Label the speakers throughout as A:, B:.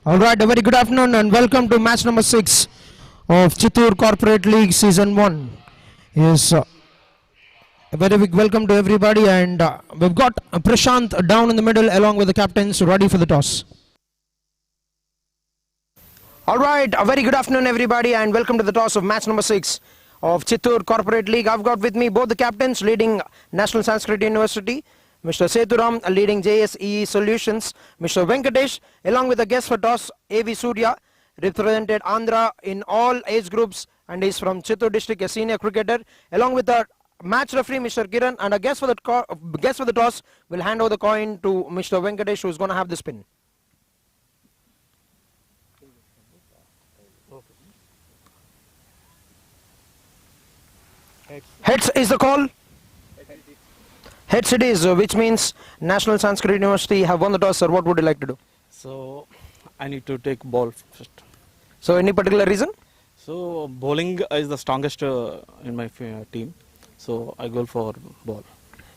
A: Alright, a very good afternoon and welcome to match number 6 of Chittoor Corporate League Season 1. Yes, a very big welcome to everybody, and we've got Prashant down in the middle along with the captains ready for the toss. Alright, a very good afternoon everybody and welcome to the toss of match number 6 of Chittoor Corporate League. I've got with me both the captains leading National Sanskrit University, Mr. Sethuram leading JSEE Solutions, Mr. Venkatesh along with the guest for toss A.V. Surya, represented Andhra in all age groups and is from Chittoor district, a senior cricketer, along with the match referee Mr. Kiran, and a guest for the toss will hand over the coin to Mr. Venkatesh, who is going to have the spin. Heads is the call. Heads it is, which means National Sanskrit University have won the toss, sir. What would you like to do?
B: So I need to take ball first.
A: So any particular reason?
B: So bowling is the strongest in my team. So I go for ball.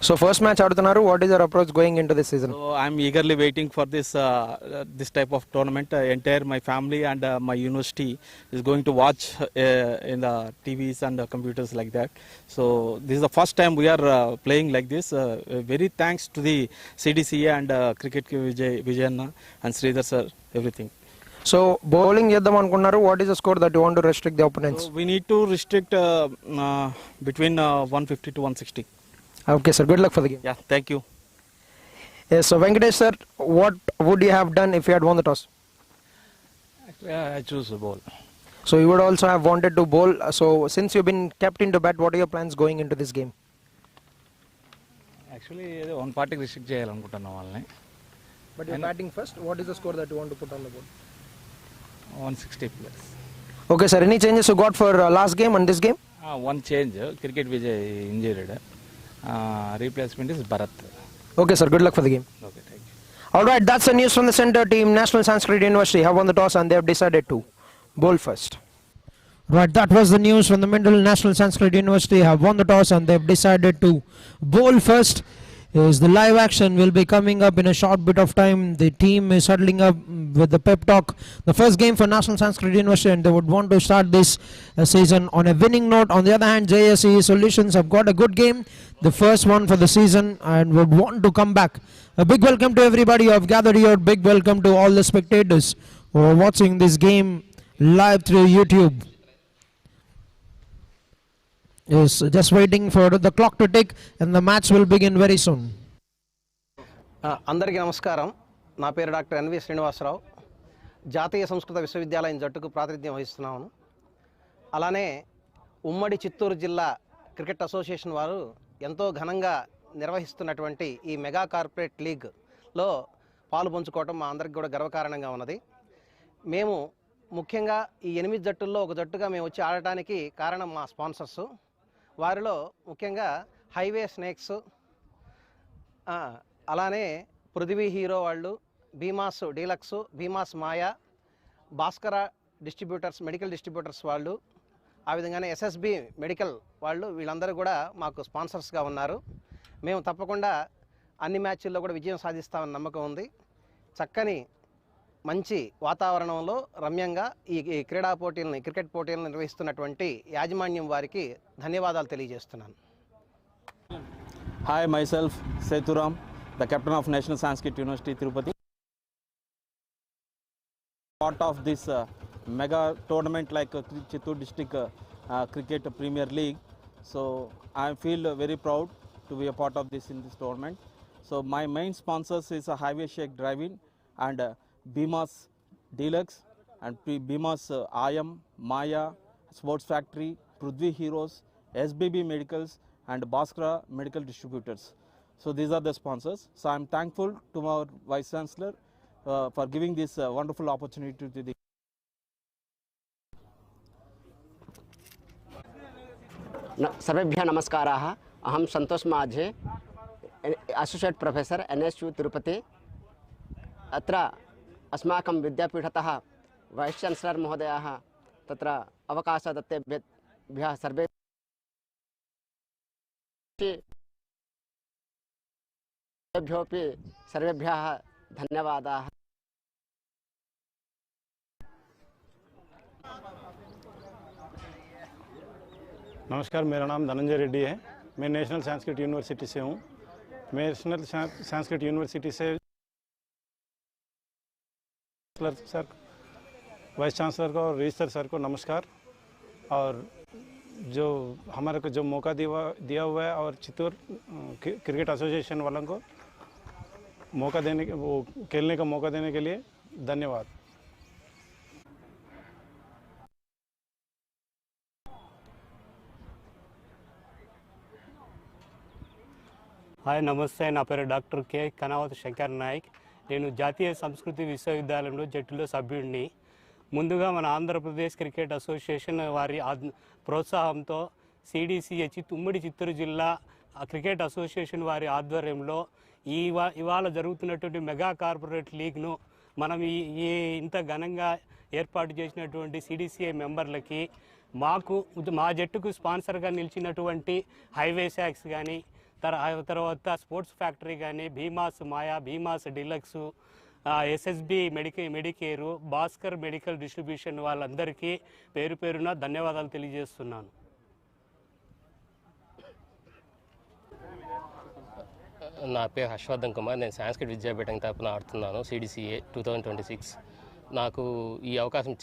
A: So first match adutunaru, what is your approach going into this season?
B: So I'm eagerly waiting for this this type of tournament. Entire my family and my university is going to watch in the TVs and the computers like that. So this is the first time we are playing like this. Very thanks to the CDCA and Cricket Vijayanna and Sridhar sir, everything.
A: So bowling cheddam anukunnaru, what is the score that you want to restrict the opponents?
B: So we need to restrict between 150 to 160.
A: Okay sir, good luck for the game.
B: Yeah, thank you.
A: Yes, so Venkatesh sir, what would you have done if you had won the toss?
C: Actually, I choose the ball.
A: So you would also have wanted to bowl. So since you've been kept into bat, what are your plans going into this game?
C: Actually, one party restrict చేయాలనుకుంటున్నా వాళ్ళని.
A: But you're batting first. What is the score that you want to put on the board?
C: 160 plus.
A: Okay sir, any changes you got for last game and this game?
C: One change. Cricket Vijay injured. Replacement is Bharat.
A: Okay sir, good luck for the game.
C: Okay, thank you.
A: Alright, that's the news from the center team. National Sanskrit University have won the toss and they have decided to bowl first. Right, that was the news from the middle. National Sanskrit University have won the toss and they have decided to bowl first. Is the live action will be coming up in a short bit of time. The team is huddling up with the pep talk. The first game for National Sanskrit University, and they would want to start this season on a winning note. On the other hand, JSEE Solutions have got a good game, the first one for the season, and would want to come back. A big welcome to everybody who have gathered here. Big welcome to all the spectators who are watching this game live through YouTube. Is just waiting for the clock to tick and the match will begin very soon.
D: అందరికీ నమస్కారం. నా పేరు doctor N V Srinivasarao. జాతీయ సంస్కృత విశ్వవిద్యాలయం జట్టుకు ప్రాతినిధ్యం వహిస్తున్నాను. అలానే ఉమ్మడి చిత్తూరు జిల్లా క్రికెట్ అసోసియేషన్ వారు ఎంతో ఘనంగా నిర్వహిస్తున్నటువంటి ఈ మెగా కార్పొరేట్ లీగ్లో పాలు పంచుకోవడం మా అందరికీ కూడా గర్వకారణంగా ఉన్నది. మేము ముఖ్యంగా ఈ 8 జట్టుల్లో ఒక జట్టుగా మేము వచ్చి ఆడటానికి కారణం మా స్పాన్సర్స్. వారిలో ముఖ్యంగా హైవే స్నేక్స్, అలానే పృథివీ హీరో వాళ్ళు, భీమాస్ డీలక్స్, భీమాస్ మాయా, భాస్కర డిస్ట్రిబ్యూటర్స్, మెడికల్ డిస్ట్రిబ్యూటర్స్ వాళ్ళు, ఆ విధంగానే ఎస్ఎస్బి మెడికల్ వాళ్ళు, వీళ్ళందరూ కూడా మాకు స్పాన్సర్స్గా ఉన్నారు. మేము తప్పకుండా అన్ని మ్యాచ్ల్లో కూడా విజయం సాధిస్తామని నమ్మకం ఉంది. చక్కని మంచి వాతావరణంలో రమ్యంగా ఈ క్రికెట్ పోటీలను నిర్వహిస్తున్నటువంటి యాజమాన్యం వారికి ధన్యవాదాలు తెలియజేస్తున్నాను.
B: Hi, myself Sethuram, the captain of National Sanskrit University Tirupati. Part of this mega tournament like Chittoor district cricket Premier League. So I feel very proud to be a part of this in this tournament. So my main sponsors is a Highway Shake Driving and Bhimas Deluxe and Bhimas IM, Maya, Sports Factory, Prudvi Heroes, SBB Medicals and Bhaskara Medical Distributors. So these are the sponsors. So I am thankful to our Vice Chancellor for giving this wonderful opportunity to the
E: सर्वेभ्यः नमस्काराः. अहं संतोष माझे, associate professor NSU Tirupati. अत्र अस्माकं विद्यापीठतः वैस् चान्सलर् महोदयाः तत्र अवकाशः दत्तेभ्यः सर्वेभ्योऽपि सर्वेभ्यः धन्यवादाः.
F: नमस्कार, मेरा नाम धनंजय रेड्डी है। मैं नेशनल संस्कृत यूनिवर्सिटी से हूँ। मैं नेशनल संस्कृत यूनिवर्सिटी से सर, वाइस चांसलर को और रजिस्टर सर को नमस्कार। और जो हमारे को जो मौका दिया हुआ है और चित्तूर क्रिकेट एसोसिएशन वालों को मौका देने वो खेलने का मौका देने के लिए धन्यवाद।
G: హాయ్ నమస్తే, నా పేరు డాక్టర్ కె కనావత్ శంకర్ నాయక్. నేను జాతీయ సంస్కృతి విశ్వవిద్యాలయంలో జట్టులో సభ్యుడిని. ముందుగా మన ఆంధ్రప్రదేశ్ క్రికెట్ అసోసియేషన్ వారి ప్రోత్సాహంతో సిడిసిహెచ్ ఉమ్మడి చిత్తూరు జిల్లా క్రికెట్ అసోసియేషన్ వారి ఆధ్వర్యంలో ఇవాళ జరుగుతున్నటువంటి మెగా కార్పొరేట్ లీగ్ను మనం ఈ ఇంత ఘనంగా ఏర్పాటు చేసినటువంటి సిడిసిఐ మెంబర్లకి మా జట్టుకు స్పాన్సర్గా నిలిచినటువంటి హైవే శాక్స్ కానీ తర్వాత స్పోర్ట్స్ ఫ్యాక్టరీ కానీ Bhimas Maya, Bhimas deluxe, SSB medicare, Bhaskar medical distribution వాళ్ళందరికీ పేరు పేరున ధన్యవాదాలు తెలియజేస్తున్నాను.
H: నా పేరు హర్షవర్ధన్ కుమార్. నేను సంస్కృత్ విద్యాపీఠం తరపున ఆడుతున్నాను సిడిసిఏ 2026. నాకు ఈ అవకాశం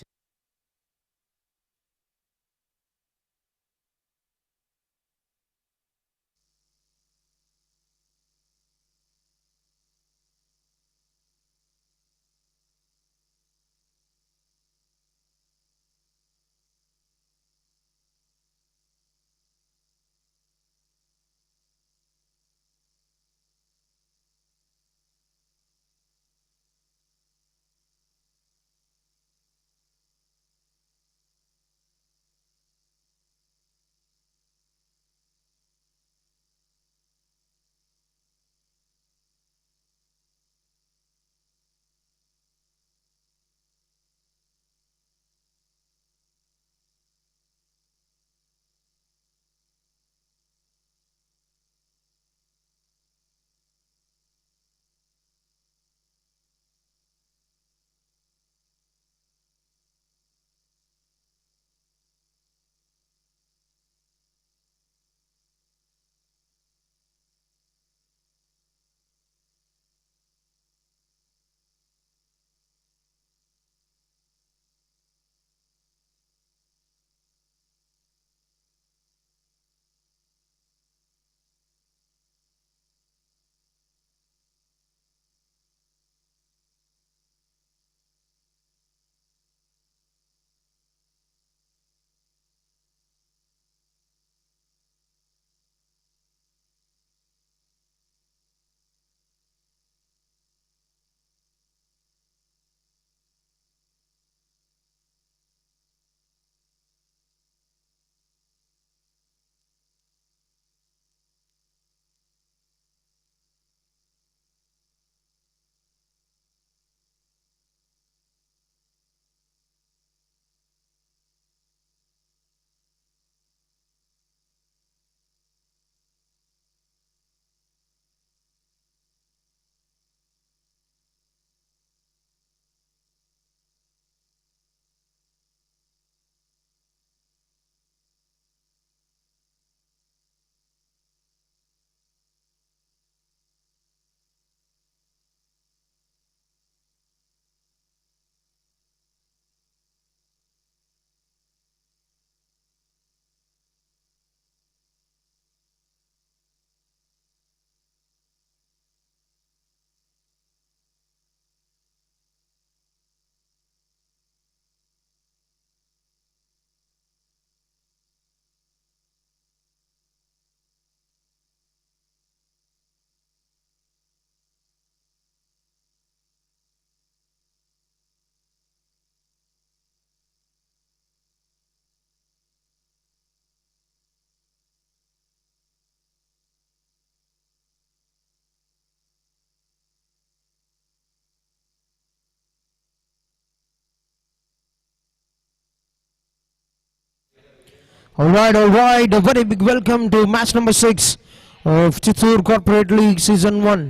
A: All right, a very big welcome to match number 6 of Chittoor Corporate League Season 1.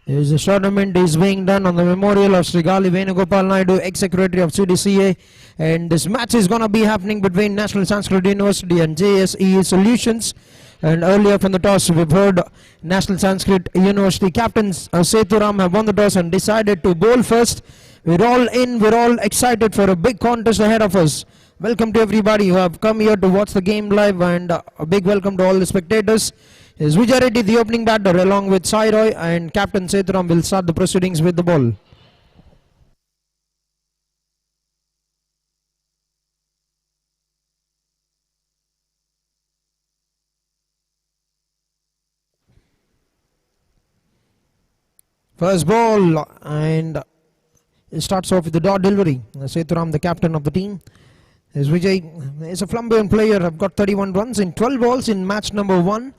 A: This tournament is being done on the memorial of Shri Gali Venugopal Naidu, ex-secretary of CDCA, and this match is going to be happening between National Sanskrit University and JSEE Solutions. And earlier from the toss, we've heard National Sanskrit University captains Sethuram have won the toss and decided to bowl first. We're all in, we're all excited for a big contest ahead of us. Welcome to everybody who have come here to watch the game live, and a big welcome to all the spectators. Is Vijay Reddy, the opening batter, along with Sai Roy, and Captain Sethuram will start the proceedings with the ball. First ball, and it starts off with the dot delivery. Sethuram, the captain of the team. Is Vijay is a flamboyant player, have got 31 runs in 12 balls in match number 1.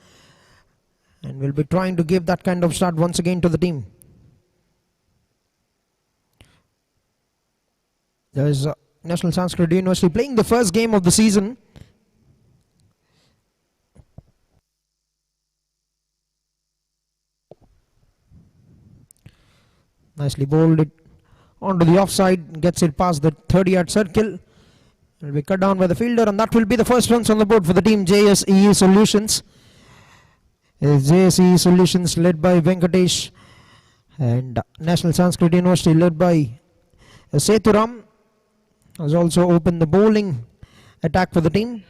A: And will be trying to give that kind of start once again to the team. There is National Sanskrit University playing the first game of the season. Nicely bowled it onto the offside, gets it past the 30-yard circle. It will be cut down by the fielder, and that will be the first runs on the board for the team JSEE Solutions. JSEE Solutions led by Venkatesh, and National Sanskrit University led by Sethuram has also opened the bowling attack for the team.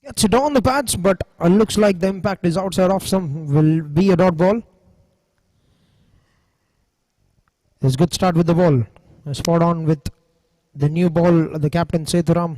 A: Gets it on the pads, but looks like the impact is outside off some. Will be a dot ball. It's a good start with the ball. Spot on with the new ball, the captain Sethuram.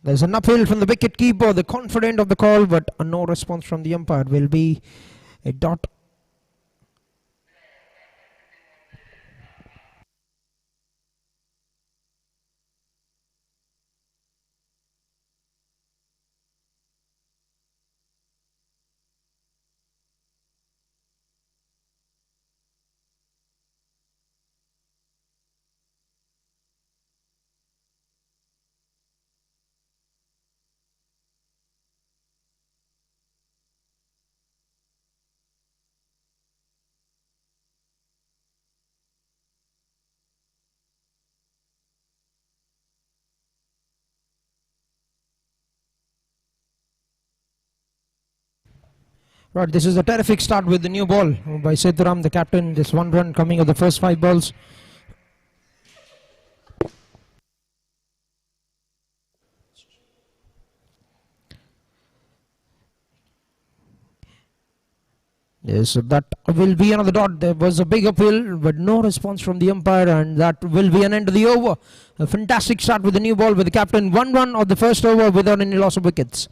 A: There's an uphill from the wicket keeper, the confident of the call, but no response from the umpire. Will be a dot. Right, this is a terrific start with the new ball by Sethuram, the captain. Just 1 run coming of the first 5 balls. Yes, so that will be another dot. There was a big appeal, but no response from the umpire, and that will be an end to the over. A fantastic start with the new ball with the captain. 1 run of the first over without any loss of wickets.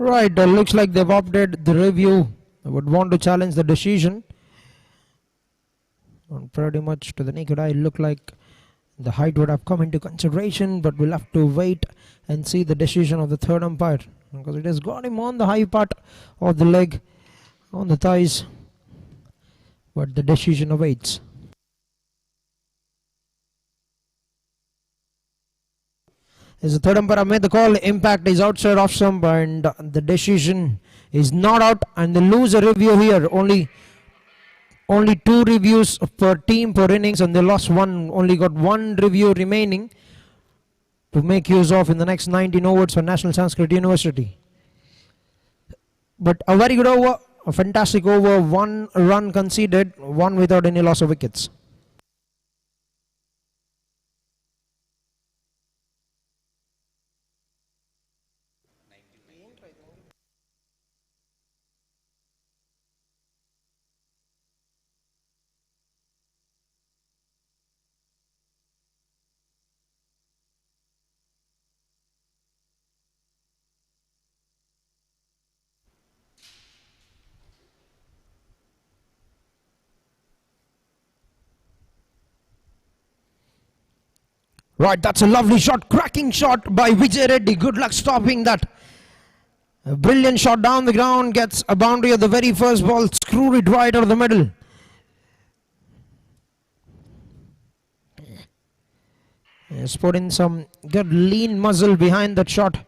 A: Right, looks like they've opted the review. They would want to challenge the decision. And pretty much to the naked eye, look like the height would have come into consideration, but we'll have to wait and see the decision of the third umpire, because it has got him on the high part of the leg, on the thighs, but the decision awaits. As the third umpire made the call, impact is outside off stump, and the decision is not out, and they lose a review here. Only 2 reviews per team per innings, and they lost 1. Only got 1 review remaining to make use of in the next 19 overs for National Sanskrit University. But a very good over, a fantastic over. 1 run conceded, 1 without any loss of wickets. Right, that's a lovely shot, cracking shot by Vijay Reddy. Good luck stopping that. A brilliant shot down the ground, gets a boundary at the very first ball, screwed it right out of the middle. He's put in some good lean muscle behind that shot.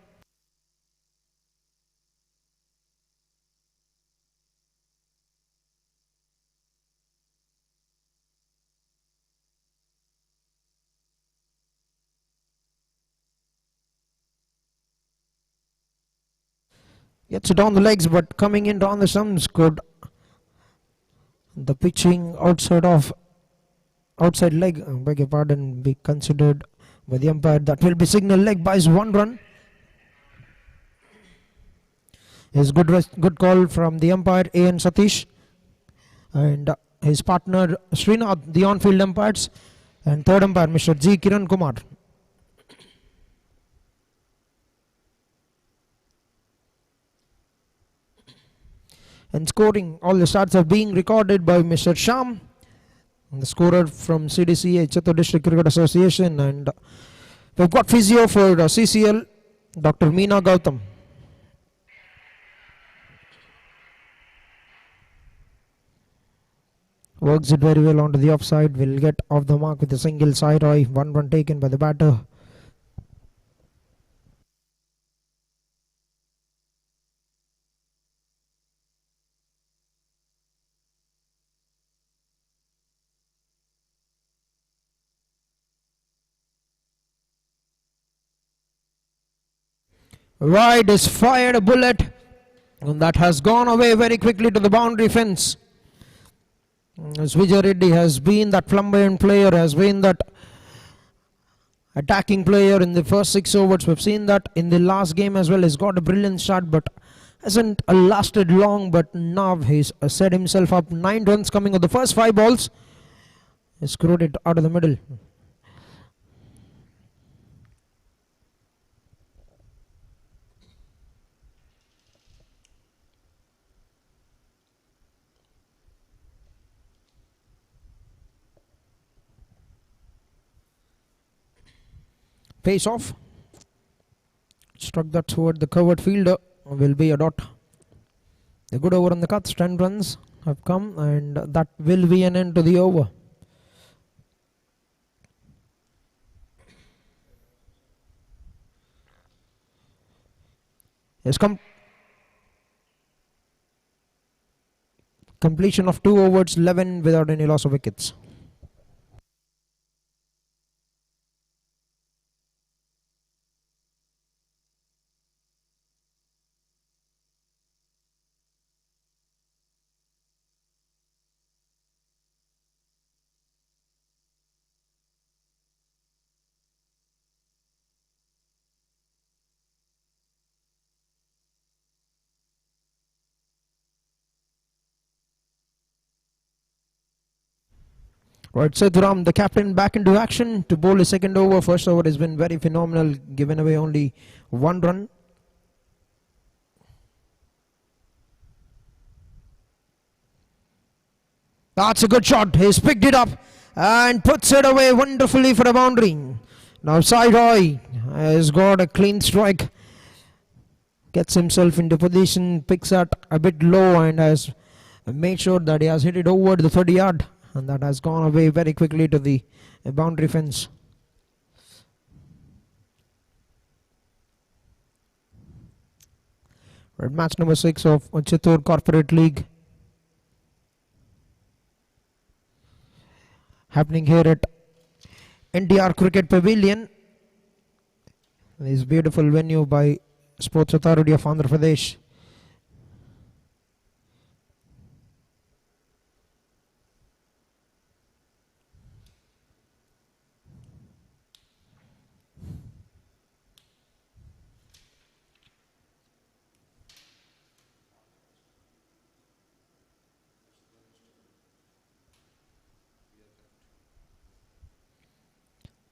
A: Gets it on the legs, but coming in on the stumps, good. The pitching outside leg, I beg your pardon, be considered by the umpire. That will be signal leg buys 1 run. His good call from the umpire A.N. Satish and his partner Srinath, the on-field umpires, and third umpire Mr. G. Kiran Kumar. And scoring, all the stats are being recorded by Mr. Sham, the scorer from CDCA, Chittor District Cricket Association, and we've got physio for CCL, Dr. Meena Gautam. Works it very well onto the offside, will get off the mark with a single side eye, 1 run taken by the batter. Right, is fired a bullet, and that has gone away very quickly to the boundary fence. As Vijay Reddy has been that flamboyant player, has been that attacking player in the first 6 overs. We've seen that in the last game as well. He's got a brilliant shot, but hasn't lasted long. But now he's set himself up. 9 runs coming on the first 5 balls. He screwed it out of the middle. Face off. Struck that toward the covered fielder. Will be a dot. The good over on the cuts. 10 runs have come, and that will be an end to the over. Yes, completion of 2 overs, 11 without any loss of wickets. Right, Sethuram, the captain, back into action to bowl his second over. First over has been very phenomenal, given away only 1 run. That's a good shot. He's picked it up and puts it away wonderfully for a boundary. Now Sai Roy has got a clean strike. Gets himself into position, picks that a bit low, and has made sure that he has hit it over the 30 yard. And that has gone away very quickly to the boundary fence. Right, match number 6 of Chittor Corporate League. Happening here at NDR Cricket Pavilion. This beautiful venue by Sports Authority of Andhra Pradesh.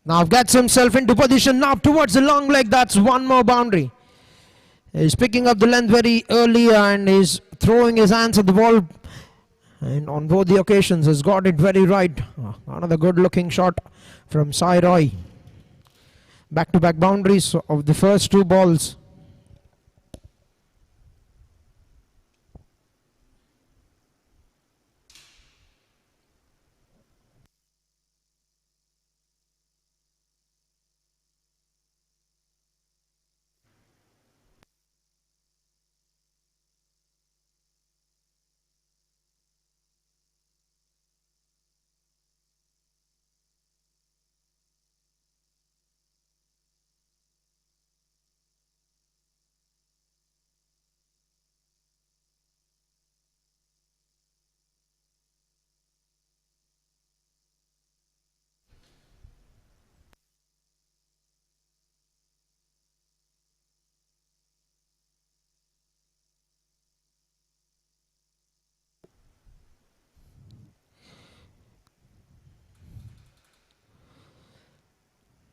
A: Now gets himself into position now towards the long leg. That's 1 more boundary. He's picking up the length very early and he's throwing his hands at the ball. And on both the occasions has got it very right. Another good looking shot from Sai Roy. Back-to-back boundaries of the first two balls.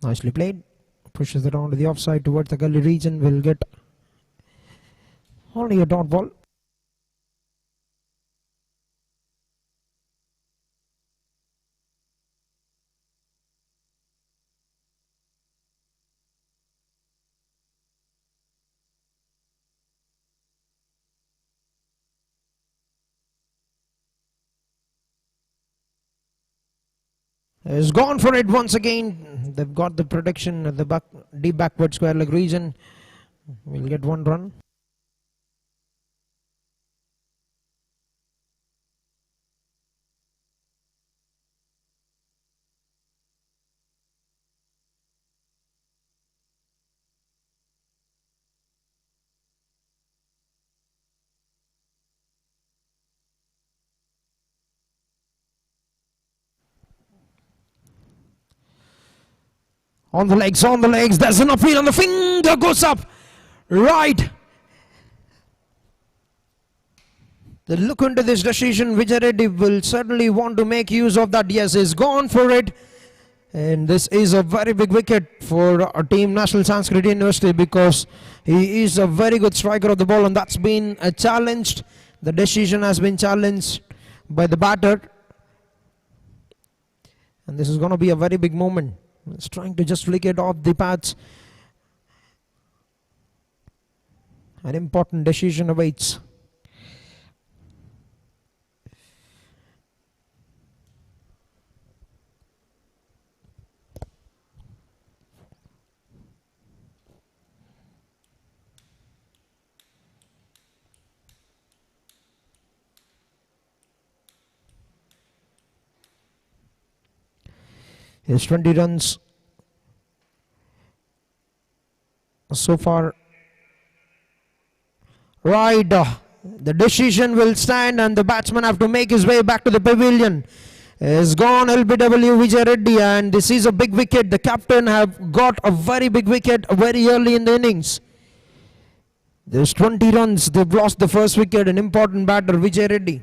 A: Nicely played. Pushes it on to the offside towards the gully region. Will get only a dot ball. Has gone for it once again. They've got the protection at the back, deep backward square leg region. We'll get one run. On the legs. There's an appeal on the finger, goes up. Right. The look into this decision, Vijay Reddy will certainly want to make use of that. Yes, he's gone for it. And this is a very big wicket for a team National Sanskrit University because he is a very good striker of the ball and that's been challenged. The decision has been challenged by the batter. And this is going to be a very big moment. He's trying to just flick it off the pads. An important decision awaits. His 20 runs so far. Right, the decision will stand and the batsman have to make his way back to the pavilion. Has gone LBW Vijay Reddy and this is a big wicket. The captain have got a very big wicket very early in the innings. There's 20 runs. They've lost the first wicket. An important batter, Vijay Reddy.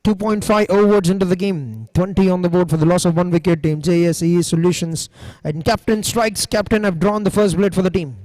A: 2.5 overs into the game. 20 on the board for the loss of one wicket. Team JSEE Solutions. And captain strikes. Captain have drawn the first blade for the team.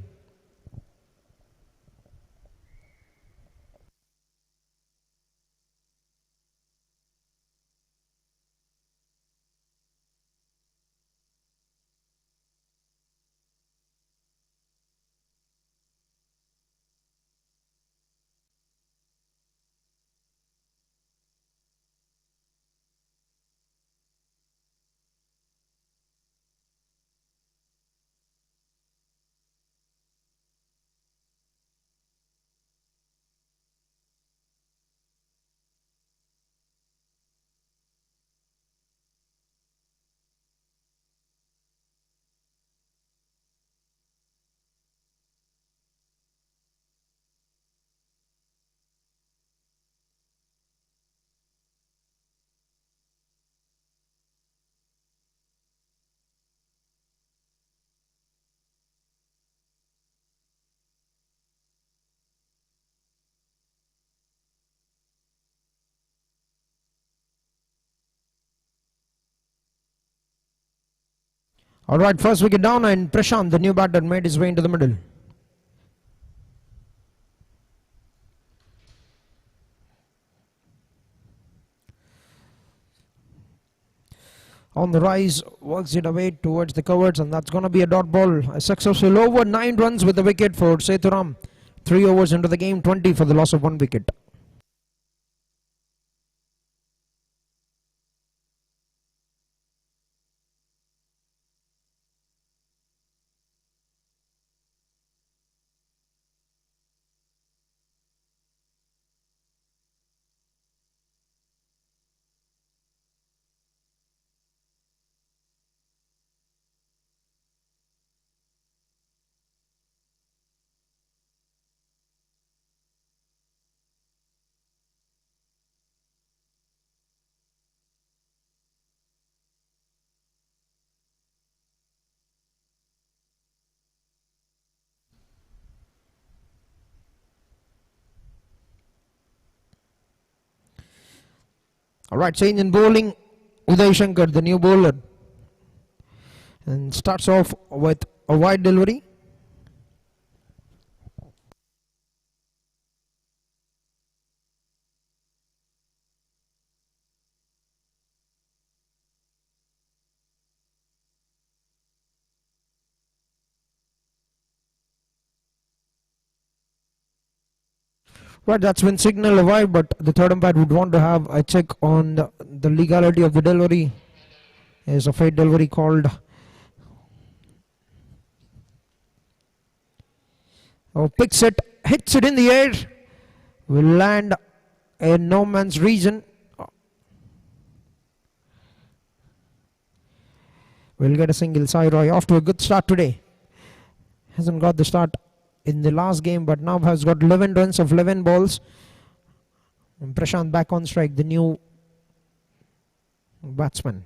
A: Alright, first wicket down and Prashant, the new batter, made his way into the middle. On the rise, works it away towards the covers, and that's going to be a dot ball. A successful over, 9 runs with the wicket for Sethuram. 3 overs into the game, 20 for the loss of 1 wicket. Alright, change in bowling. Uday Shankar, the new bowler, and starts off with a wide delivery. Right, that's when signal arrived, but the third umpire would want to have a check on the legality of the delivery. There's a fade delivery called. Oh, picks it, hits it in the air, will land in no man's region. We'll get a single. Sai Roy off to a good start today. Hasn't got the start in the last game, but now has got 11 runs of 11 balls. And Prashant back on strike, the new batsman.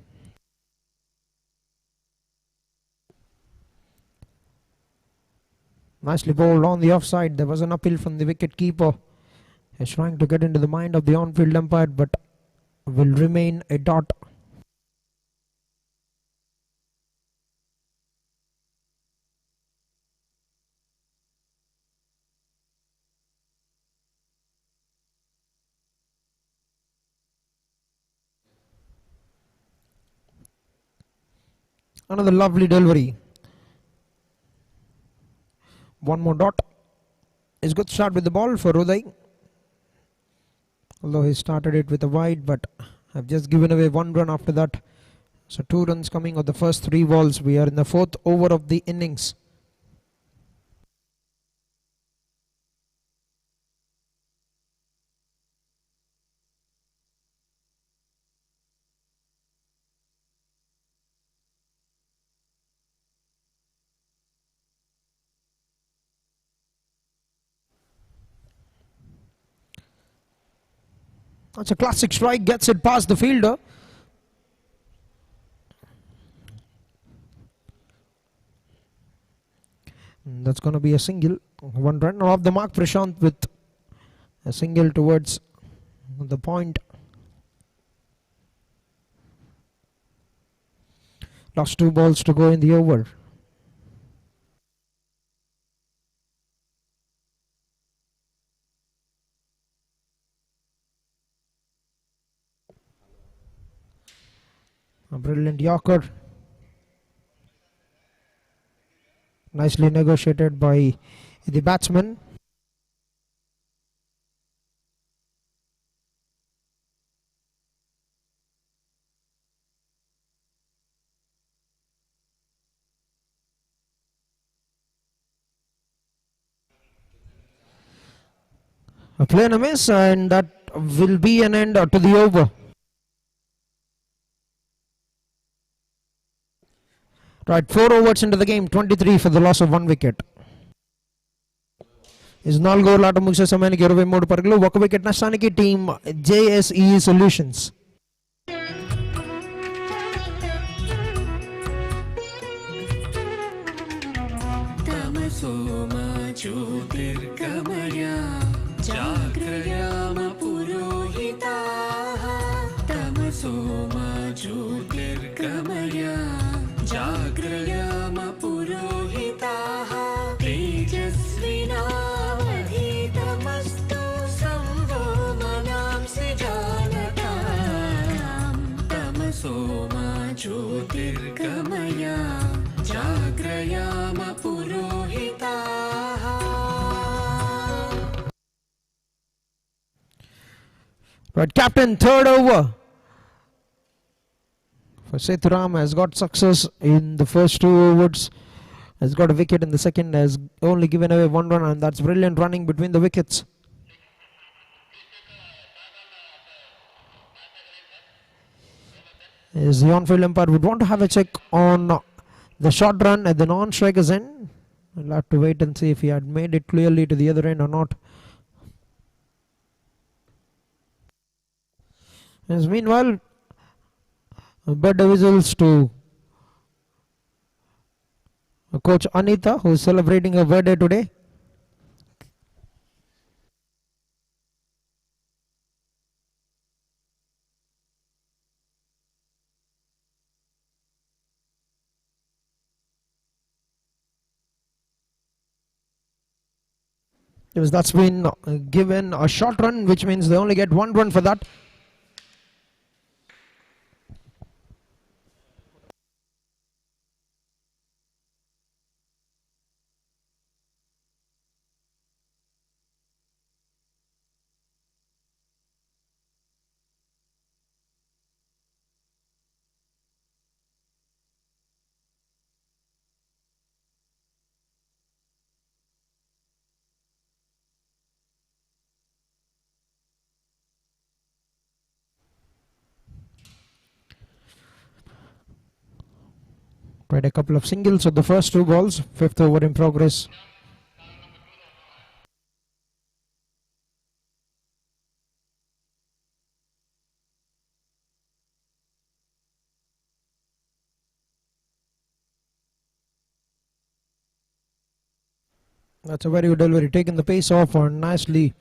A: Nicely bowled on the offside. There was an appeal from the wicket keeper. He's trying to get into the mind of the on-field umpire, but will remain a dot. Another lovely delivery. One more dot. It's good start with the ball for Uday. Although he started it with a wide, but I've just given away 1 run after that. So 2 runs coming of the first 3 balls. We are in the 4th over of the innings. That's a classic strike, gets it past the fielder. And that's going to be a single. 1 run off the mark. Prashant with a single towards the point. Last 2 balls to go in the over. A brilliant Yorker. Nicely negotiated by the batsman. A play and a miss, and that will be an end to the over. Right, 4 overs into the game, 23 for the loss of 1 wicket. Is 4 ఓవర్ల ఆట ముగిసే సమయానికి 23 పరుగులు, 1 wicket నష్టానికి team JSEE solutions.
I: తమసోమా జ్యోతిర్గమయ జాగ్రయామ పురోహితాః తమసోమా జ్యోతిర్గమయ జాగ్రయామ పురోహితాః తేజస్వినావధీతమస్తు సంవో మనాంసి జానతాం తమసోమా
A: Right, captain, third over. For Sethuram has got success in the first 2 overs. Has got a wicket in the second. Has only given away 1 run, and that's brilliant running between the wickets. As the on-field umpire would want to have a check on the short run at the non-striker's end. We'll have to wait and see if he had made it clearly to the other end or not. As meanwhile, birthday whistles to Coach Anita, who is celebrating her birthday today. Because that's been given a short run, which means they only get 1 run for that. Tried a couple of singles at the first 2 balls. 5th over in progress. That's a very good delivery. Taking the pace off and nicely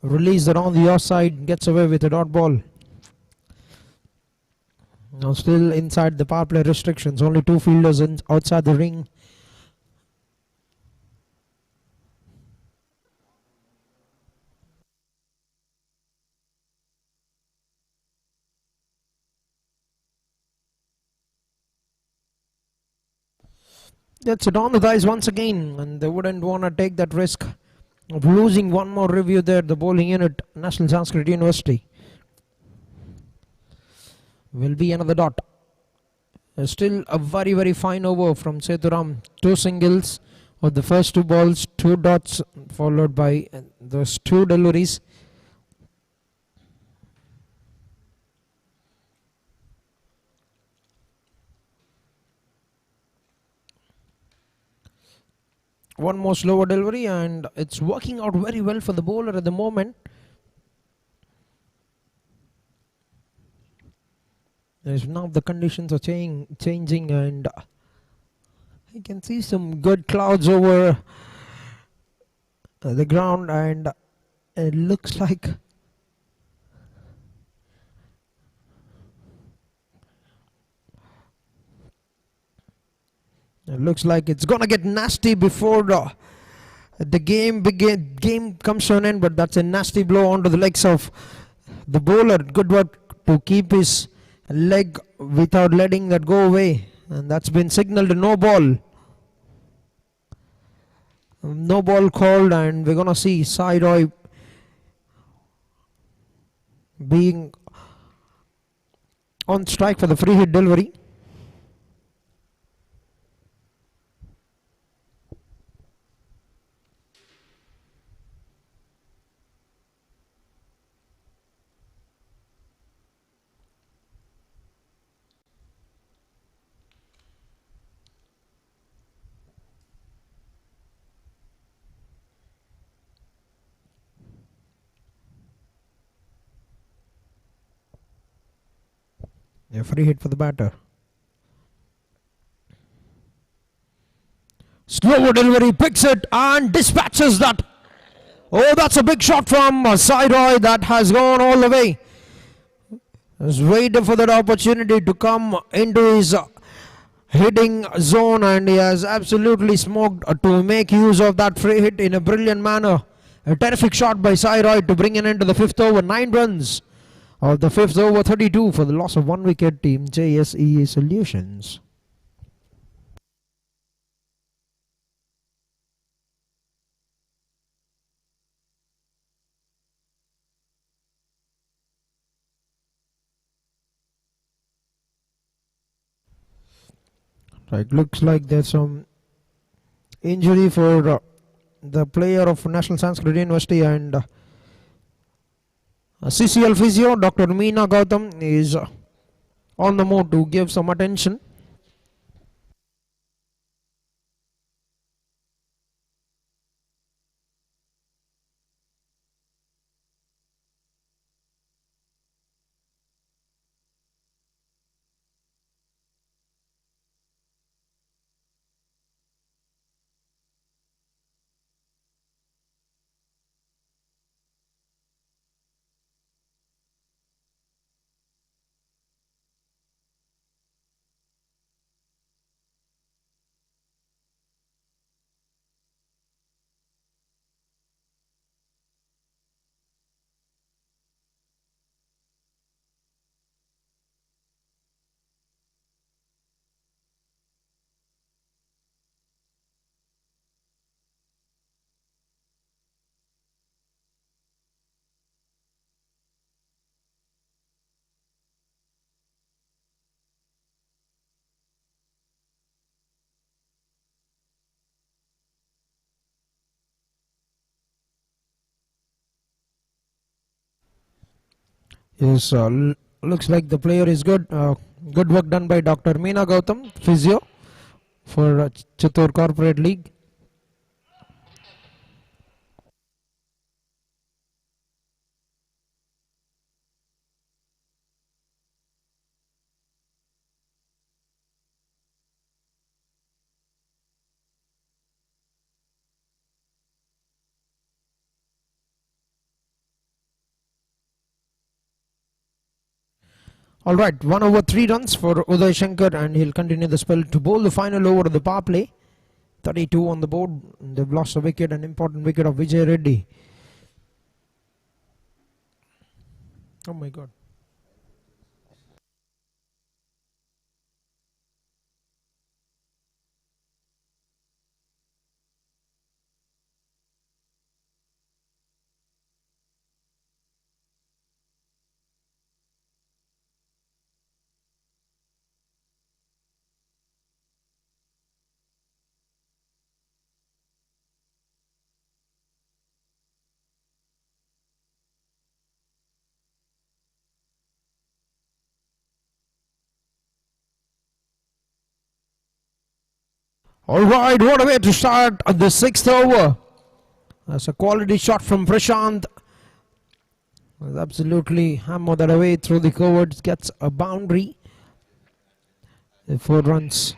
A: released around the offside. Gets away with a dot ball. Now still inside the power play restrictions. Only 2 fielders outside the ring. Gets it on the thighs once again, and they wouldn't want to take that risk of losing one more review there. The bowling unit, National Sanskrit University. Will be another dot. Still a very, very fine over from Sethuram. 2 singles of the first 2 balls, 2 dots, followed by those 2 deliveries. One more slower delivery, and it's working out very well for the bowler at the moment. As now the conditions are changing, and you can see some good clouds over the ground, and it looks like it's gonna get nasty before the game comes to an end. But that's a nasty blow onto the legs of the bowler. Good work to keep his leg without letting that go away, and that's been signaled a no ball. No ball called, and we're gonna see Sairoy being on strike for the free hit delivery. A free hit for the batter. Slower delivery, picks it and dispatches that. Oh, that's a big shot from Sairoy that has gone all the way. He's waiting for that opportunity to come into his hitting zone, and he has absolutely smoked to make use of that free hit in a brilliant manner. A terrific shot by Sairoy to bring it into the 5th over. 9 runs. Of the 5th over, 32 for the loss of 1 wicket. Team JSEE Solutions. Right, looks like there's some injury for the player of National Sanskrit University, and CCL physio Dr. Meena Gautam is on the move to give some attention. Yes, looks like the player is good. Good work done by Dr. Meena Gautam, physio for Chittoor Corporate League. All right, 1 over 3 runs for Uday Shankar, and he'll continue the spell to bowl the final over of the power play. 32 on the board. They've lost a wicket, an important wicket of Vijay Reddy. Oh my God. All right, what a way to start the 6th over. That's a quality shot from Prashant. Absolutely hammer that away through the coverts, gets a boundary. 4 runs.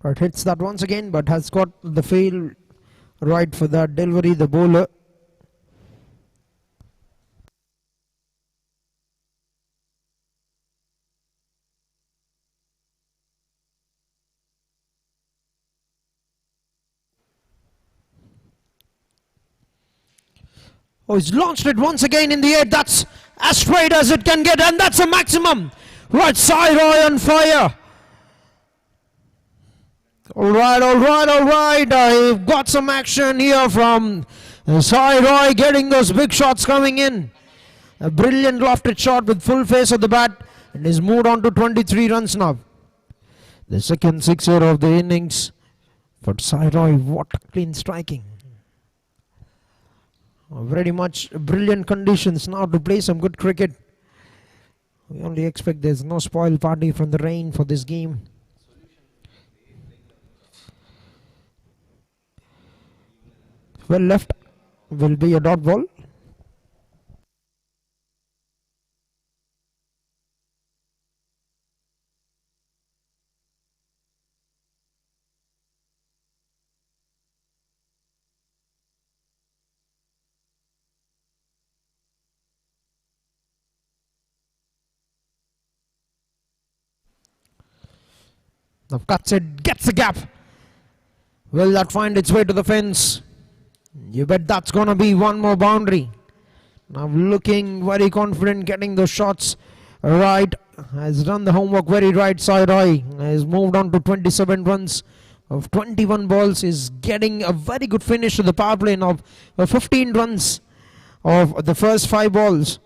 A: Right, hits that once again, but has got the field right for that delivery, the bowler. Oh, he's launched it once again in the air. That's as straight as it can get, and that's a maximum. Right, Sai Roy on fire. All right, all right, all right. I've got some action here from Sai Roy, getting those big shots coming in. A brilliant lofted shot with full face of the bat, and he's moved on to 23 runs now. The second sixer of the innings for Sai Roy. What clean striking. Very much brilliant conditions now to play some good cricket. We only expect there's no spoil party from the rain for this game. Well left will be a dot ball. Now cuts it, gets the gap. Will that find its way to the fence? You bet that's gonna be one more boundary. Now looking very confident, getting those shots right. Has done the homework very right. Sai has moved on to 27 runs of 21 balls. Is getting a very good finish to the power play now. 15 runs of the first 5 balls.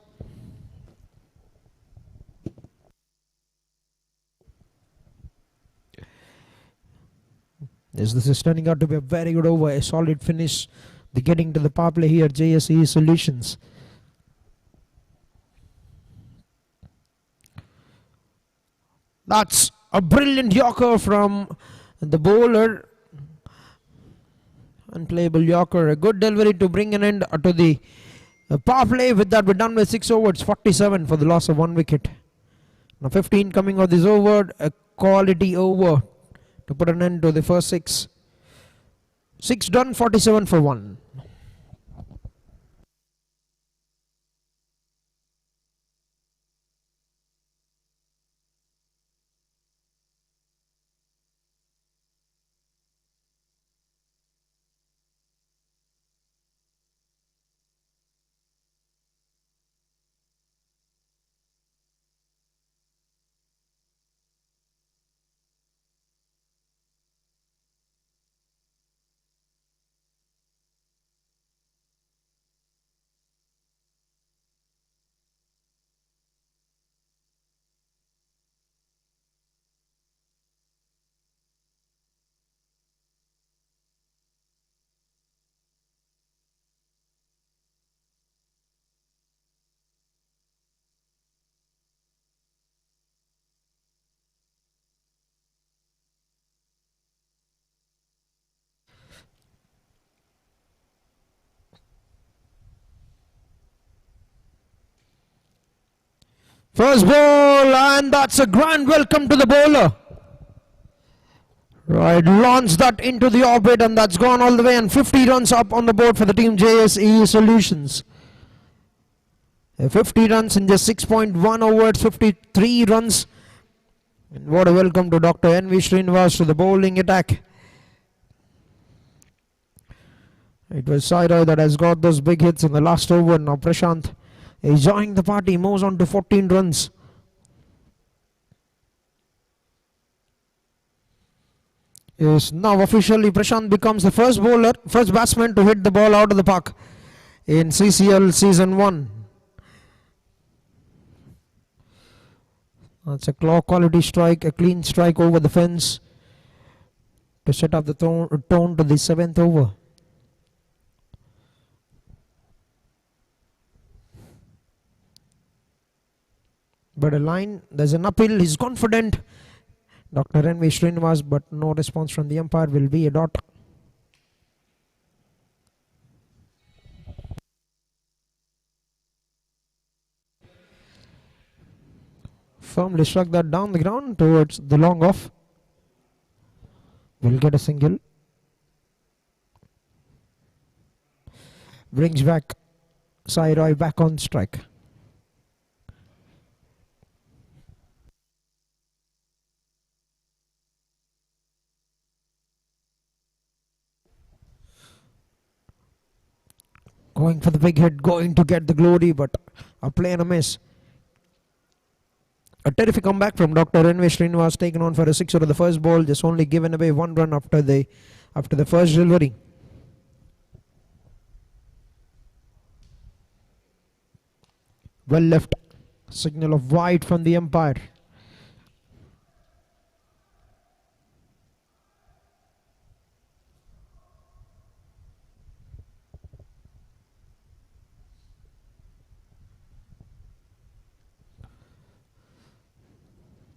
A: Yes, this is turning out to be a very good over. A solid finish. The getting to the power play here. JSEE Solutions. That's a brilliant yorker from the bowler. Unplayable yorker. A good delivery to bring an end to the power play. With that, we're done with 6 overs. 47 for the loss of 1 wicket. Now 15 coming of this over. A quality over to put an end to the first 6. 6 done, 47 for 1. First ball, and that's a grand welcome to the bowler. Right, launched that into the orbit, and that's gone all the way, and 50 runs up on the board for the team JSEE Solutions. 50 runs in just 6.1 overs, 53 runs. And what a welcome to Dr. N.V. Srinivas to the bowling attack. It was Saira that has got those big hits in the last over. Now Prashant enjoying the party, moves on to 14 runs. Yes, now officially Prashant becomes the first batsman to hit the ball out of the park in CCL Season 1. That's a claw quality strike, a clean strike over the fence to set up the tone to the 7th over. But a line, there's an uphill, he's confident. Dr. N.V. Srinivas, but no response from the umpire, will be a dot. Firmly struck that down the ground towards the long off. Will get a single. Brings back Sai Roy back on strike. Going for the big hit, going to get the glory, but a play and a miss. A terrific comeback from Dr. N.V. Srinivas, taken on for a 6 out of the first ball, just only given away 1 run after the first delivery. Well left, signal of wide from the umpire.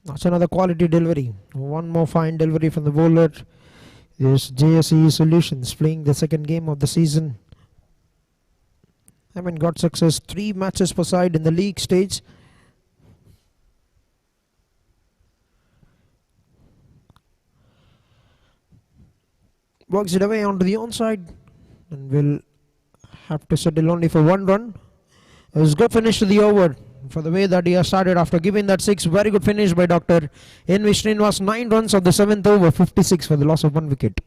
A: That's another quality delivery. One more fine delivery from the bowler. Is JSEE Solutions playing the second game of the season. Haven't got success. 3 matches per side in the league stage. Works it away onto the onside and will have to settle only for 1 run. It was a good finish to the over. For the way that he has started after giving that 6, very good finish by Dr. N.V. Srinivas. 9 runs of the 7th over, 56 for the loss of 1 wicket.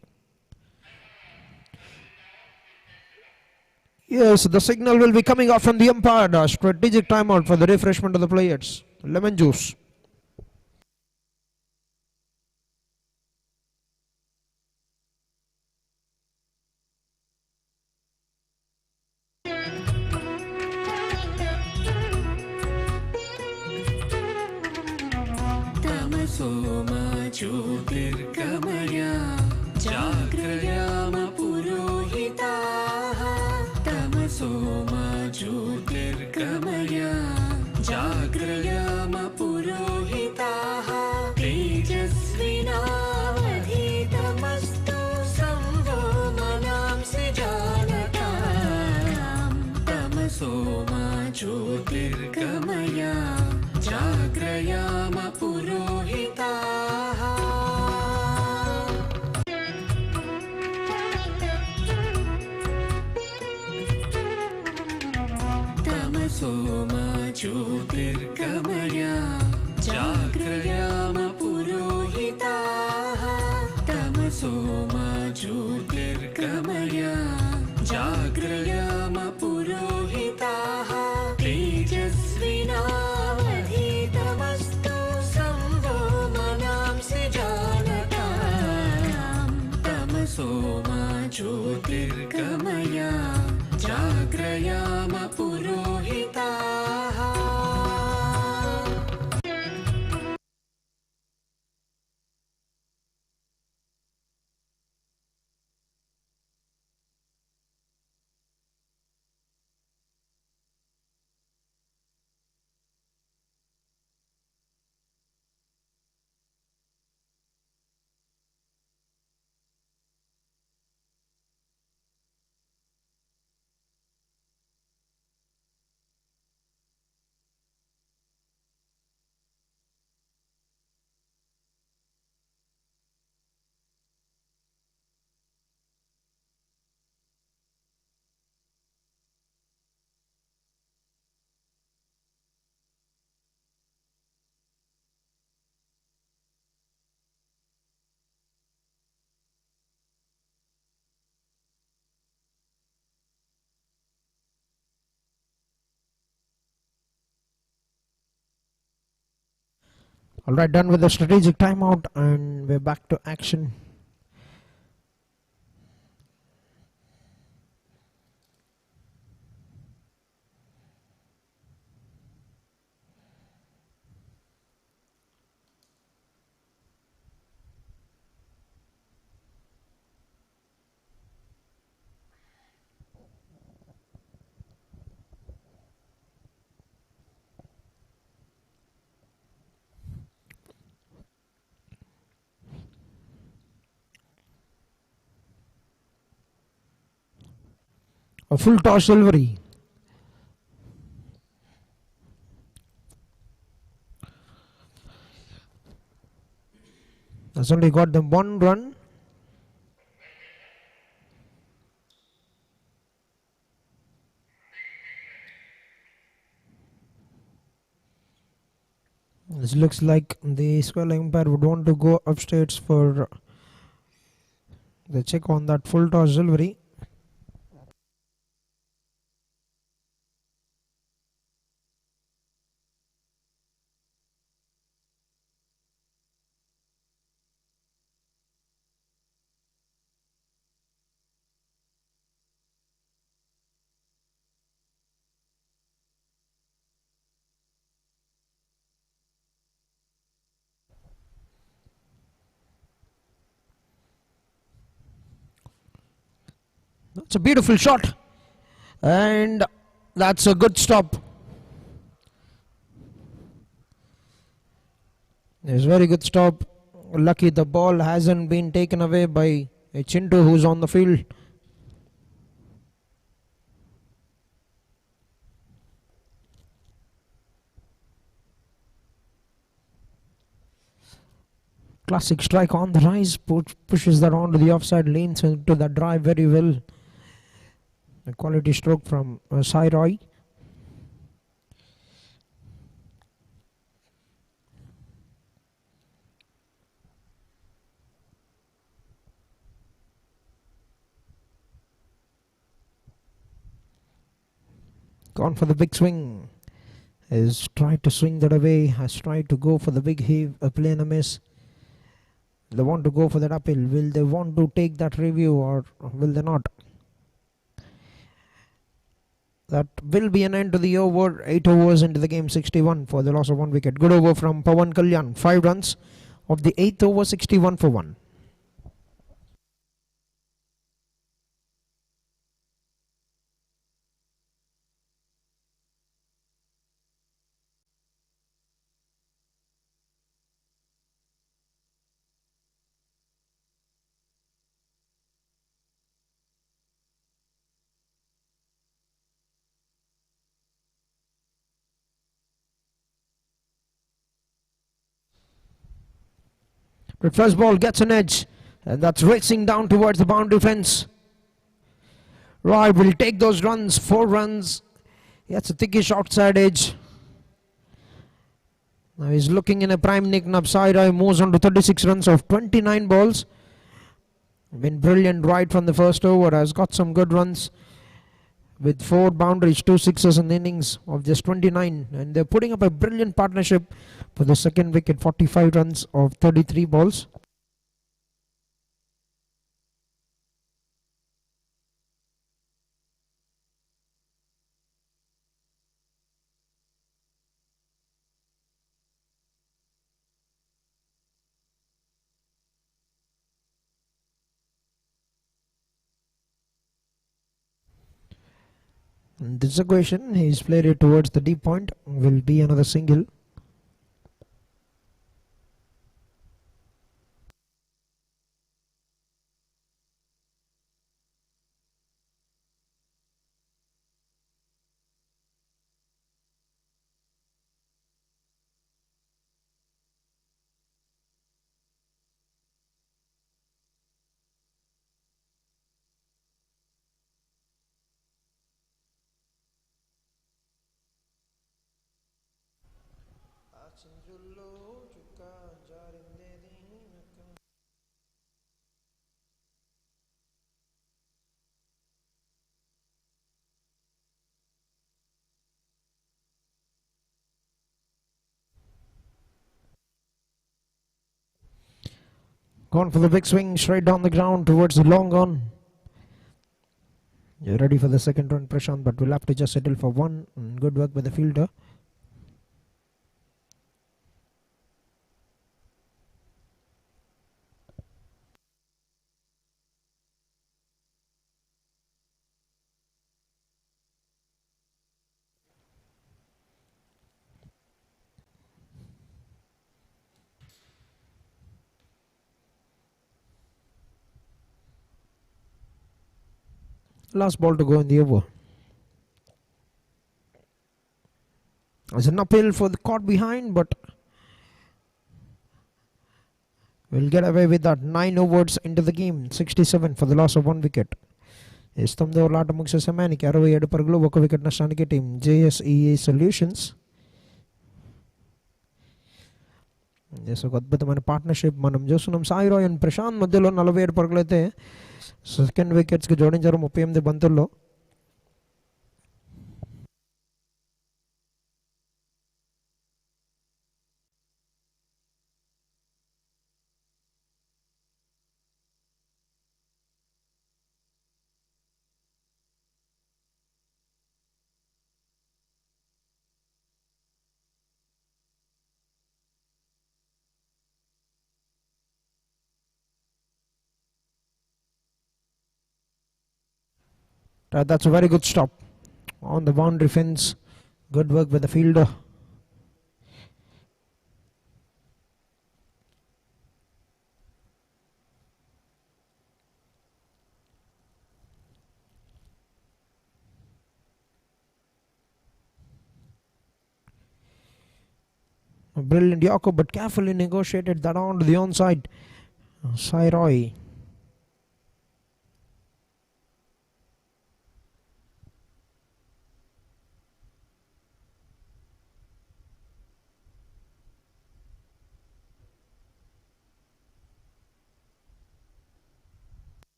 A: Yes, the signal will be coming off from the umpire. A strategic timeout for the refreshment of the players. Lemon juice.
I: तमसो मा ज्योतिर्गमय जाग्रयाम पुरोहिताः तमसो मा ज्योतिर्गमय जाग्रयाम पुरोहिताः तेजस्विनावधीतमस्तु संवो मनांसि जानताम् तमसो मा ज्योतिर्गमय जाग्रयाम पुरोहिताः तमसो मा ज्योतिर्गमय जाग्रयाम पुरोहिताः तमसो मा ज्योतिर्गमय जाग्रयाम पुरोहिताः तेजस्विनावधीतमस्तु संवो मनांसि जानताम् तमसो मा ज्योतिर्गमय जाग्रयाम पुरोहिताः
A: Alright, done with the strategic timeout and we're back to action. A full toss delivery. Has only got them one run. This looks like the square umpire would want to go upstairs for the check on that full toss delivery. It's a beautiful shot, and that's a good stop. It's a very good stop. Lucky the ball hasn't been taken away by a Chintu who's on the field. Classic strike on the rise, pushes that onto the offside lanes into the drive very well. A quality stroke from Sai Roy. Gone for the big swing. Has tried to swing that away. Has tried to go for the big heave. A play and a miss. They want to go for that uphill. Will they want to take that review or will they not? That will be an end to the over. 8 overs into the game, 61 for the loss of 1 wicket. Good over from Pawan Kalyan. 5 runs of the 8th over, 61 for 1. The first ball gets an edge, and that's racing down towards the boundary fence. Roy will take those runs, 4 runs. Gets a thickish outside edge. Now he's looking in a prime nick. Sairoi moves on to 36 runs of 29 balls. Been brilliant right from the first over. Has got some good runs with 4 boundaries, 2 sixes in the innings of just 29. And they're putting up a brilliant partnership for the second wicket. 45 runs of 33 balls. And this is a question. He's played it towards the deep point. Will be another single. Gone for the big swing, straight down the ground towards the long on. You're ready for the second run, Prashant, but we'll have to just settle for 1. And good work by the fielder. Last ball to go in the over. There's an uphill for the caught behind, but we'll get away with that. 9 overs into the game, 67 for the loss of 1 wicket. Is 9 ఓవర్ల ఆట ముగిసే సమయానికి 67 పరుగులు 1 wicket నష్టానికి team JSEE solutions. ఒక అద్భుతమైన partnership మనం చూస్తున్నాం. సాయిరాయ్ అండ్ ప్రశాంత్ మధ్యలో 47 పరుగులు అయితే సెకండ్ వికెట్స్కి జోడించారు 38 బంతుల్లో. That's a very good stop on the boundary fence. Good work with the fielder. A brilliant Yorker, but carefully negotiated that on to the onside. Sairoi.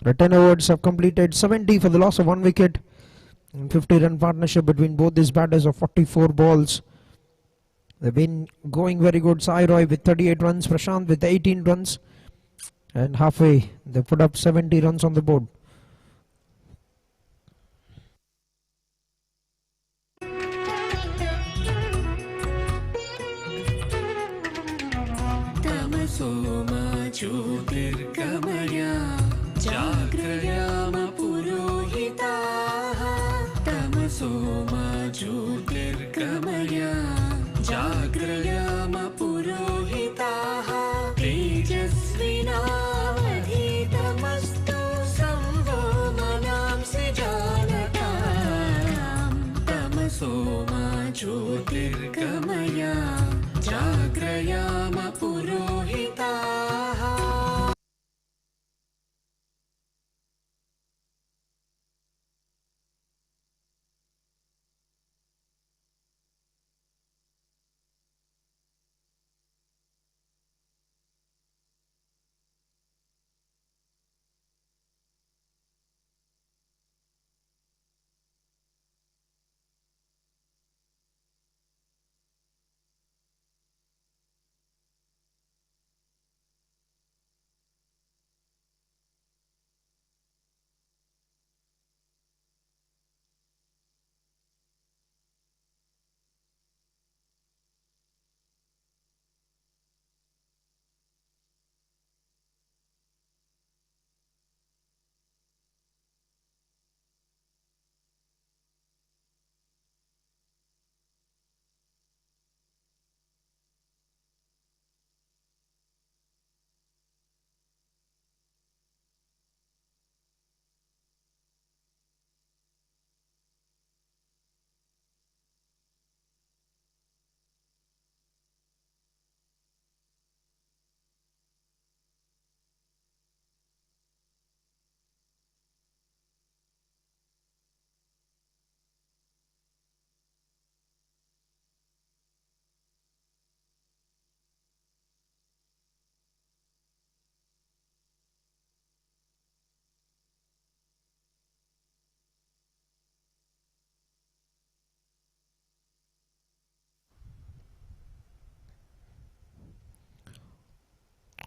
A: The 10 overs have completed 70 for the loss of 1 wicket. 50-run partnership between both these batters of 44 balls. They've been going very good. Sai Roy with 38 runs, Prashant with 18 runs. And halfway, they put up 70 runs on the board.
I: तमसोमा ज्योतिर्गमया जाग्रयाम पुरोहिताः तमसोमा ज्योतिर्गमया जाग्रयाम पुरोहिताः तेजस्विनावधीतमस्तु संवोमनांसि जानताम् तमसोमा ज्योतिर्गमया जाग्रयाम पुरोहिताः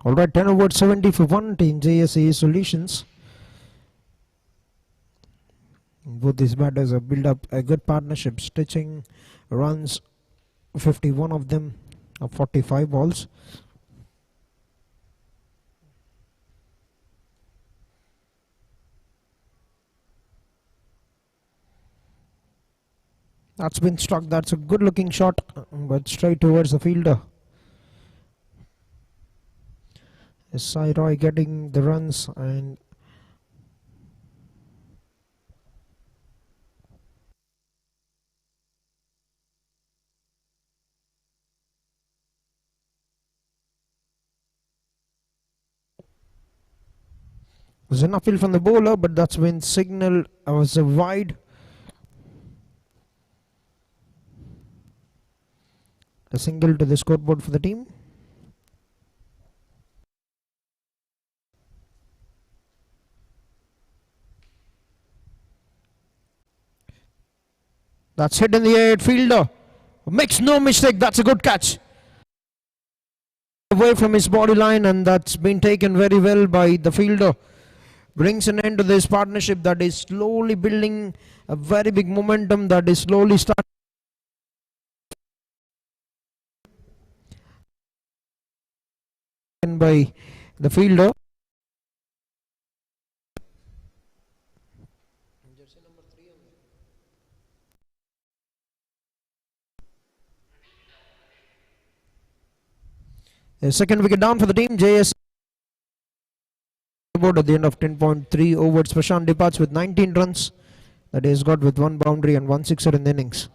A: Alright, 10 overs 70 for one team, JSEE Solutions. Both these batters have built up a good partnership, stitching runs, 51 of them of 45 balls. That's been struck. That's a good looking shot, but straight towards the fielder. Sai Roy getting the runs, and there's an upfield from the bowler, but that's been signaled as a wide. A single to the scoreboard for the team. That's hit in the air. Fielder makes no mistake. That's a good catch. Away from his body line, and that's been taken very well by the fielder. Brings an end to this partnership that is slowly building a very big momentum that is slowly starting by the fielder. A second wicket down for the team. JS board at the end of 10.3 overs. Prashant departs with 19 runs. That is got with 1 boundary and 1 sixer in the innings.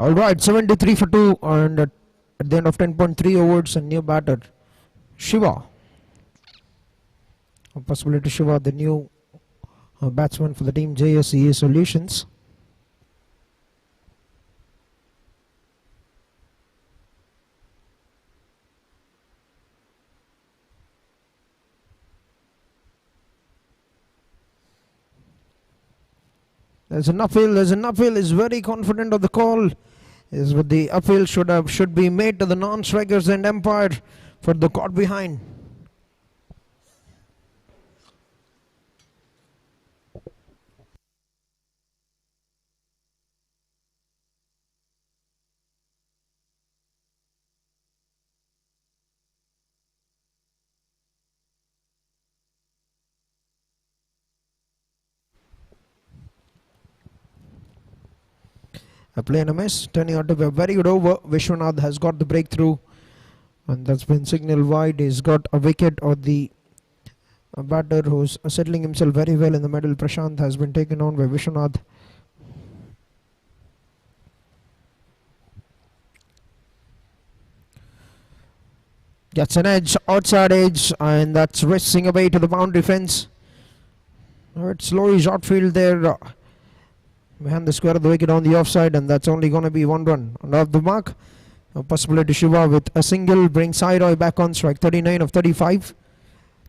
A: All right, 73 for 2, and at the end of 10.3 overs, a new batter, Shiva. A possibility Shiva, the new batsman for the team JSEE Solutions. There's an uphill, is very confident of the call. Is what the uphill should be made to the non-strikers and umpire for the caught behind. A play and a miss, turning out to be a very good over. Vishwanath has got the breakthrough, and that's been signaled wide. He's got a wicket, or the batter who's settling himself very well in the middle, Prashant, has been taken on by Vishwanath. Gets an edge, outside edge, and that's racing away to the boundary fence. It's slowly short field there. Behind the square of the wicket on the offside, and that's only going to be 1 run. And off the mark, a possibility Shiva with a single brings Sai back on strike, 39 of 35.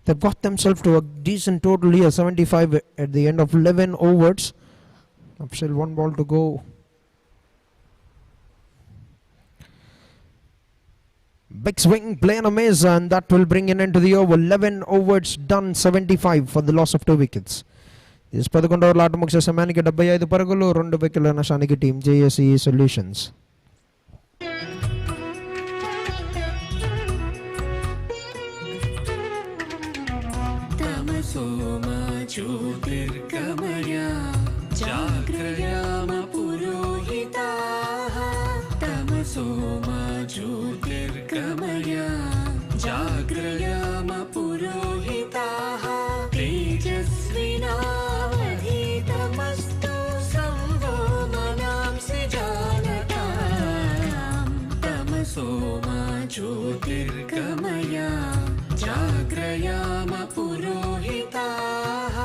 A: They've got themselves to a decent total here, 75 at the end of 11 overs. Still 1 ball to go. Big swing, play and a miss, and that will bring an end to the over. 11 overs done, 75 for the loss of 2 wickets. This 11 ఓవర్ల ఆట ముగిసే సమయానికి 75 పరుగులు, 2 వికెట్ల నష్టానికి team JSEE Solutions.
I: तमसो मा ज्योतिर्गमय जाग्रयाम पुरोहिताः तमसो मा ज्योतिर्गमय जाग्रयाम पुरोहिताः तेजस्विनावधीतमस्तु संवो मनांसि जानताम् तमसो मा ज्योतिर्गमय जाग्रयाम पुरोहिताः.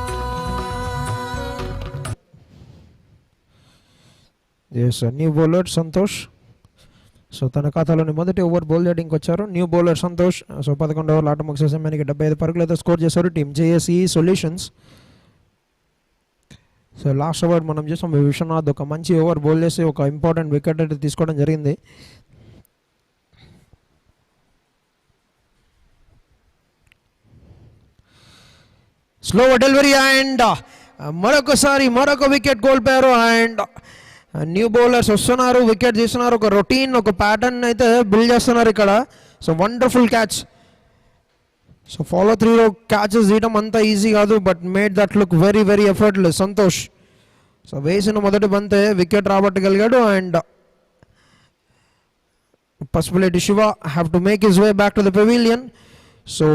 A: Yes, a new bowler Santosh. So తన ఖాతాలోని మొదటి ఓవర్ బౌల్ చేయడానికి వచ్చారు న్యూ బౌలర్ సంతోష్. సో 11 ఓవర్ల ఆట ముగిసే సమయానికి 75 పరుగులతో స్కోర్ చేశారు team JSEE Solutions. So last over మనం చూసాం, విశ్వనాథ్ ఒక మంచి ఓవర్ బౌల్ చేసి ఒక ఇంపార్టెంట్ వికెట్ అయితే తీసుకోవడం జరిగింది. స్లో డెలివరీ అండ్ మరొక వికెట్ కోల్పోయారు. అండ్ న్యూ బౌలర్స్ వస్తున్నారు, వికెట్ తీస్తున్నారు, ఒక రొటీన్, ఒక ప్యాటర్న్ అయితే బిల్డ్ చేస్తున్నారు ఇక్కడ. So wonderful catch. సో ఫాలో త్రీలో క్యాచెస్ తీయడం అంత ఈజీ కాదు, but made that look very very effortless Santosh. So వేసిన మొదటి బంతే వికెట్ రాబట్టగలిగాడు. And possibility Shiva have to make his way back to the pavilion. So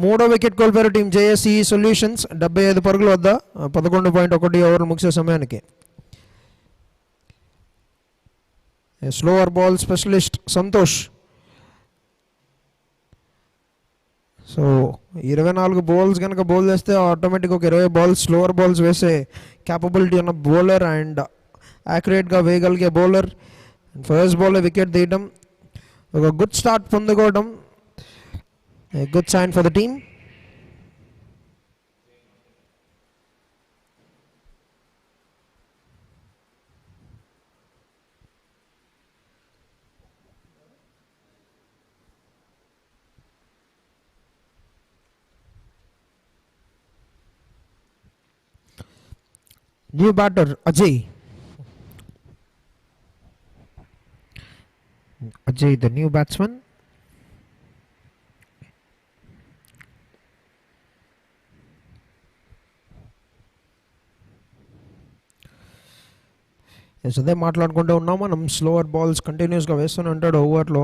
A: 3వ వికెట్ కోల్పోయారు టీం JSEE Solutions 75 పరుగుల వద్ద 11.1 ఓవర్లు ముగిసే సమయానికి. Slower ball specialist Santosh. So 24 balls కనుక బౌల్ చేస్తే ఆటోమేటిక్గా ఒక 20 బాల్స్ స్లోవర్ బాల్స్ వేసే క్యాపబిలిటీ ఉన్న బౌలర్ అండ్ యాక్యురేట్గా వేయగలిగే బౌలర్. ఫస్ట్ బాల్ వికెట్ తీయడం, ఒక గుడ్ స్టార్ట్ పొందుకోవడం, good sign for the team. New batter Ajay. Ajay, the new batsman. అదే మాట్లాడుకుంటూ ఉన్నాం మనం. స్లోవర్ బాల్స్ కంటిన్యూస్గా వేస్తూనే ఉంటాడు ఓవర్లో.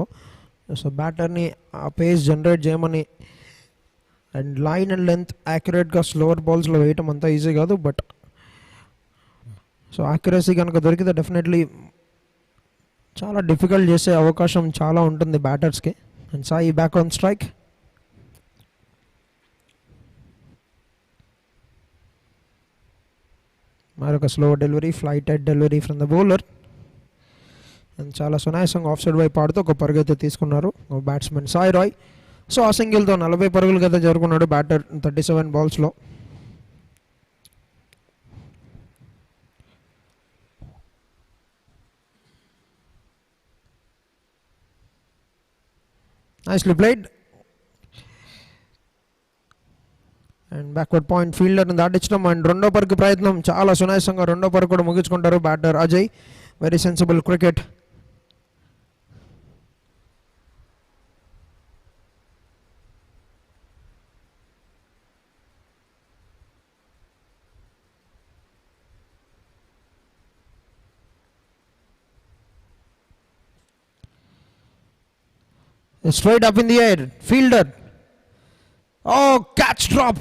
A: సో బ్యాటర్ని ఆ పేస్ జనరేట్ చేయమని, అండ్ లైన్ అండ్ లెంత్ యాక్యురేట్గా స్లోవర్ బాల్స్లో వేయటం అంత ఈజీ కాదు, బట్ సో యాక్యురసీ కనుక దొరికితే డెఫినెట్లీ చాలా డిఫికల్ట్ చేసే అవకాశం చాలా ఉంటుంది బ్యాటర్స్కి. And Sai back on strike. మరొక slow delivery, flighted delivery from the bowler. And చాలా సునాయాసంగా ఆఫ్ సైడ్ వైపు ఆడుతూ ఒక పరుగు అయితే తీసుకున్నారు బ్యాట్స్మెన్ సాయి రాయ్. సో ఆ సింగిల్తో 40 పరుగులు అయితే జరుపుకున్నాడు బ్యాటర్ 37 బాల్స్లో. Nicely played. And backward point ఫీల్డర్ని దాటించడం. అండ్ రెండో పరుగు ప్రయత్నం చాలా సునాయాసంగా రెండో పరుగు కూడా ముగించుకుంటారు batter Ajay. Very sensible cricket. Straight up in the air. Fielder. Oh, catch drop.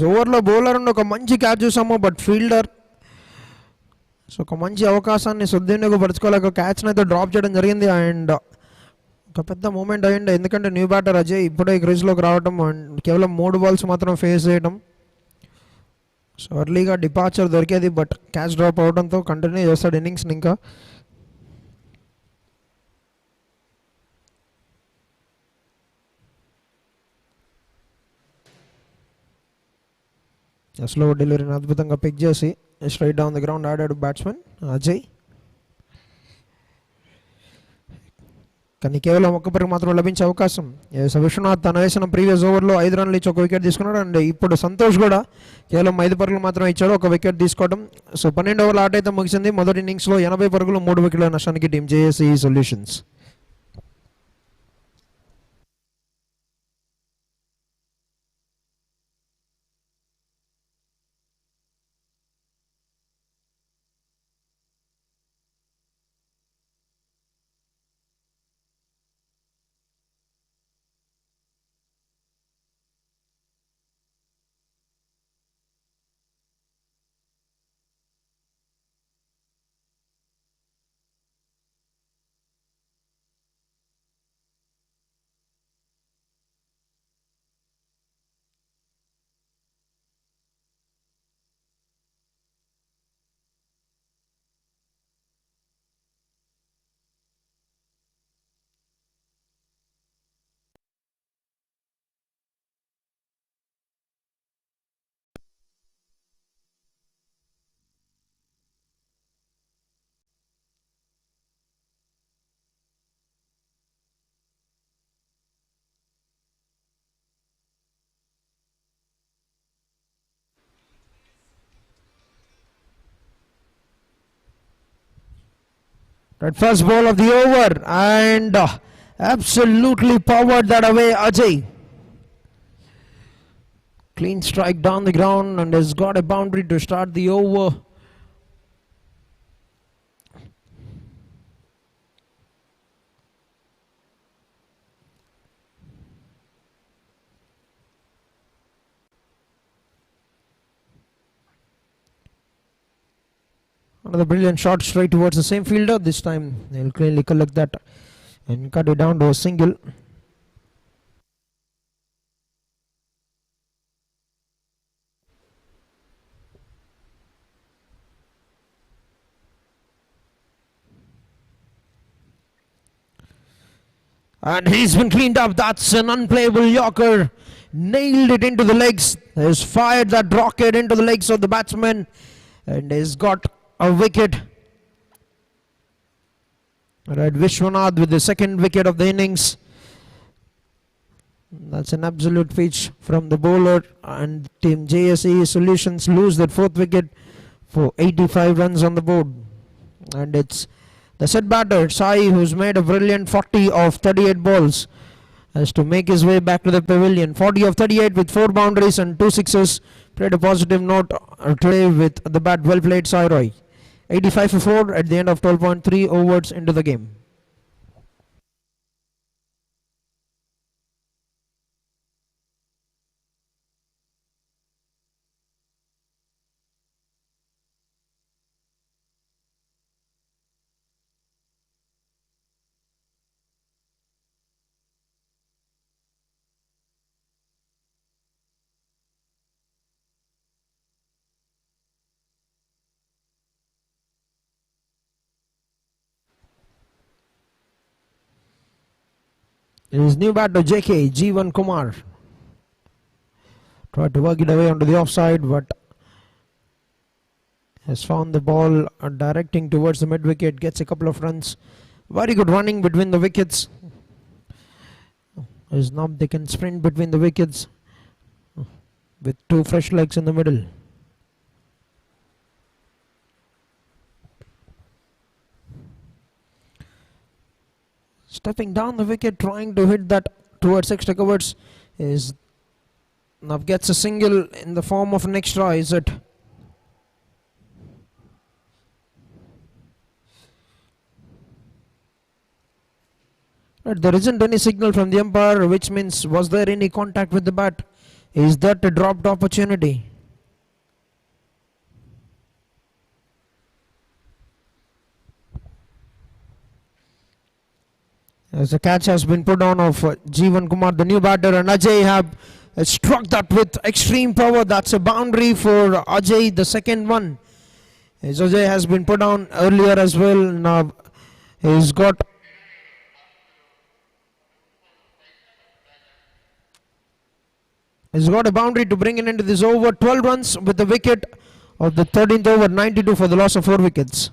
A: ఓవర్లో బౌలర్ ఉండి ఒక మంచి క్యాచ్ చూసాము. బట్ ఫీల్డర్ సో ఒక మంచి అవకాశాన్ని సద్వినియోగపరచుకోలేక క్యాచ్ని అయితే డ్రాప్ చేయడం జరిగింది. అండ్ ఒక పెద్ద మూమెంట్ అయ్యింది. ఎందుకంటే న్యూ బ్యాటర్ అజయ్ ఇప్పుడే క్రీజ్లోకి రావడం అండ్ కేవలం 3 బాల్స్ మాత్రం ఫేస్ చేయడం. సో ఎర్లీగా డిపార్చర్ దొరికేది. బట్ క్యాచ్ డ్రాప్ అవడంతో కంటిన్యూ చేస్తాడు ఇన్నింగ్స్ని ఇంకా. స్లో డెలివరీని అద్భుతంగా పిక్ చేసి స్ట్రైట్ డౌన్ ది గ్రౌండ్ ఆడాడు బ్యాట్స్మెన్ అజయ్. కానీ కేవలం ఒక్క పరుగు మాత్రం లభించే అవకాశం. విశ్వనాథ్ తన వేసిన ప్రీవియస్ ఓవర్లో 5 రన్లు ఇచ్చి ఒక వికెట్ తీసుకున్నాడు. అండ్ ఇప్పుడు సంతోష్ కూడా కేవలం 5 పరుగులు మాత్రం ఇచ్చాడు, ఒక వికెట్ తీసుకోవడం. సో 12 ఓవర్ల ఆట అయితే ముగిసింది. మొదటి ఇన్నింగ్స్లో 80 పరుగులు 3 వికెట్ల నష్టానికి team JSEE solutions. Right, first ball of the over and absolutely powered that away Ajay. Clean strike down the ground and has got a boundary to start the over. Another brilliant shot straight towards the same fielder. This time they'll clearly collect that and cut it down to a single. And he's been cleaned up. That's an unplayable Yorker. Nailed it into the legs. Has fired that rocket into the legs of the batsman and has got a wicket. Right, Vishwanath with the second wicket of the innings. That's an absolute pitch from the bowler, and team JSEE Solutions lose that 4th wicket for 85 runs on the board. And it's the set batter Sai, who's made a brilliant 40 of 38 balls, has to make his way back to the pavilion. 40 of 38 with 4 boundaries and 2 sixes. Played a positive note today with the bat. Well played, Sai Roy. 85 for 4 at the end of 12.3 overs into the game. His new batter JK Jeevan Kumar tried to work it away onto the offside, but has found the ball directing towards the mid wicket, gets a couple of runs. Very good running between the wickets. As now they can sprint between the wickets with two fresh legs in the middle. Stepping down the wicket, trying to hit that towards extra covers, is now gets a single in the form of an extra. Is it? Right, there isn't any signal from the umpire, which means was there any contact with the bat? Is that a dropped opportunity? As the catch has been put on of Jeevan Kumar, the new batter, and Ajay have struck that with extreme power. That's a boundary for Ajay, the second one. As Ajay has been put on earlier as well. Now he's got a boundary to bring it into this over. 12 runs with the wicket of the 13th over, 92 for the loss of 4 wickets.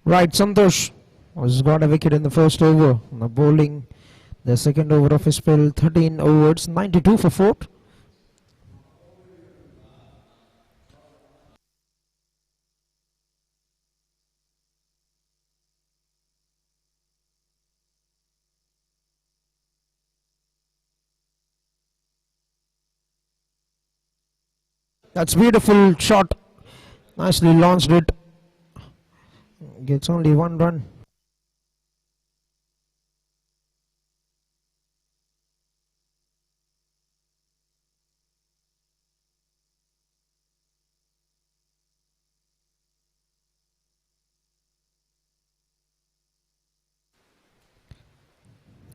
A: Right, Santosh has got a wicket in the first over. Now bowling the second over of his spell, 13 overs, 92 for 4. That's beautiful shot. Nicely launched it. Gets only 1 run.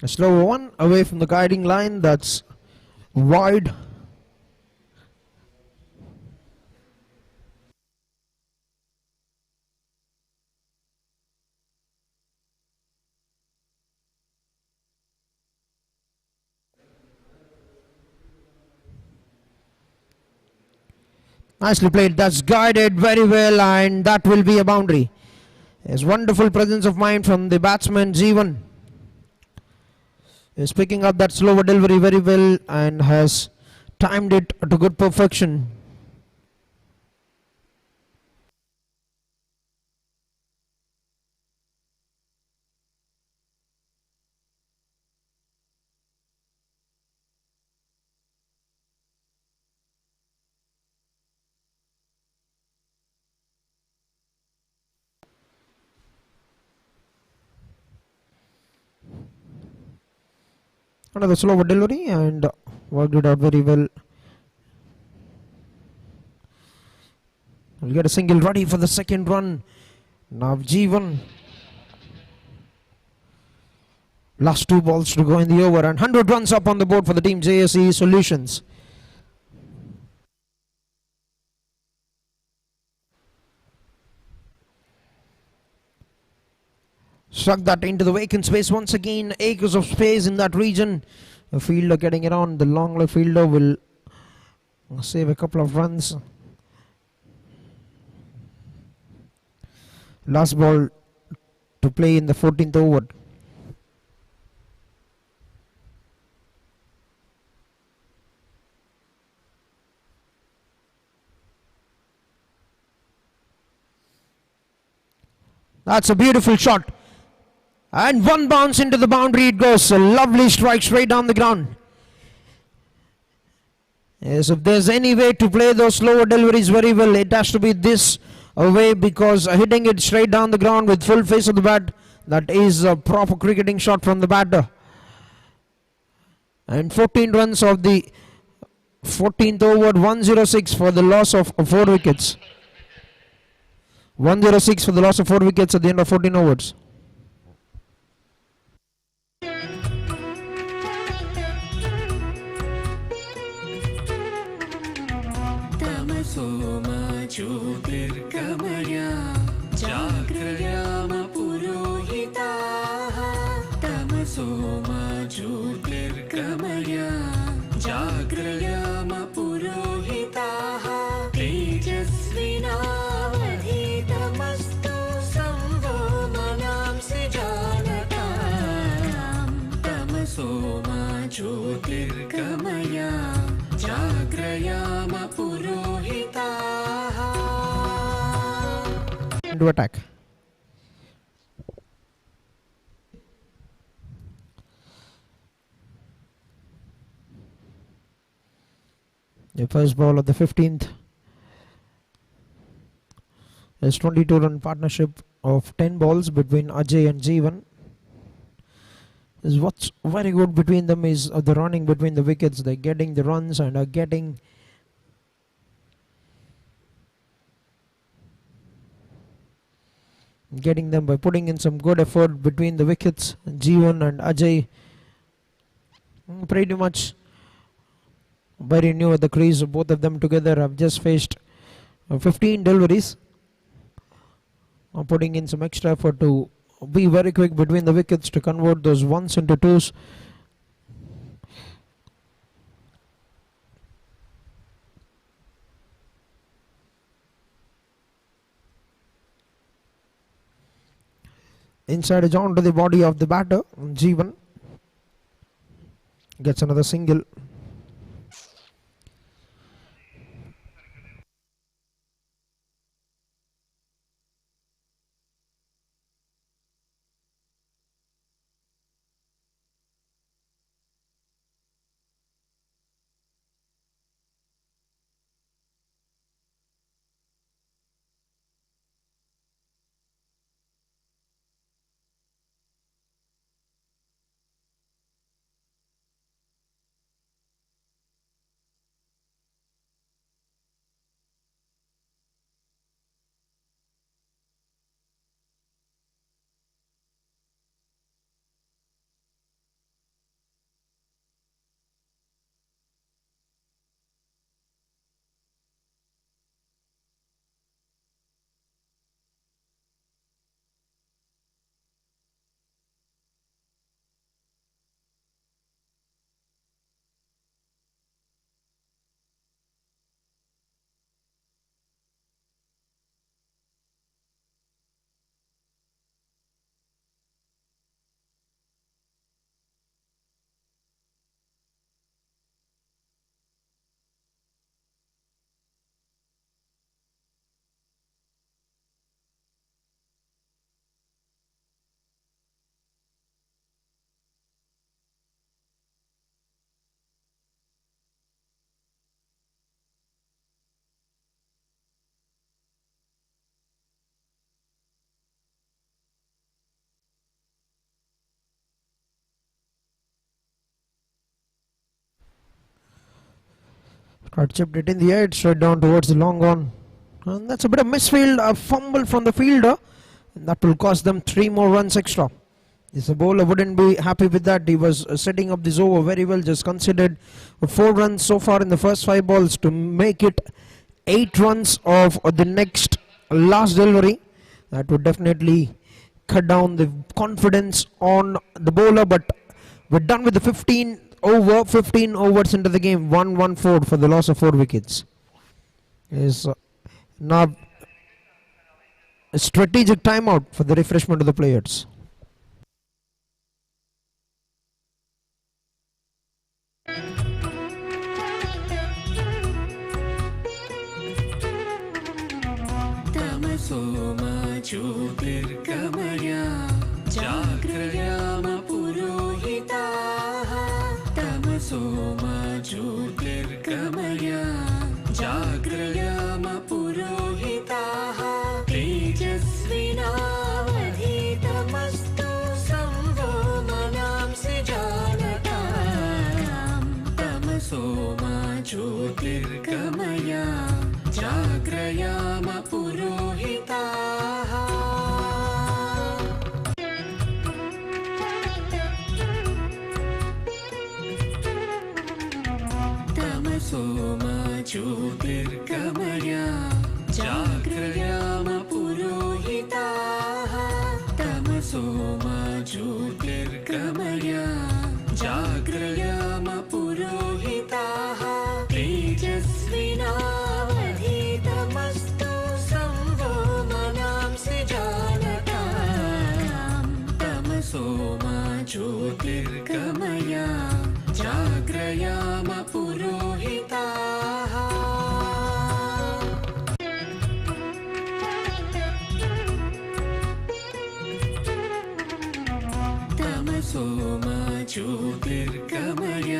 A: A slower one away from the guiding line. That's wide. Nicely played. That's guided very well, and that will be a boundary. There's wonderful presence of mind from the batsman Jeevan. Is picking up that slower delivery very well and has timed it to good perfection. Another slower delivery and worked it out very well. We'll get a single ready for the second run. Now Jeevan. Last 2 balls to go in the over, and 100 runs up on the board for the team JSEE Solutions. Struck that into the vacant space once again. Acres of space in that region. The fielder getting around. The long left fielder will save a couple of runs. Last ball to play in the 14th over. That's a beautiful shot. And one bounce into the boundary it goes. A lovely strike straight down the ground. Yes, if there's any way to play those slower deliveries very well, it has to be this way, because hitting it straight down the ground with full face of the bat, that is a proper cricketing shot from the batter. And 14 runs of the 14th over, 106 for the loss of 4 wickets. 106 for the loss of 4 wickets at the end of 14 overs.
I: तमसो मा ज्योतिर्गमय जाग्रयाम पुरोहिताः तमसो मा ज्योतिर्गमय जाग्रयाम पुरोहिताः तेजस्विनावधीतमस्तु संवो मनांसि जानताम् तमसो मा ज्योतिर्गमय जाग्रयाम पुरोहिताः.
A: Into attack. The first ball of the 15th is 22-run partnership of 10 balls between Ajay and Jeevan. Is what's very good between them is the running between the wickets. They're getting the runs and are getting them by putting in some good effort between the wickets. Jeevan and Ajay pretty much very new at the crease. Both of them together have just faced 15 deliveries, putting in some extra effort to be very quick between the wickets to convert those ones into twos. Inside is on to the body of the batter. Jeevan gets another single. Got chipped it in the air, straight down towards the long on. And that's a bit of misfield, a fumble from the fielder. And that will cost them 3 more runs extra. This bowler wouldn't be happy with that. He was setting up this over very well, just considered 4 runs so far in the first 5 balls to make it 8 runs of the next last delivery. That would definitely cut down the confidence on the bowler, but we're done with the 15 overs into the game. 1-1-4 for the loss of 4 wickets. Is now a strategic timeout for the refreshment of the players.
I: तमसो मा ज्योतिर्गमय जाग्रयाम पुरोहिताः तमसो मा ज्योतिर्गमय जाग्रयाम पुरोहिताः तेजस्विनावधीतमस्तु संवो मनांसि जानताम् तमसो मा ज्योतिर्गमय जाग्रयाम पुरोहिताः तमसो मा ज्योतिर्गमय जाग्रयाम पुरोहिताः तमसो मा ज्योतिर्गमय जाग्रयाम पुरोहिताः तेजस्विनावधीतमस्तु संवो मनांसि जानताम् तमसो मा ज्योतिर्गमय जाग्रयाम पुरोहिताः तमसो मा ज्योतिर्गमय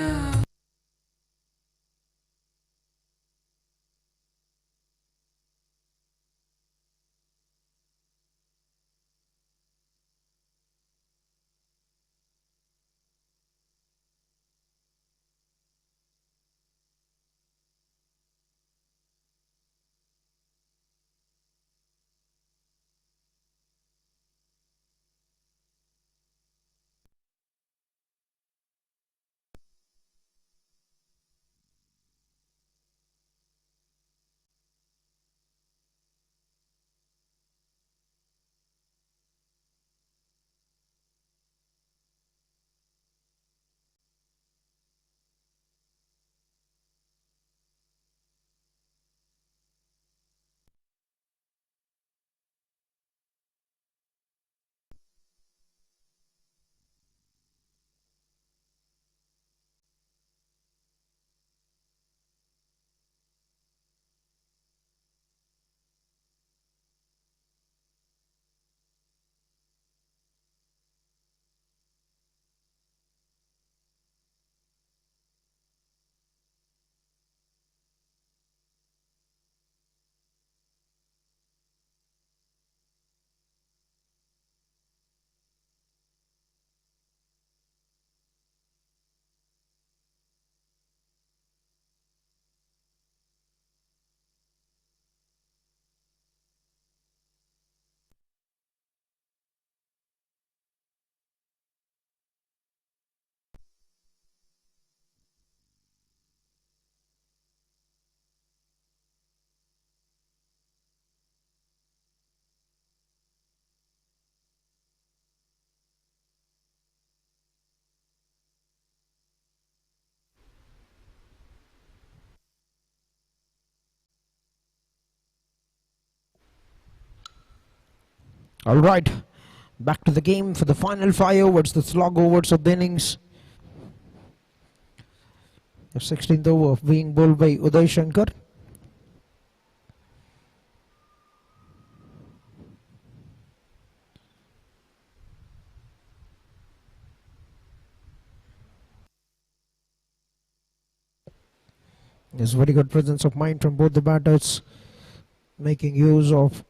A: All right, back to the game for the final 5 overs, the slog overs of the innings. The 16th over being bowled by Uday Shankar. There's very good presence of mind from both the batters, making use of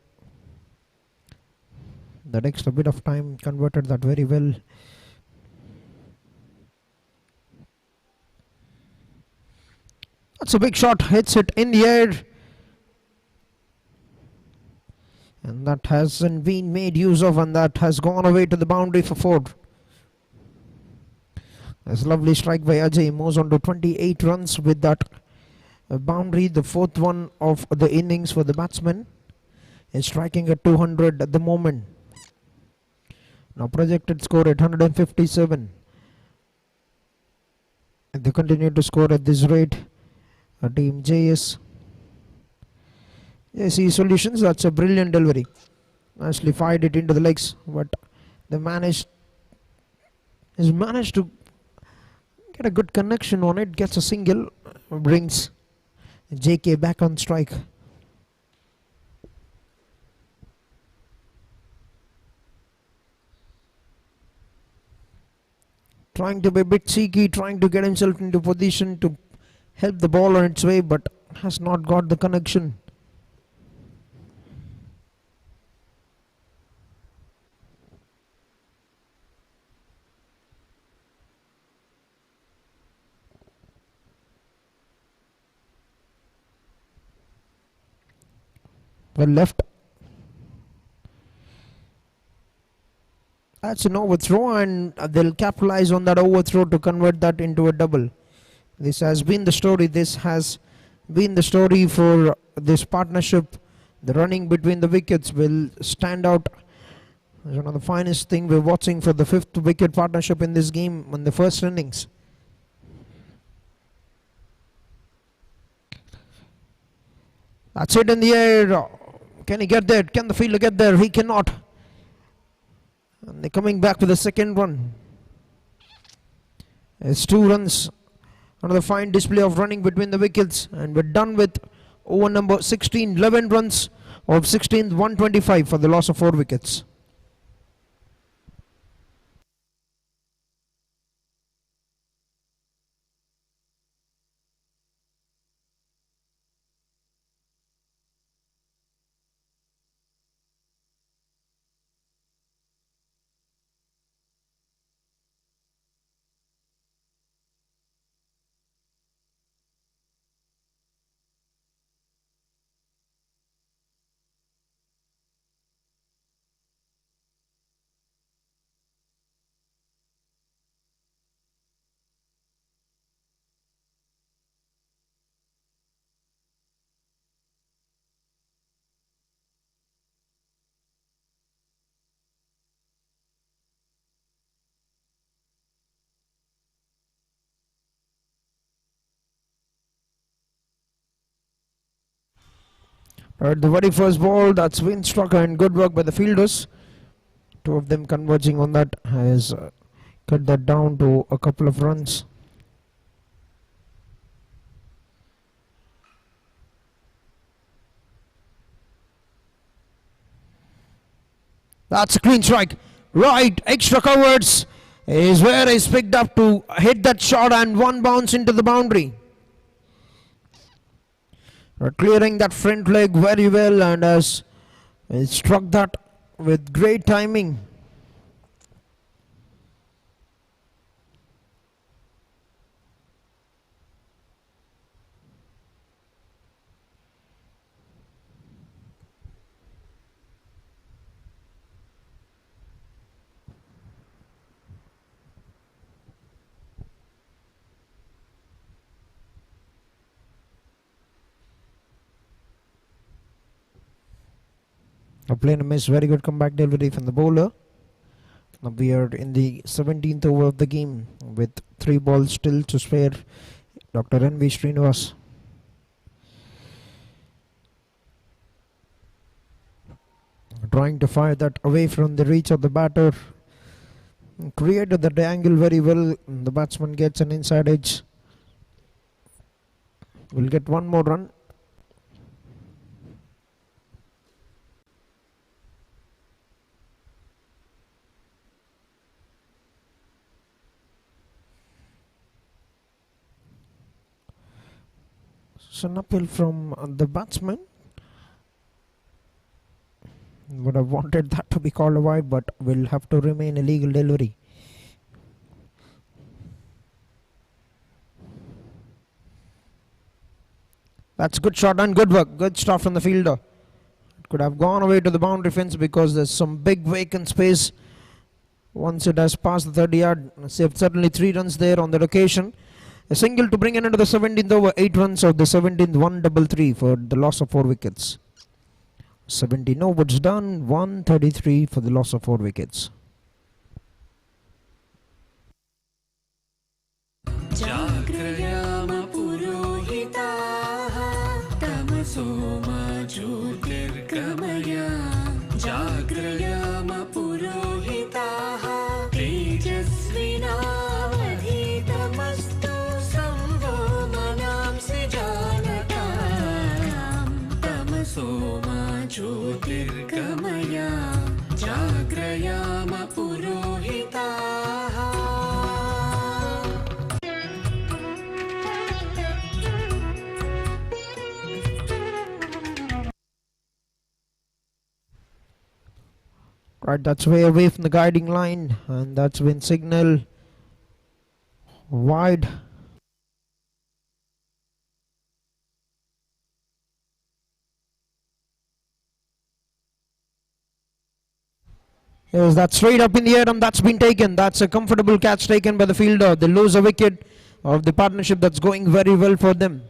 A: that extra bit of time, converted that very well. That's a big shot, hits it in the air, and that hasn't been made use of, and that has gone away to the boundary for 4. There's a lovely strike by Ajay, moves on to 28 runs with that boundary, the 4th one of the innings for the batsman. Is striking at 200 at the moment. Now projected score at 157. If they continue to score at this rate, team JSEE Solutions, that's a brilliant delivery. Nicely fired it into the legs, but they managed to get a good connection on it, gets a single, brings JK back on strike. trying to be a bit cheeky, trying to get himself into position to help the ball on its way, but has not got the connection. Well left. That's an overthrow, and they'll capitalize on that overthrow to convert that into a double. This has been the story. This has been the story for this partnership. The running between the wickets will stand out as one of the finest thing we're watching for the 5th wicket partnership in this game in the first innings. That's it in the air. Can he get there? Can the fielder get there? He cannot. And they're coming back with the second one. It's 2 runs. Another fine display of running between the wickets. And we're done with over number 16. 11 runs of 16th, 125 for the loss of 4 wickets. At the very first ball, that's wind struck, and good work by the fielders. 2 of them converging on that has cut that down to a couple of runs. That's a clean strike. Right, extra covers is where he's picked up to hit that shot, and 1 bounce into the boundary. Clearing that front leg very well, and has struck that with great timing. Playing a miss, very good comeback delivery from the bowler. Now we are in the 17th over of the game with 3 balls still to spare. Dr. N.V. Srinivas. Trying to fire that away from the reach of the batter. Created the angle very well. The batsman gets an inside edge. Will get 1 more run. An appeal from the batsman. Would have wanted that to be called wide, but will have to remain a legal delivery. That's good shot and good work. Good start from the fielder. It could have gone away to the boundary fence because there's some big vacant space once it has passed the 30 yard. Saved certainly 3 runs there on that occasion. A single to bring in into the 17th over. 8 runs of the 17th, 133 for the loss of 4 wickets. 17 overs done, 133 for the loss of 4 wickets.
I: Jagrayama purohitaah tamaso ma jyotirgamaya. Jagrayama purohitaah tejasvinavadhitamastu. Soma Jyotirgamaya Jagrayama Purohitaah.
A: Right, that's way away from the guiding line, and that's been signaled wide. Yes, that's straight up in the air, and that's been taken. That's a comfortable catch taken by the fielder. They lose a wicket of the partnership that's going very well for them.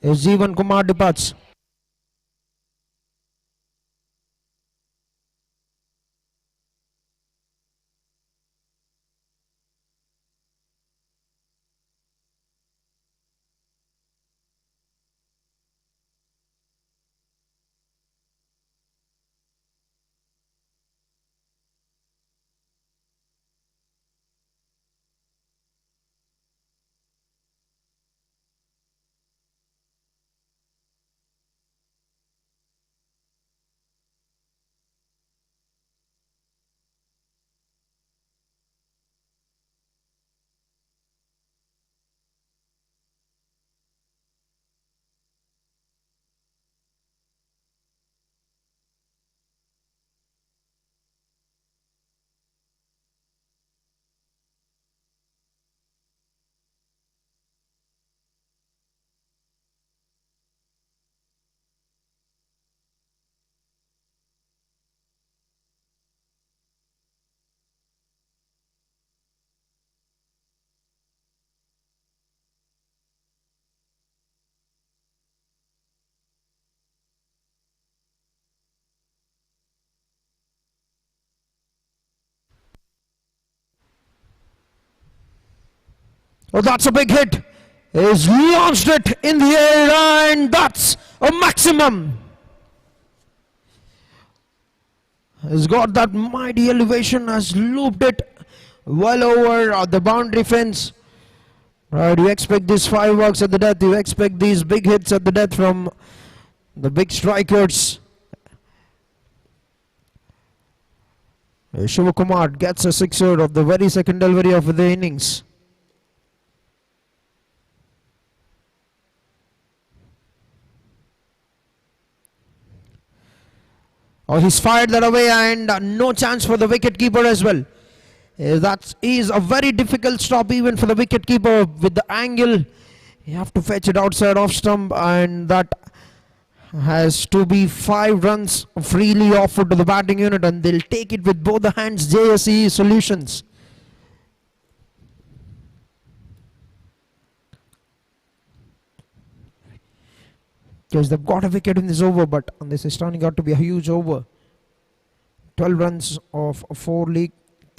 A: As Jeevan Kumar departs. Oh, that's a big hit. He's launched it in the air, and that's a maximum. Has got that mighty elevation, has looped it well over the boundary fence. Right, you expect these fireworks at the death, you expect these big hits at the death from the big strikers. Shivakumar gets a sixer of the very second delivery of the innings. Oh, he's fired that away, and no chance for the wicket keeper as well. That is a very difficult stop even for the wicket keeper with the angle. You have to fetch it outside off stump, and that has to be 5 runs freely offered to the batting unit, and they'll take it with both the hands. JSEE Solutions. Because they've got a wicket in this over, but this is turning out to be a huge over. 12 runs of 3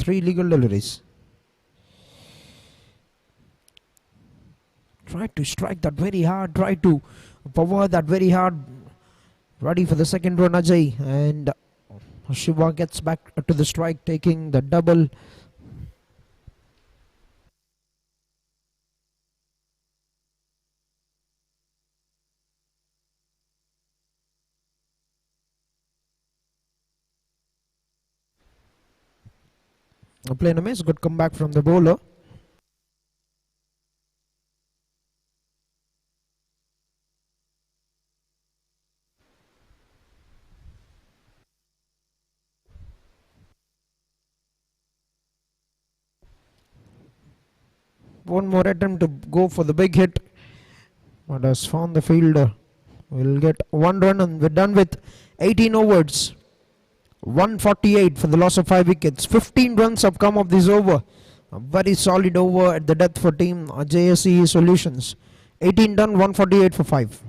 A: legal deliveries. Try to strike that very hard, try to power that very hard. Ready for the second run, Ajay, and Shiva gets back to the strike, taking the double. Playing a miss, good comeback from the bowler. One more attempt to go for the big hit, but has found the fielder. We'll get 1 run, and we're done with 18 overs. 148 for the loss of 5 wickets. 15 runs have come of this over. A very solid over at the death for team JSEE Solutions. 18 done, 148 for 5.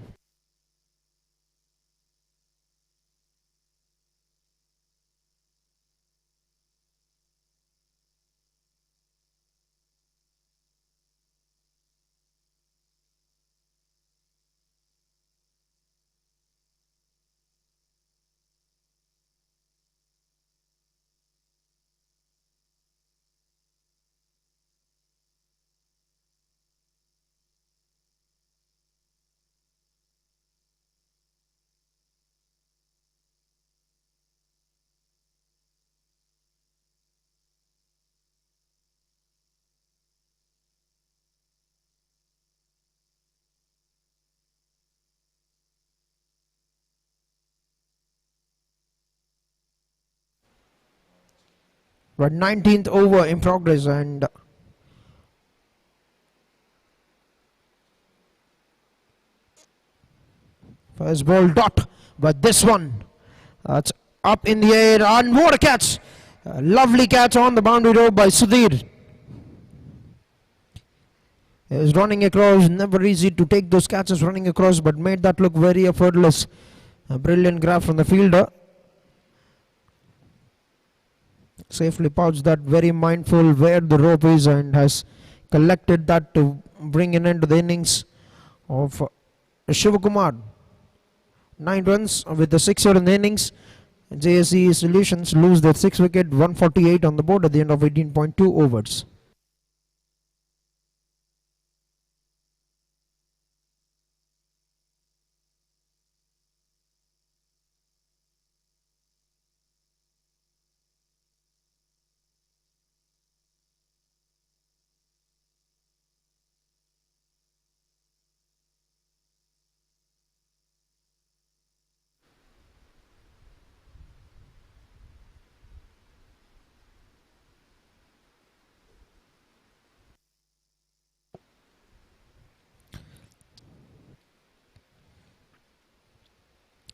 A: Right, 19th over in progress, and first ball dot, but this one, that's up in the air, and what a catch! A lovely catch on the boundary row by Sudhir. He was running across, never easy to take those catches running across, but made that look very effortless. A brilliant grab from the fielder. Safely pouched that, very mindful where the rope is, and has collected that to bring an end to the innings of Shivakumar. 9 runs with the 6er in the innings. JSEE Solutions lose their 6th wicket, 148 on the board at the end of 18.2 overs.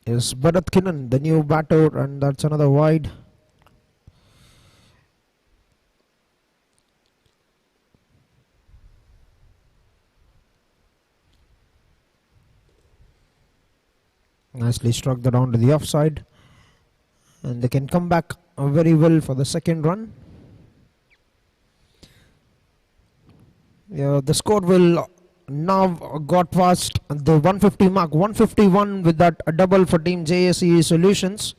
A: Is Bharat Kinnan, the new batter, and that's another wide. Nicely struck that onto the offside, and they can come back very well for the second run. Yeah, the score will now got past the 150 mark, 151 with that a double for team JSEE Solutions.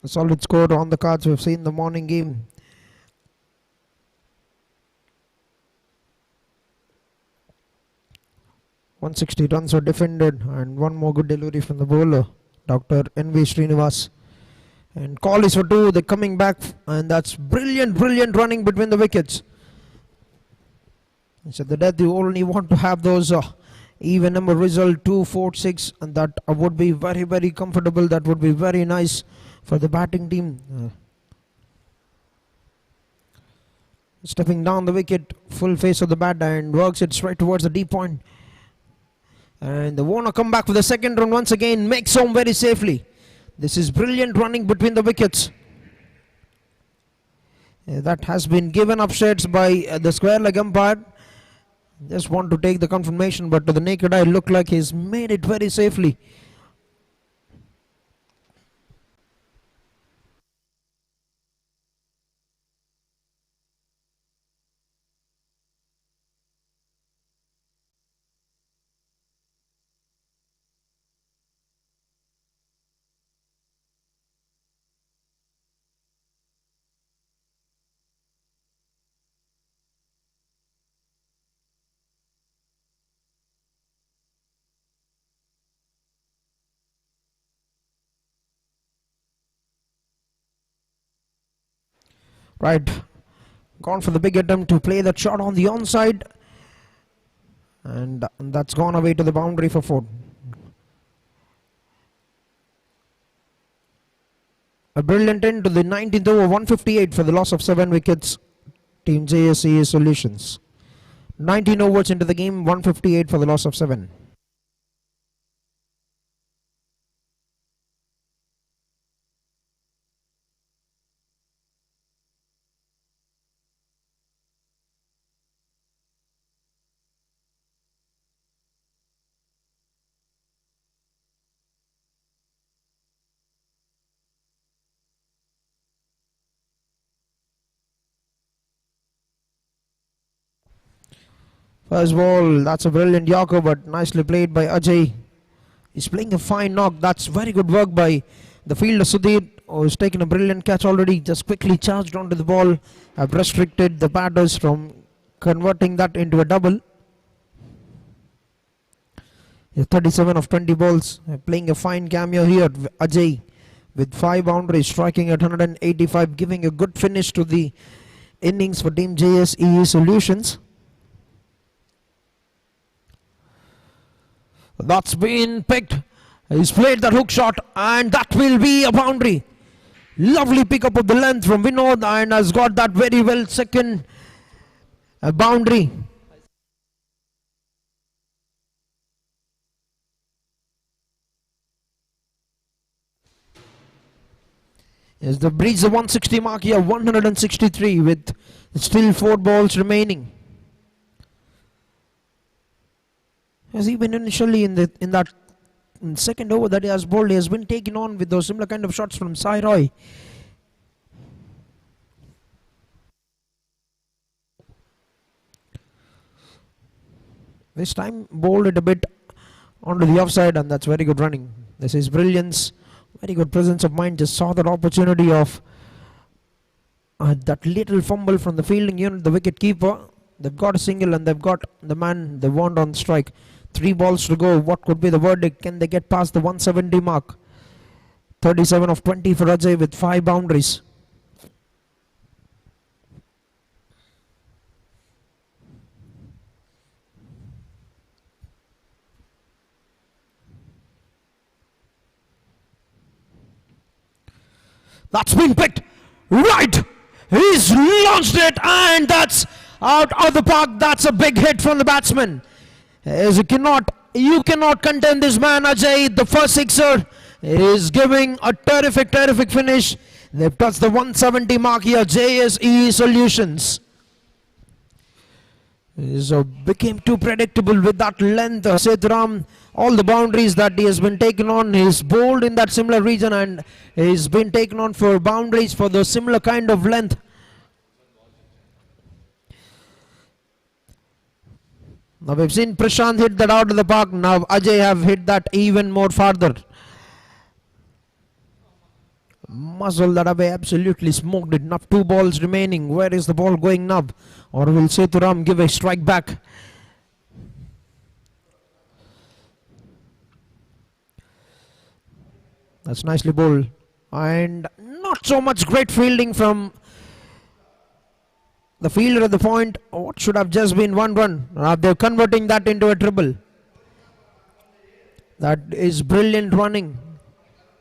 A: A solid score on the cards we've seen in the morning game. .160 runs were defended, and one more good delivery from the bowler, Dr. N.V. Srinivas. And call is for 2, they're coming back, and that's brilliant running between the wickets. So the death, you only want to have those even number result 2, 4, 6, and that would be very comfortable. That would be very nice for the batting team. Stepping down the wicket, full face of the bat, and works it straight towards the deep point. And they want to come back for the second run once again, makes home very safely. This is brilliant running between the wickets. That has been given up sheds by the square leg umpire. Just want to take the confirmation, but to the naked eye look like he's made it very safely. Right, gone for the big attempt to play that shot on the onside, and that's gone away to the boundary for 4. A brilliant end to the 19th over, 158 for the loss of 7 wickets, team JSEE Solutions. 19 overs into the game, 158 for the loss of 7. First ball, that's a brilliant Yorker, but nicely played by Ajay. He's playing a fine knock. That's very good work by the fielder Sudhir, who's taken a brilliant catch already. Just quickly charged onto the ball. Have restricted the batters from converting that into a double. 37 of 20 balls. Playing a fine cameo here, Ajay, with 5 boundaries, striking at 185, giving a good finish to the innings for team JSEE Solutions. That's been picked. He's played that hook shot, and that will be a boundary. Lovely pick up of the length from Vinod and has got that very well second boundary. As they breach the 160 mark here, 163 with still 4 balls remaining. As even initially in that second over that he has bowled, he has been taken on with those similar kind of shots from Sai Roy. This time bowled it a bit onto the offside, and that's very good running. This is brilliance, very good presence of mind. Just saw that opportunity of that little fumble from the fielding unit, the wicket keeper. They've got a single and they've got the man they want on strike. 3 balls to go. What could be the verdict? Can they get past the 170 mark? 37 of 20 for Ajay with 5 boundaries. That's been picked right. He's launched it, and that's out of the park. That's a big hit from the batsman. As you cannot contend this man, Ajay. The first sixer is giving a terrific finish. They've touched the 170 mark here. JSEE Solutions. So became too predictable with that length. Sethuram, all the boundaries that he has been taken on, he's bowled in that similar region and he's been taken on for boundaries for the similar kind of length. Now we've seen Prashant hit that out of the park. Now Ajay have hit that even more farther. Muzzle that away, absolutely smoked it. Now 2 balls remaining. Where is the ball going now? Or will Sethuram give a strike back? That's nicely bowled. And not so much great fielding from the fielder at the point. What should have just been 1 run. Now they're converting that into a triple. That is brilliant running.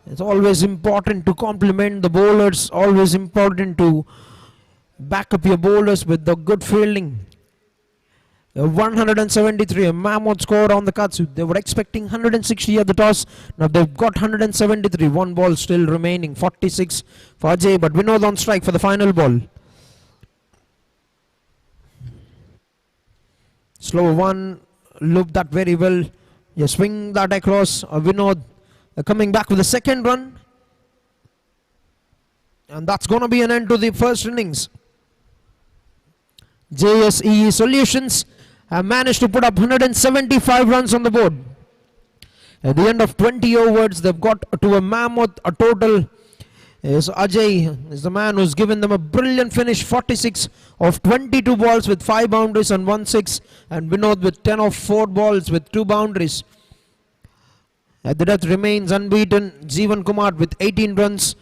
A: It's always important to compliment the bowlers. Always important to back up your bowlers with the good fielding. 173, a mammoth score on the cuts. They were expecting 160 at the toss. Now they've got 173. 1 ball still remaining. 46 for Ajay, but Vinod on strike for the final ball. Slow one, looped that very well. You swing that across. Vinod coming back with the second run. And that's going to be an end to the first innings. JSEE Solutions have managed to put up 175 runs on the board. At the end of 20 overs, they've got to a mammoth a total. Yes, Ajay is the man who's given them a brilliant finish. 46 of 22 balls with 5 boundaries and 1 6. And Vinod with 10 of 4 balls with 2 boundaries. At the death remains unbeaten. Jeevan Kumar with 18 runs.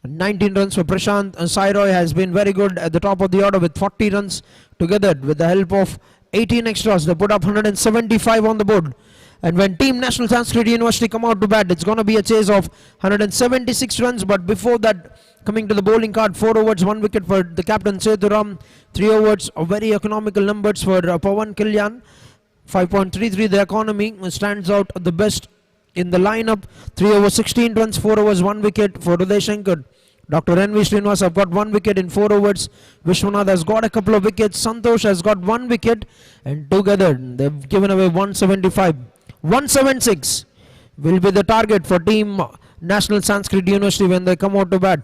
A: 19 runs for Prashant. And Sai Roy has been very good at the top of the order with 40 runs. Together with the help of 18 extras, they put up 175 on the board. And when Team National Sanskrit University come out to bat, it's going to be a chase of 176 runs. But before that, coming to the bowling card, 4 overs, 1 wicket for the captain Sethuram. 3 overs, very economical numbers for Pawan Kalyan. 5.33 the economy, stands out the best in the lineup. 3 overs, 16 runs, 4 overs, 1 wicket for Uday Shankar. Dr. N.V. Srinivas have got 1 wicket in 4 overs. Vishwanath has got a couple of wickets. Santosh has got 1 wicket. And together they've given away 175. 176 will be the target for Team National Sanskrit University when they come out to bat.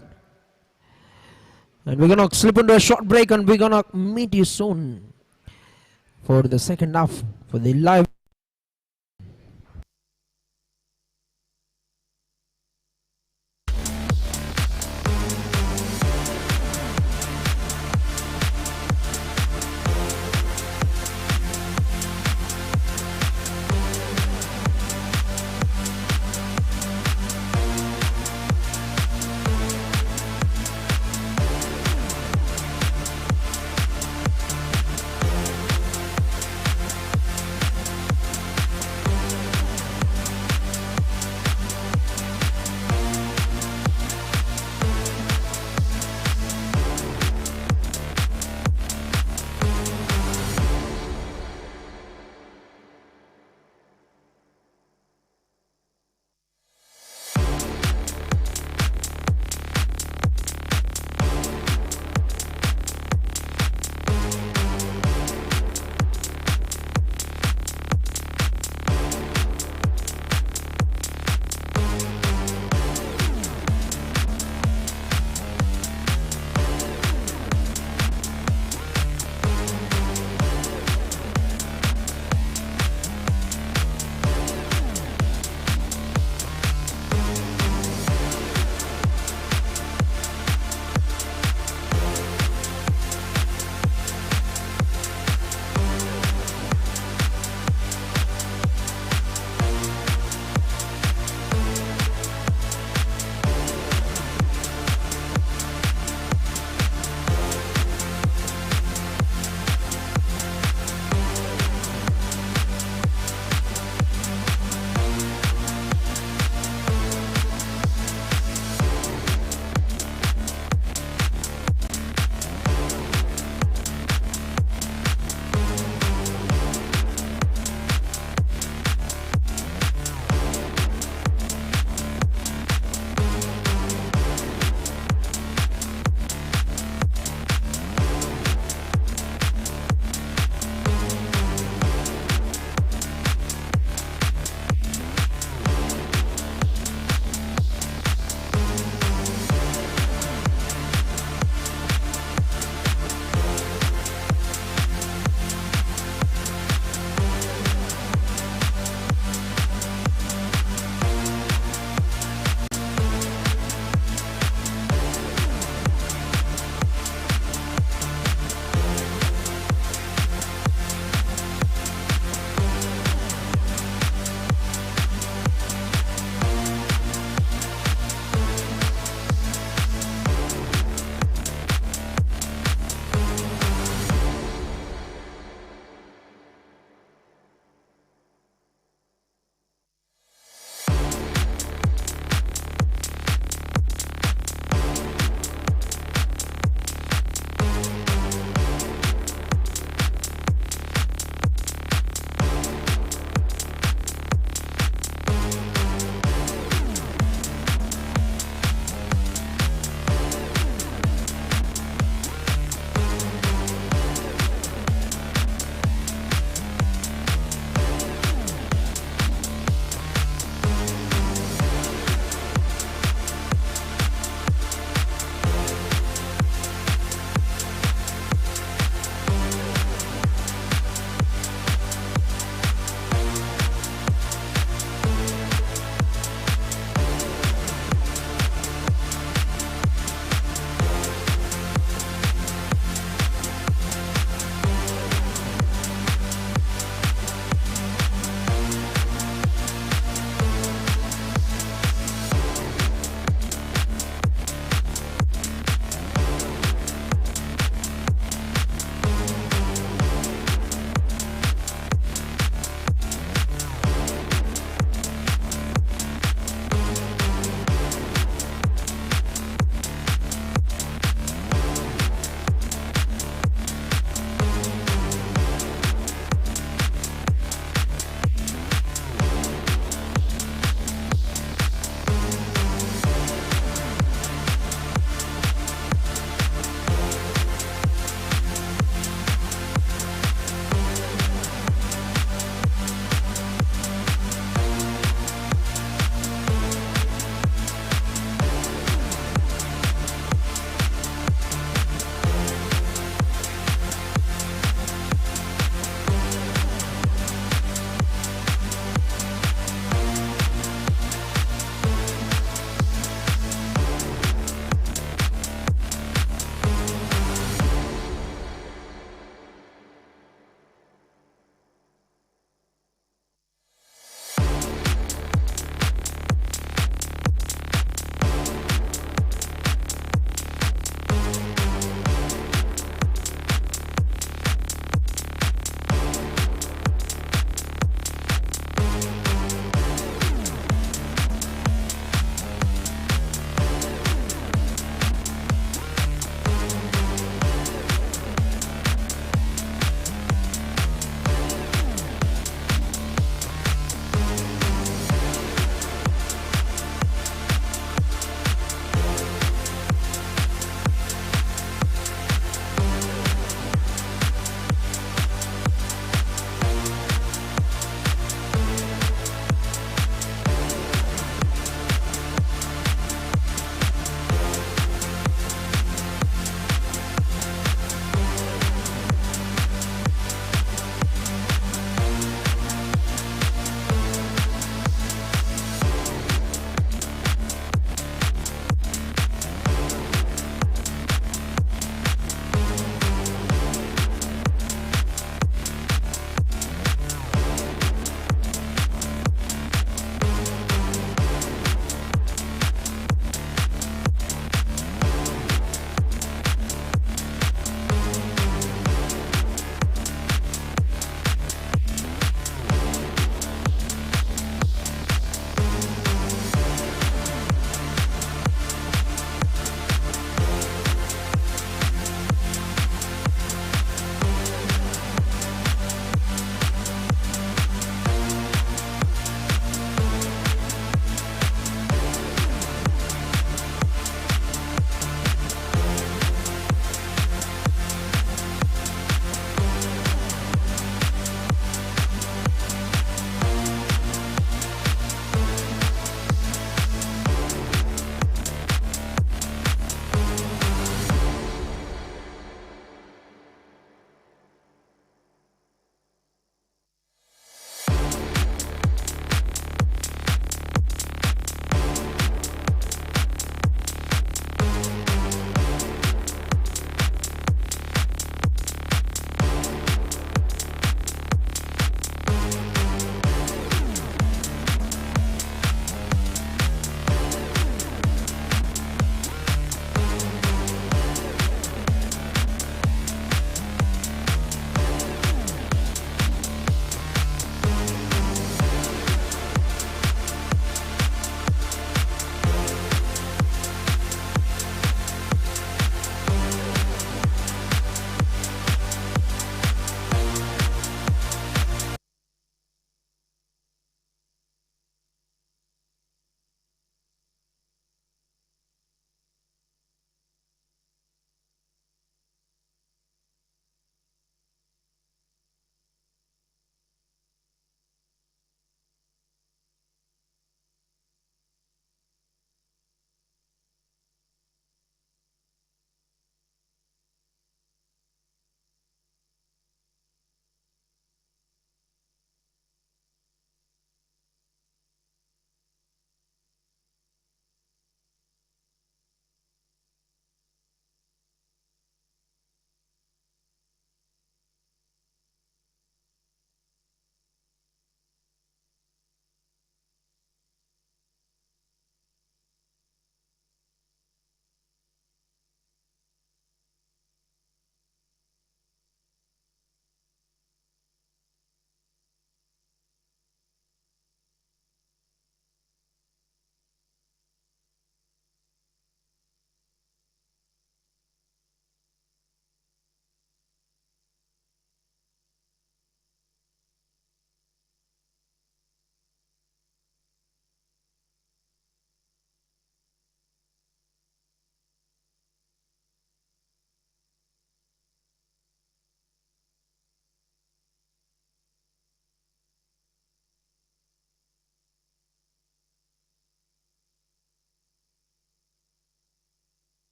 A: And we're going to slip into a short break and we're going to meet you soon for the second half for the live.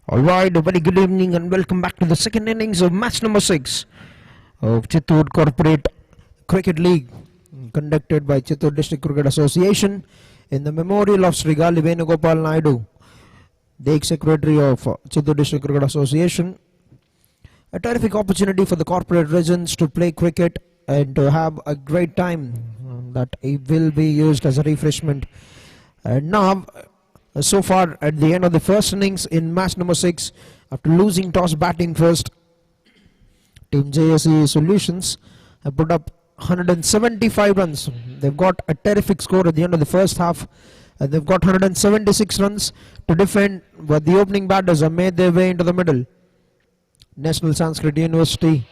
A: Alright, a very good evening and welcome back to the second innings of match number 6 of Chittoor Corporate Cricket League, conducted by Chittoor District Cricket Association in the memorial of Shri Gali Venugopal Naidu, the ex-secretary of Chittoor District Cricket Association. A terrific opportunity for the corporate residents to play cricket and to have a great time that it will be used as a refreshment. And now, so far at the end of the first innings in match number 6, after losing toss batting first, Team JSEE Solutions have put up 175 runs. They've got a terrific score at the end of the first half. They've got 176 runs to defend, but the opening batters have made their way into the middle. National Sanskrit University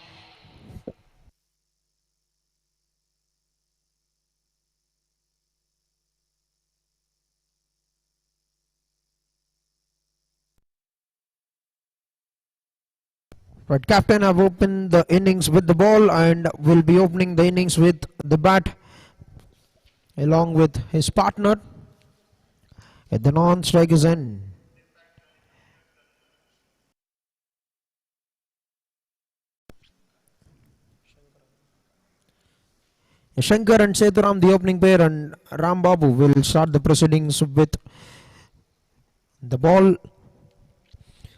A: but captain have opened the innings with the ball and will be opening the innings with the bat along with his partner at the non-strikers end. Shankar and Sethuram, the opening pair, and Ram Babu will start the proceedings with the ball.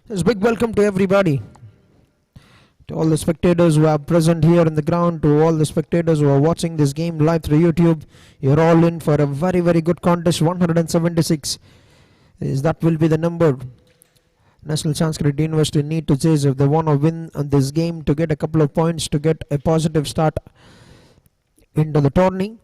A: It's a big welcome to everybody, to all the spectators who are present here in the ground, to all the spectators who are watching this game live through YouTube. You're all in for a very, very good contest. 176 that will be the number National Sanskrit University need to chase if they want to win on this game, to get a couple of points, to get a positive start into the tourney.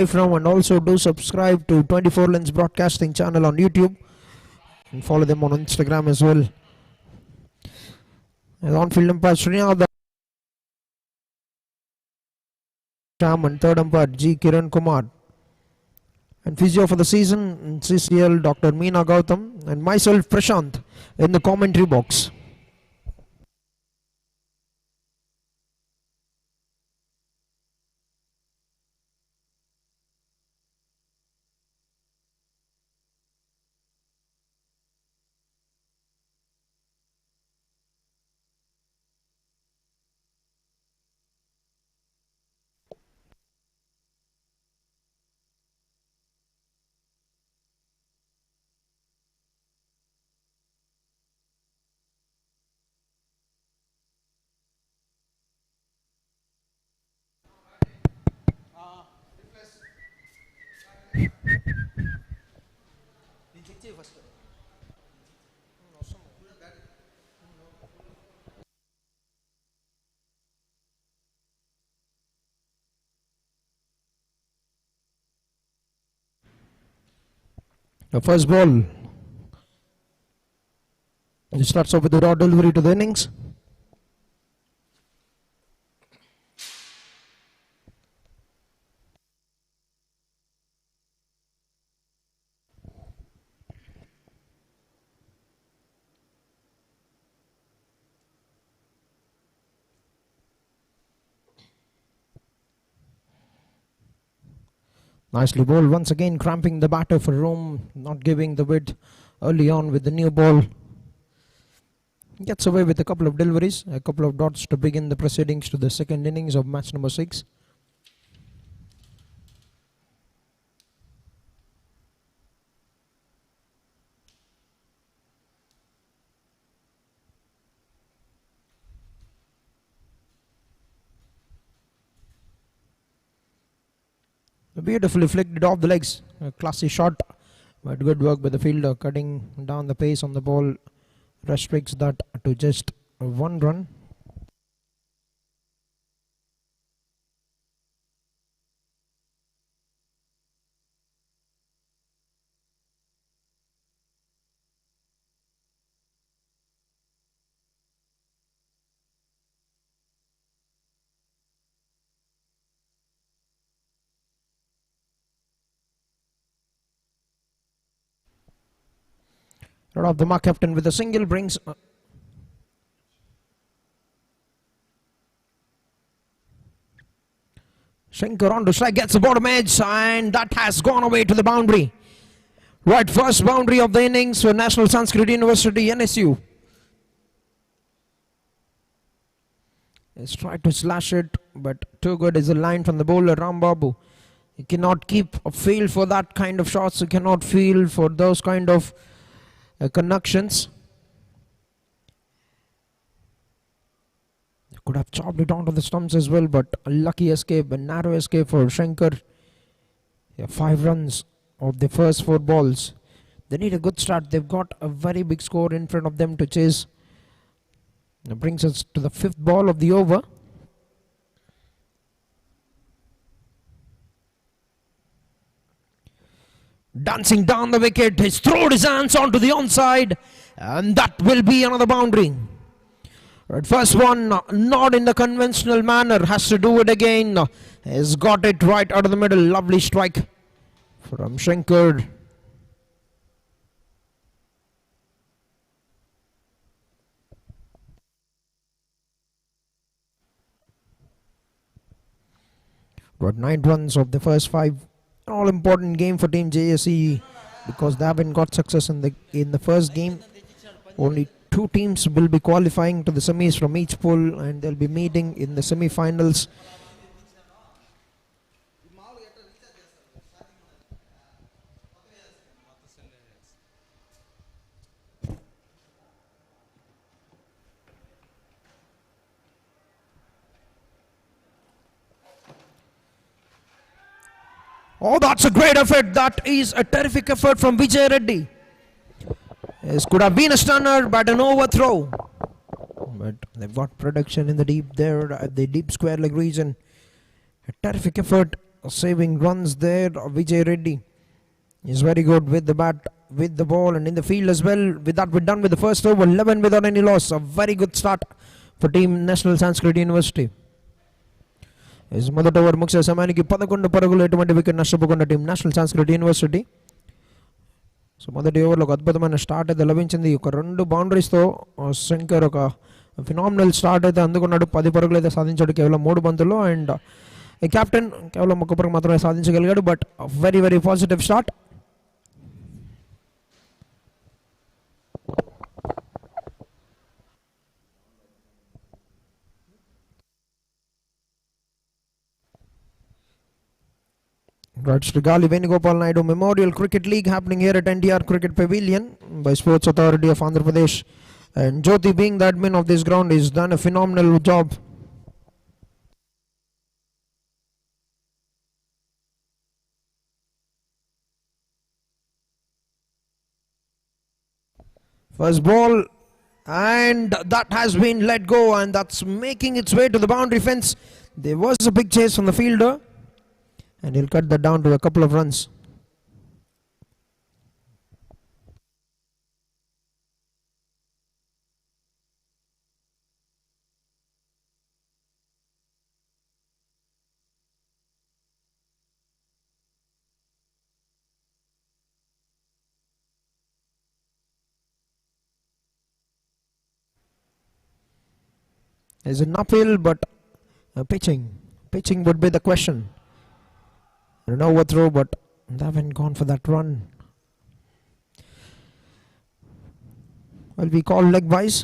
A: From and also do subscribe to 24 Lens Broadcasting channel on YouTube and follow them on Instagram as well. As on-field umpire Srinath Sham and third umpire G. Kiran Kumar, and physio for the season CCL Dr. Meena Gautam, and myself Prashant in the commentary box. The first ball, it starts off with the raw delivery to the innings. Nicely bowled once again, cramping the batter for room, not giving the width early on with the new ball. Gets away with a couple of deliveries, a couple of dots to begin the proceedings to the second innings of match number 6. Beautifully flicked it off the legs, a classy shot, but good work by the fielder, cutting down the pace on the ball, restricts that to just 1 run. Out of the mark, captain with a single brings Shankar on to strike, gets the bottom edge, and that has gone away to the boundary. Right, first boundary of the innings for National Sanskrit University, NSU. He's tried to slash it, but too good is the line from the bowler Ram Babu. You cannot keep a feel for that kind of shots. You cannot feel for those kind of connections. You could have chopped it onto the stumps as well, but a lucky escape, a narrow escape for Shankar. Yeah, 5 runs of the first 4 balls. They need a good start. They've got a very big score in front of them to chase. That brings us to the 5th ball of the over. Dancing down the wicket, he's thrown his hands onto the onside, and that will be another boundary. Right, first one, not in the conventional manner, has to do it again. He's got it right out of the middle. Lovely strike from Shankar. Got 9 runs of the first 5. An all important game for team JSEE because they haven't got success in the first game. Only 2 teams will be qualifying to the semis from each pool, and they'll be meeting in the semi-finals. Oh, that's a great effort. That is a terrific effort from Vijay Reddy. This could have been a stunner, but an overthrow. But they've got protection in the deep there, at the deep square leg region. A terrific effort, saving runs there. Vijay Reddy is very good with the bat, with the ball, and in the field as well. With that, we're done with the first over, 11 without any loss. A very good start for team National Sanskrit University. మొదటి over ముగిసే సమయానికి 11 పరుగులు ఎటువంటి wicket నష్టపోకుండా team national సంస్కృతి university. So మొదటి ఓవర్లో ఒక అద్భుతమైన స్టార్ట్ అయితే లభించింది. ఒక 2 బౌండరీస్తో శంకర్ ఒక ఫినామినల్ స్టార్ట్ అయితే అందుకున్నాడు. 10 పరుగులు అయితే సాధించాడు కేవలం 3 బంతుల్లో. అండ్ ఈ కెప్టెన్ కేవలం 1 పరుగు మాత్రమే సాధించగలిగాడు. But very very positive start. Right, Shri Gali Venugopal Naidu Memorial Cricket League happening here at NTR Cricket Pavilion by Sports Authority of Andhra Pradesh. And Jyoti, being the admin of this ground, has done a phenomenal job. First ball, and that has been let go, and that's making its way to the boundary fence. There was a big chase from the fielder, and he'll cut that down to a couple of runs. There's an uphill, but pitching would be the question. An overthrow, but they haven't gone for that run. Well, we call leg wise.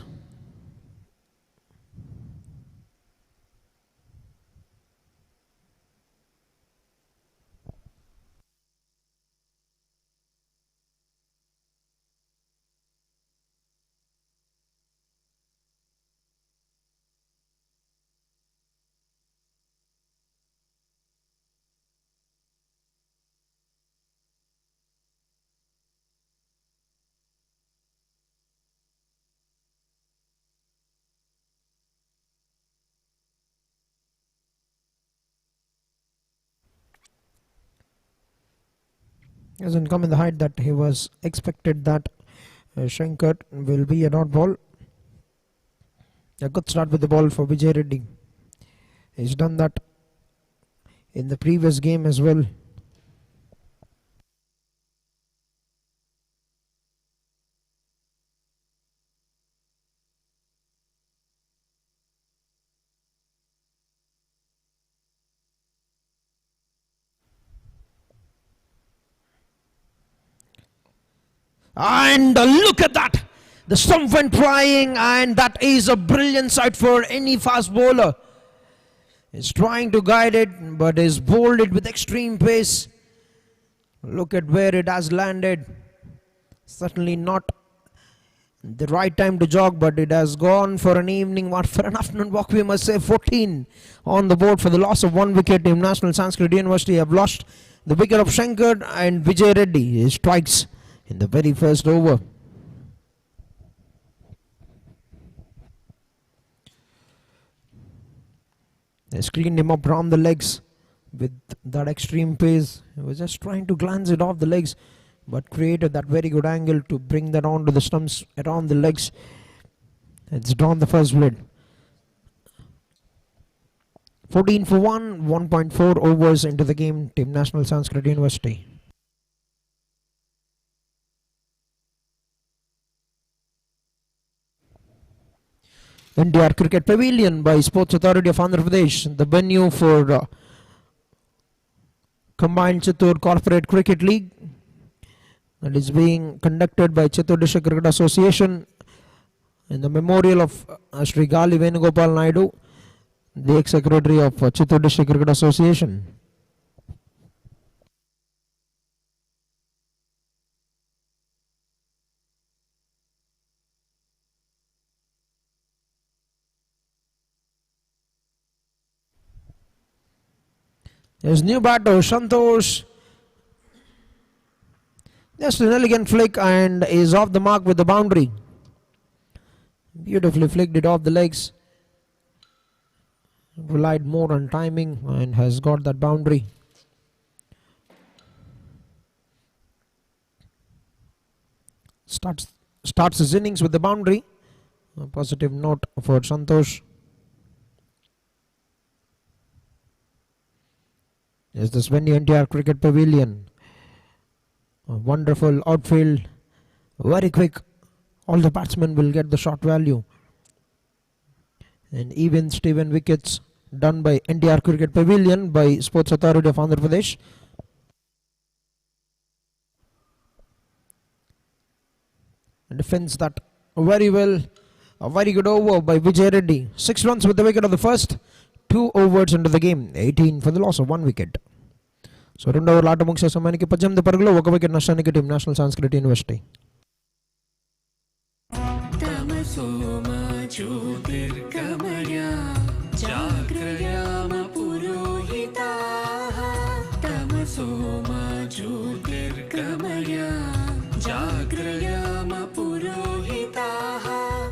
A: Hasn't come in the height that he was expected that Shankar will be a dot ball. A good start with the ball for Vijay Reddy. He's done that in the previous game as well. And look at that. The stump went flying, and that is a brilliant sight for any fast bowler. He's trying to guide it, but is bowled it with extreme pace. Look at where it has landed. Certainly not the right time to jog, but it has gone for an afternoon walk, we must say. 14 on the board for the loss of 1 wicket. Team National Sanskrit University have lost the wicket of Shankar and Vijay Reddy. His strikes in the very first over. They screened him up around the legs with that extreme pace. He was just trying to glance it off the legs, but created that very good angle to bring that onto the stumps around the legs. It's drawn the first blade. 14 for 1, 1.4 overs into the game. Team National Sanskrit University. NDR Cricket Pavilion by Sports Authority of Andhra Pradesh, the venue for Combined Chittoor Corporate Cricket League. That is being conducted by Chittoor District Cricket Association in the memorial of Shri Gali Venugopal Naidu, the ex-secretary of Chittoor District Cricket Association. There's new batter, Santosh. Just an elegant flick and is off the mark with the boundary. Beautifully flicked it off the legs. Relied more on timing and has got that boundary. Starts his innings with the boundary. A positive note for Santosh. Is this venue NTR Cricket Pavilion. A wonderful outfield, very quick. All the batsmen will get the shot value. And even Steven wickets done by NTR Cricket Pavilion by Sports Authority of Andhra Pradesh. Defends that very well. A very good over by Vijay Reddy. 6 runs with the wicket of the first. 2 overs into the game. 18 for the loss of 1 wicket. So, రెండవ ఓవర్ల ఆట ముగిసే సమయానికి 18 పరుగులు 1 wicket నష్టానికి team national సంస్కృతి university.
I: तमसोमा ज्योतिर्गमया जाग्रयाम पुरोहिताः तमसोमा ज्योतिर्गमया जाग्रयाम पुरोहिताः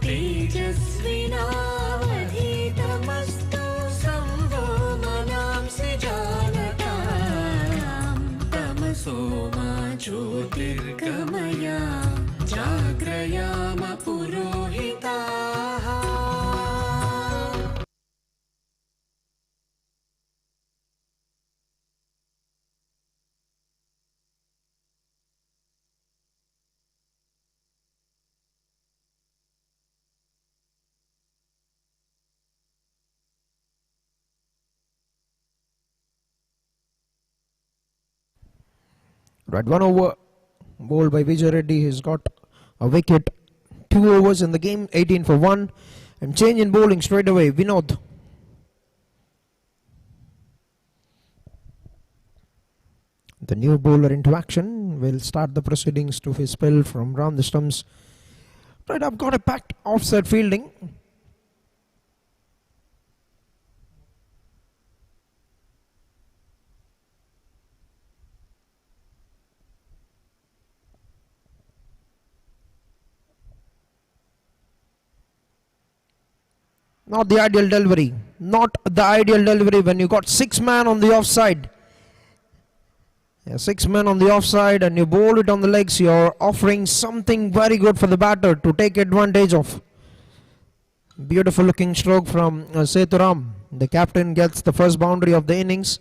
I: तेजस्विनावधीतमस्तु संवोमनांसि जानताम् तमसोमा ज्योतिर्गमया जाग्रयाम पुरोहिताः.
A: Right, 1 over bowled by Vijay Reddy. He's got a wicket. 2 overs in the game, 18 for 1. And change in bowling straight away. Vinod. The new bowler into action will start the proceedings to his spell from round the stumps. Right, I've got a packed offside fielding. Not the ideal delivery. Not the ideal delivery when you got 6 men on the offside. 6 men on the offside and you bowl it on the legs. You're offering something very good for the batter to take advantage of. Beautiful looking stroke from Sethuram. The captain gets the first boundary of the innings.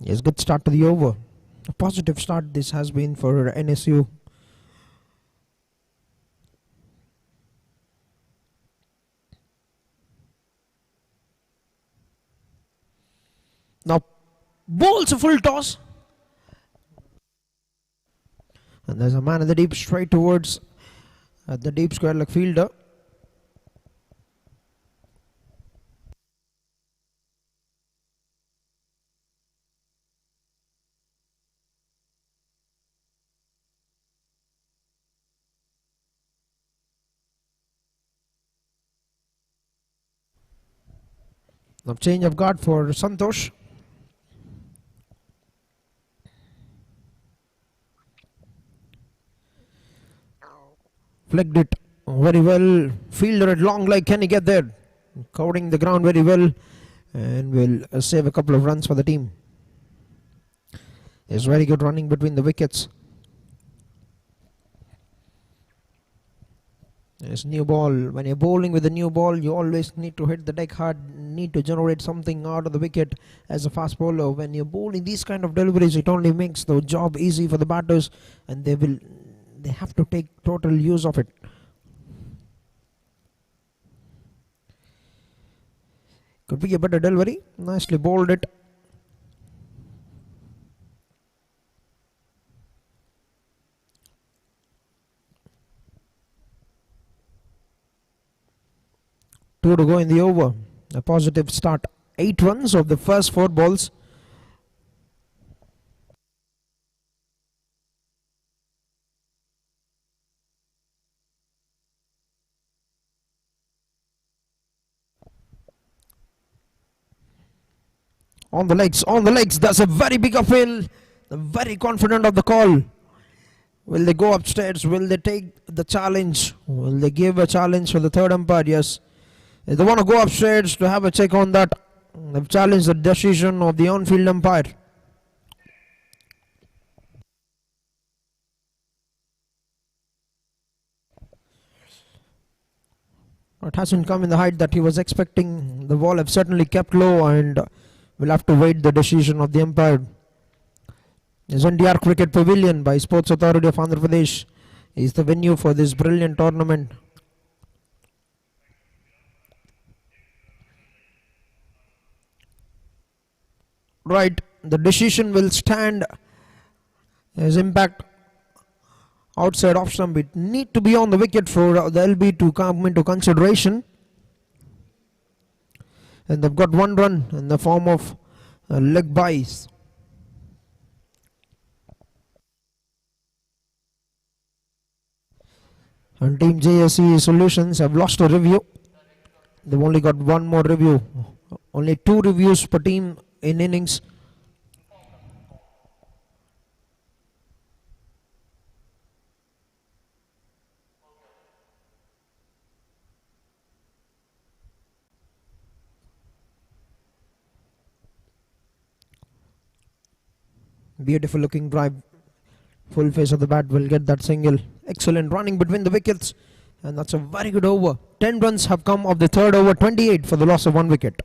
A: Yes, good start to the over. A positive start this has been for NSU. Now bowls a full toss. And there's a man in the deep straight towards the deep square leg fielder. Now change of guard for Santosh. Flicked it very well. Fielder at long leg. Can he get there? Covering the ground very well. And will save a couple of runs for the team. It's very good running between the wickets. It's new ball. When you're bowling with a new ball, you always need to hit the deck hard, need to generate something out of the wicket as a fast bowler. When you're bowling these kind of deliveries, it only makes the job easy for the batters, and they have to take total use of it. Could be a better delivery. Nicely bowled it. Two to go in the over. A positive start. 8 runs of the first 4 balls. On the legs, on the legs. That's a very big uphill. They're very confident of the call. Will they go upstairs? Will they take the challenge? Will they give a challenge for the third umpire? Yes. If they want to go upstairs to have a check on that, they've challenged the decision of the on-field umpire. It hasn't come in the height that he was expecting. The ball have certainly kept low, and we'll have to wait the decision of the umpire. Is NDR Cricket Pavilion by Sports Authority of Andhra Pradesh is the venue for this brilliant tournament. Right, the decision will stand as impact outside off stump. It need to be on the wicket for the LB to come into consideration. And they've got 1 run in the form of leg byes. And Team JSEE Solutions have lost a review. They've only got 1 more review. Only 2 reviews per team in innings. Beautiful looking drive. Full face of the bat will get that single. Excellent running between the wickets. And that's a very good over. 10 runs have come of the third over. 28 for the loss of 1 wicket.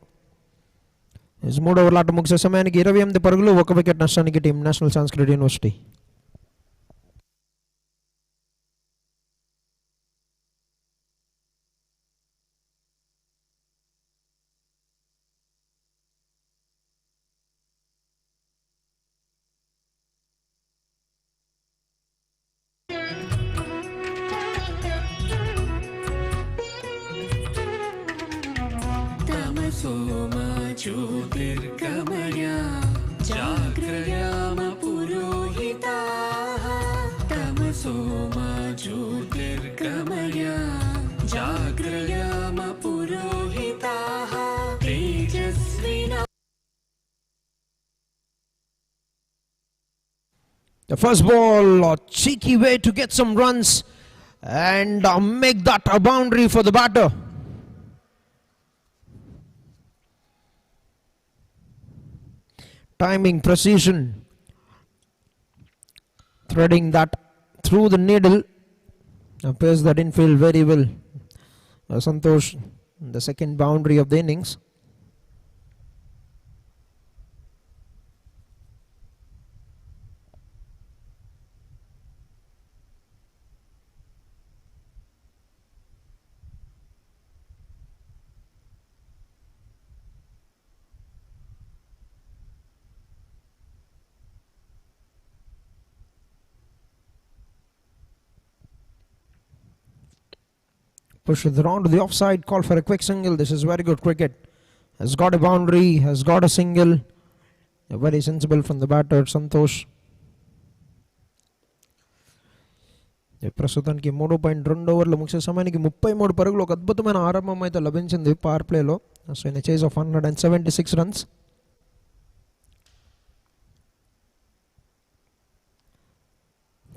A: Is 3 ఓవర్ల ఆట ముగిసే సమయానికి 28 పరుగులు 1 wicket నష్టానికి team national Sanskrit university.
I: तमसोमा ज्योतिर्गमय जाग्रयाम पुरोहिताः तमसोमा ज्योतिर्गमय जाग्रयाम पुरोहिताः तेजस्विना.
A: The first ball, a cheeky way to get some runs and make that a boundary for the batter. Timing, precision, threading that through the needle. Appears that infield very well. Santosh, the second boundary of the innings. Push it around to the offside, call for a quick single. This is very good cricket. Has got a boundary, has got a single. Very sensible from the batter, Santosh. ప్రస్తుతానికి 3.2 ఓవర్లు ముగిసే సమయానికి 33 పరుగులు ఒక అద్భుతమైన ఆరంభం అయితే లభించింది పవర్ ప్లేలో. So in chase of 176 runs.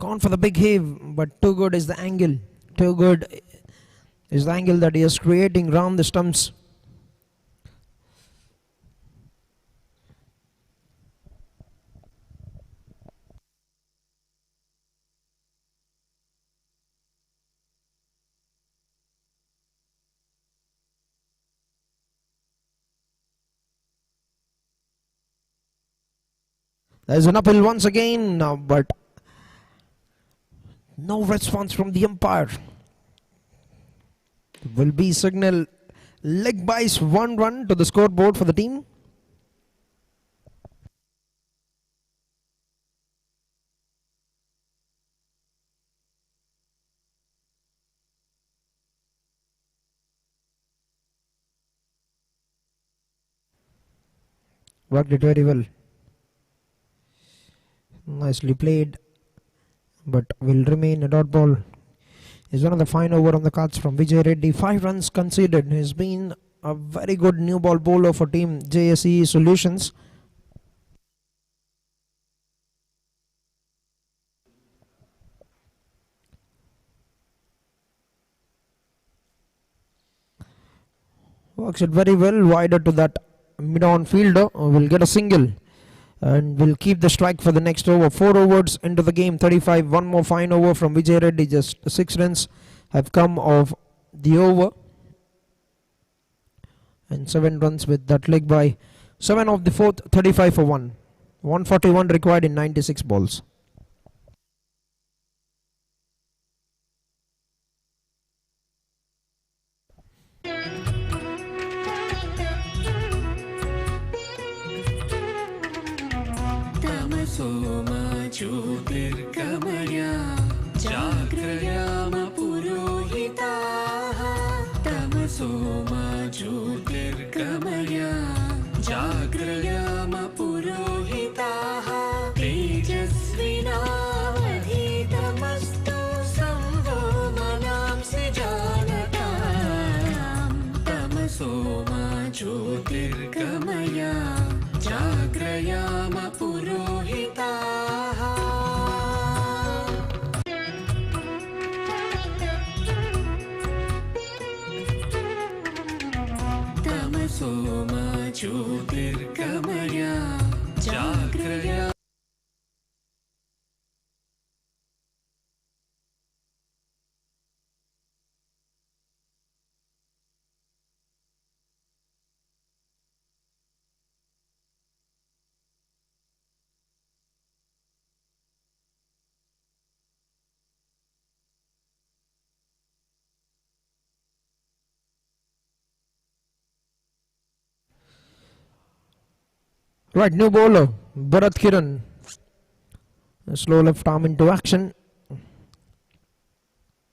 A: Gone for the big heave, but too good is the angle. Too good is the angle that he is creating round the stumps. There's an uphill once again, but no response from the umpire. Will be signal leg byes 1 run to the scoreboard for the team. Worked it very well. Nicely played, but will remain a dot ball. Is another fine over on the cards from Vijay Reddy. 5 runs conceded. He's been a very good new ball bowler for team JSEE Solutions. Works it very well wider to that mid-on fielder. Will get a single and will keep the strike for the next over. 4 overs into the game, 35. One more fine over from Vijay Reddy. Just 6 runs have come of the over, and 7 runs with that leg by 7 of the 4th, 35 for 1. 141 required in 96 balls.
I: Soma ज्योतिर्गमया जाग्रयाम पुरोहिताः तमसोमा ज्योतिर्गमया जाग्रयाम पुरोहिताः तेजस्विनावधीतमस्तु संवो मनांसि जानताम् तमसोमा ज्योतिर्गमया जाग्रयाम पुरोहिताः तमसो मा ज्योतिर्गमया जाग्रया.
A: Right, new bowler Bharat Kiran. A slow left arm into action.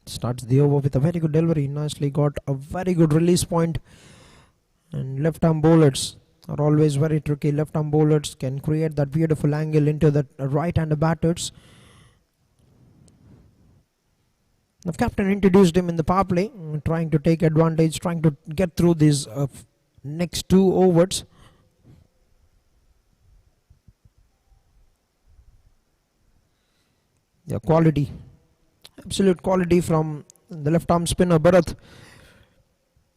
A: Starts the over with a very good delivery. Nicely got a very good release point. And left arm bowlers are always very tricky. Left arm bowlers can create that beautiful angle into the right hand batters. The captain introduced him in the power play, trying to take advantage, trying to get through these next 2 overs. Yeah, quality, absolute quality from the left arm spinner Bharat.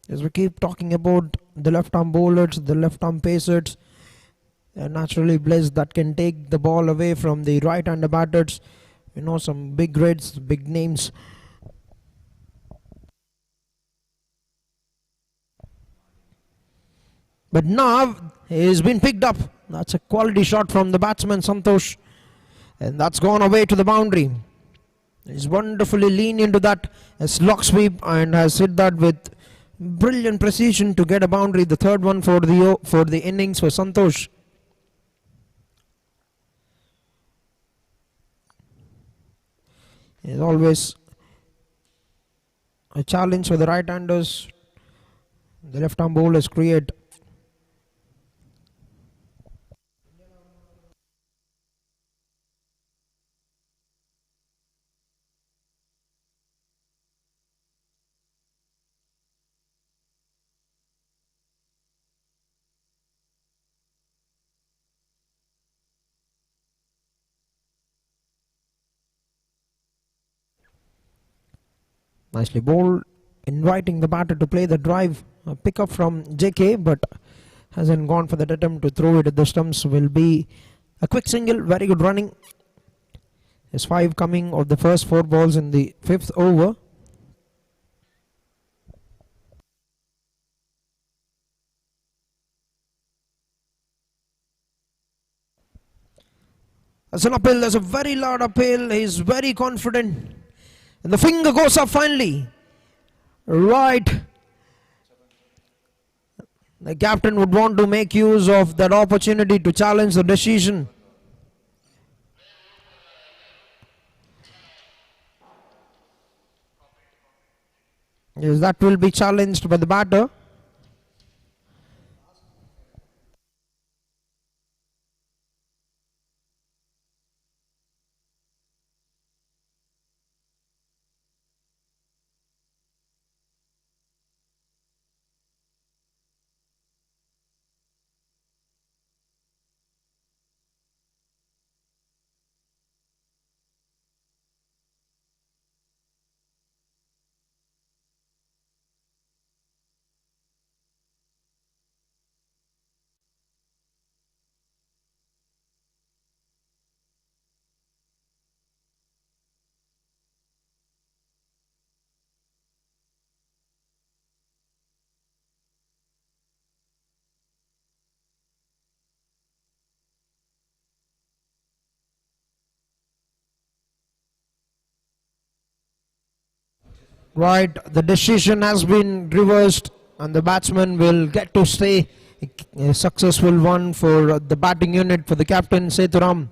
A: As we keep talking about the left arm bowlers, the left arm pacers, they are naturally blessed that can take the ball away from the right hand batters. You know, some big reds, big names. But now he has been picked up. That's a quality shot from the batsman Santosh. And that's gone away to the boundary. He's wonderfully leaned into that slog sweep and has hit that with brilliant precision to get a boundary. The 3rd one for the innings for Santosh. He's always A challenge for the right-handers. The left-arm bowlers create. Nicely bowled, inviting the batter to play the drive. A pick up from JK, but hasn't gone for that attempt to throw it at the stumps. Will be a quick single, very good running. There's 5 coming of the first 4 balls in the 5th over. That's an uphill, there's a very loud uphill. He's very confident. And the finger goes up finally. Right. The captain would want to make use of that opportunity to challenge the decision. Yes, that will be challenged by the batter. Right, the decision has been reversed and the batsman will get to stay. A successful one for the batting unit, for the captain Sethuram.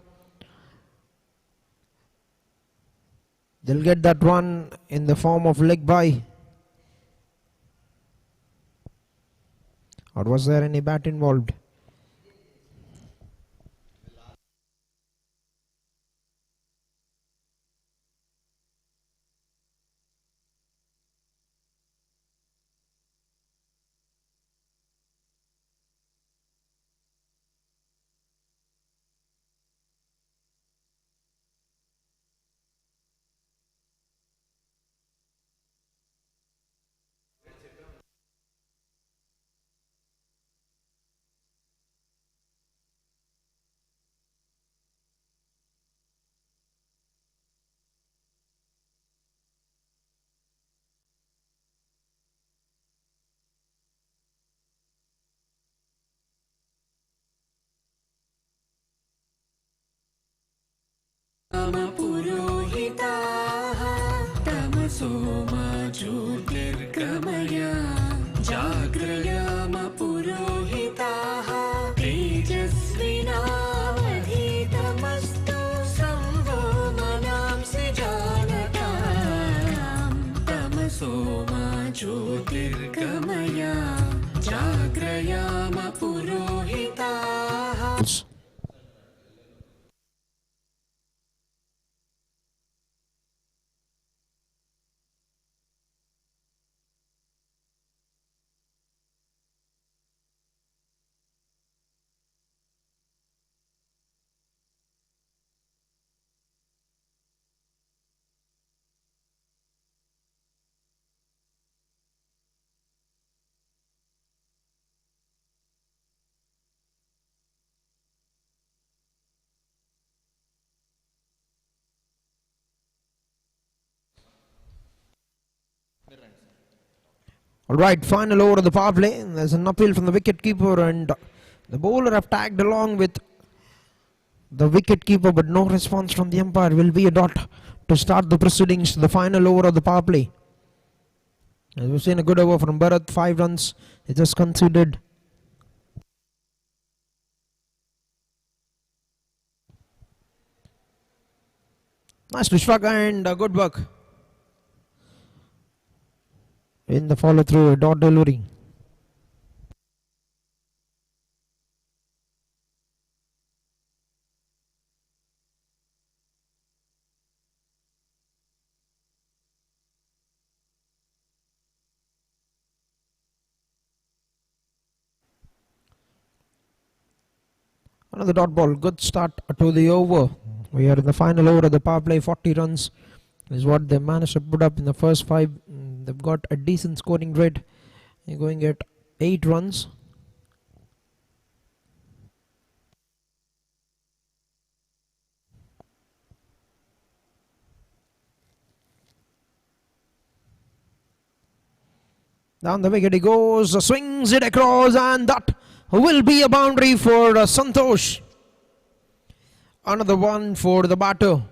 A: They'll get that one in the form of leg bye. Or was there any bat involved?
I: पुरोहिताः तमसो मा ज्योतिर्गमय जाग्रयाम पुरोहिताः तेजस्विनावधीतमस्तु संवो मनांसि जानताम् तमसो मा ज्योतिर्गमय जाग्रयाम पुरोहिताः.
A: Alright, final over of the power play. There's an appeal from the wicket keeper and the bowler have tagged along with the wicket keeper, but no response from the umpire. Will be a dot to start the proceedings to the final over of the power play. As we've seen a good over from Bharat, 5 runs. He just conceded. Nice to struck and good work. in the follow through, dot delivery. Another dot ball. Good start to the over. We are in the final over of the power play. 40 runs is what they managed to put up in the first 5. They've got a decent scoring rate. They're going at 8 runs. Down the wicket he goes, swings it across, and that will be a boundary for Santosh. Another one for the batter.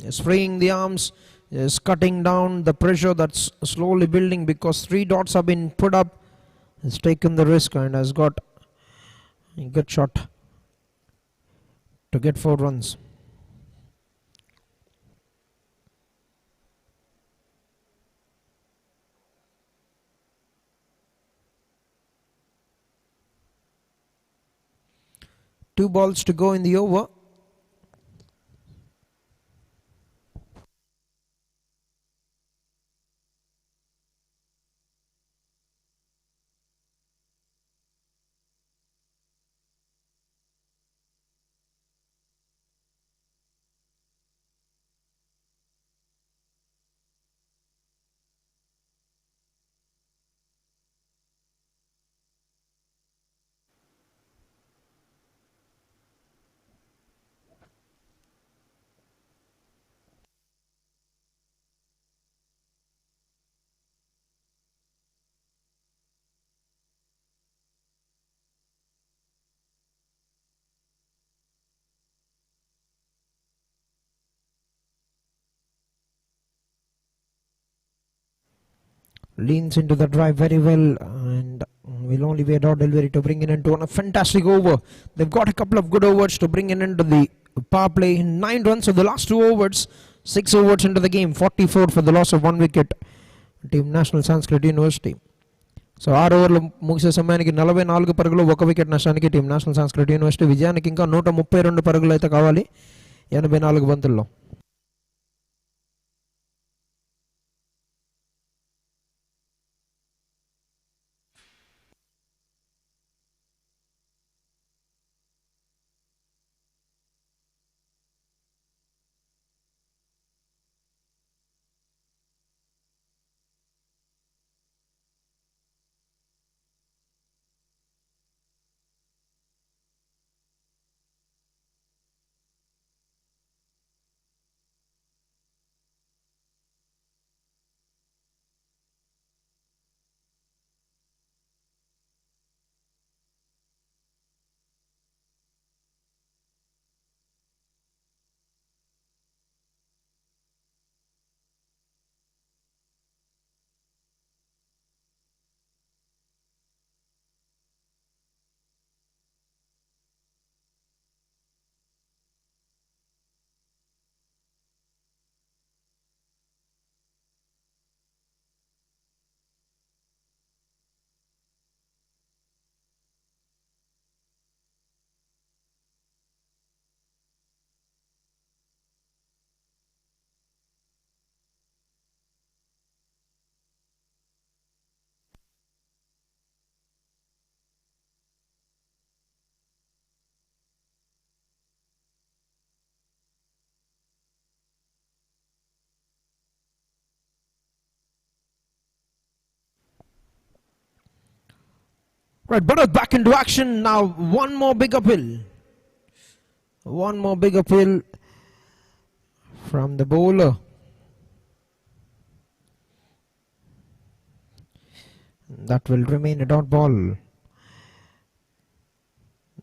A: Is freeing the arms, is cutting down the pressure that's slowly building because 3 dots have been put up. Has taken the risk and has got a good shot to get 4 runs. Two balls to go in the over. Leans into the drive very well and will only be a dot delivery to bring it into a fantastic over. They've got a couple of good overs to bring it into the power play. 9 runs of the last 2 overs, 6 overs into the game, 44 for the loss of 1 wicket. Team National Sanskrit University. So 6 ఓవర్లు ముగిసే సమయానికి 44 పరుగులు 1 wicket నష్టానికి team national Sanskrit university విజయానికి ఇంకా 132 పరుగులు అయితే కావాలి 84 బంతుల్లో. Right, but back into action now. One more big appeal. One more big appeal from the bowler. That will remain a dot ball.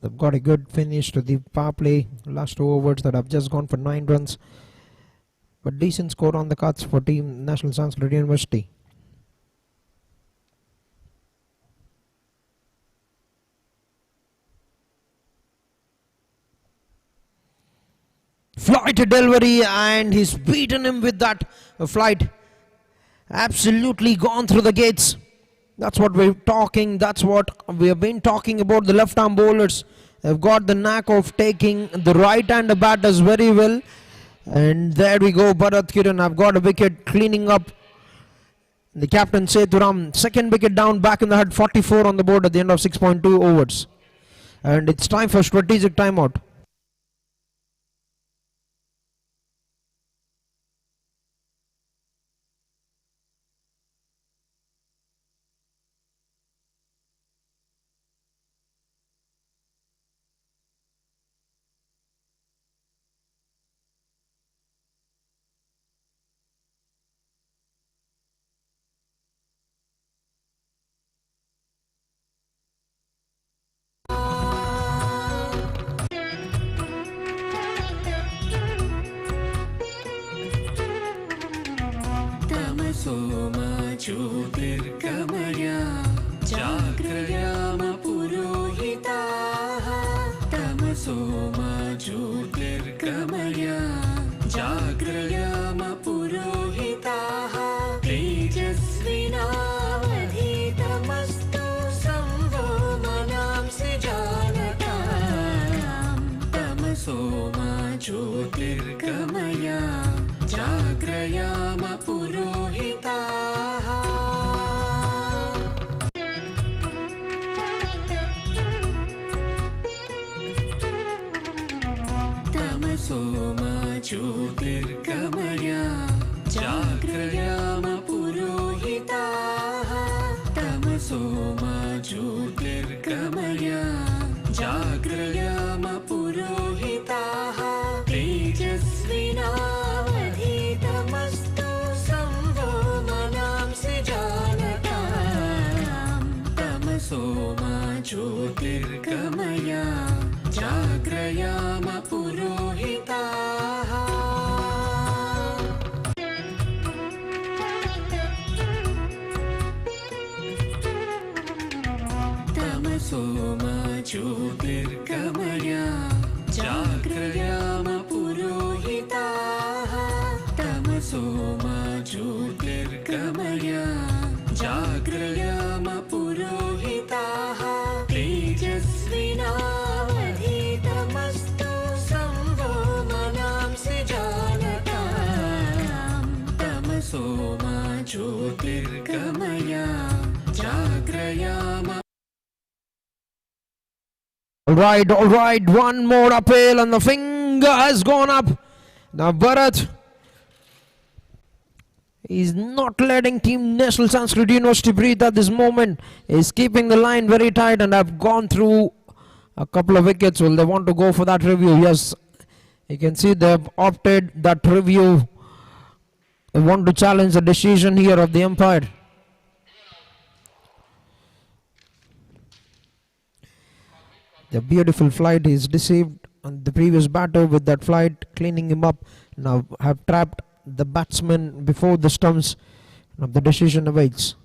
A: They've got a good finish to the power play. Last 2 overs that have just gone for 9 runs. But decent score on the cards for Team National Sanskrit University. Flight delivery, and he's beaten him with that flight. absolutely gone through the gates. That's what we're talking. That's what we have been talking about. The left arm bowlers have got the knack of taking the right hand batters very well. And there we go. Bharat Kiran have got a wicket, cleaning up. The captain Sethuram, second wicket down, back in the head, 44 on the board at the end of 6.2 overs. And it's time for strategic timeout.
I: तमसो मा ज्योतिर्गमय जाग्रयाम पुरोहिताः तमसो मा ज्योतिर्गमय जाग्रयाम पुरोहिताः तेजस्विनावधीतमस्तु संवो मनांसि जानताम् तमसो मा ज्योतिर्गमय जाग्रयाम पुरोहिताः तमसो मा ज्योतिर्गमय जाग्रयाम पुरोहिताः तमसो मा ज्योतिर्गमय जाग्रयाम पुरोहिताः तेजस्विनावधीतमस्तु संवो मनांसि जानताम् तमसो मा ज्योतिर्गमय जाग्रयाम पुरोहिताः तमसो मा ज्योतिर्गमय जाग्रयाम पुरोहिताः तमसो मा ज्योतिर्गमय जाग्रयाम पुरोहिताः तेजस्विनावधीतमस्तु संवो मनांसि जानताम् तमसो मा ज्योतिर्गमय जाग्रयाम.
A: All right, one more appeal and the finger has gone up. Now Bharat is not letting Team National Sanskrit University breathe at this moment. He's keeping the line very tight and have gone through a couple of wickets. Will they want to go for that review? Yes, you can see they've opted that review. They want to challenge the decision here of the umpire. The beautiful flight is deceived on the previous batter with that flight, cleaning him up. Now have trapped the batsman before the stumps. Now the decision awaits.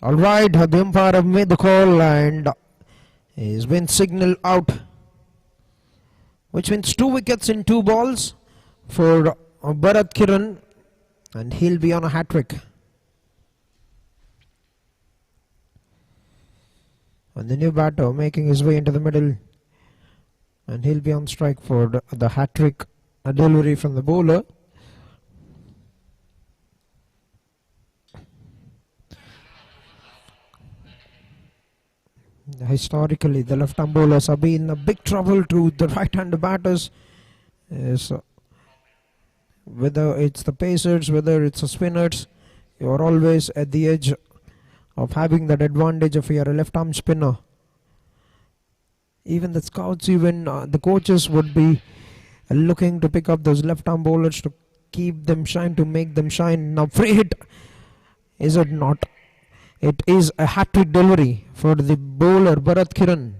A: All right, the umpire have made the call and he's been signaled out, which means 2 wickets in 2 balls for Bharat Kiran, and he'll be on a hat-trick. And the new batter making his way into the middle, and he'll be on strike for the hat-trick delivery from the bowler. Historically, the left-arm bowlers have been a big trouble to the right-hand batters. Whether it's the pacers, whether it's the spinners, you're always at the edge of having that advantage if you're a left-arm spinner. Even the scouts, even the coaches would be looking to pick up those left-arm bowlers to keep them shine, to make them shine. Now, free hit, is it not? It is a hat-trick delivery for the bowler Bharat Kiran.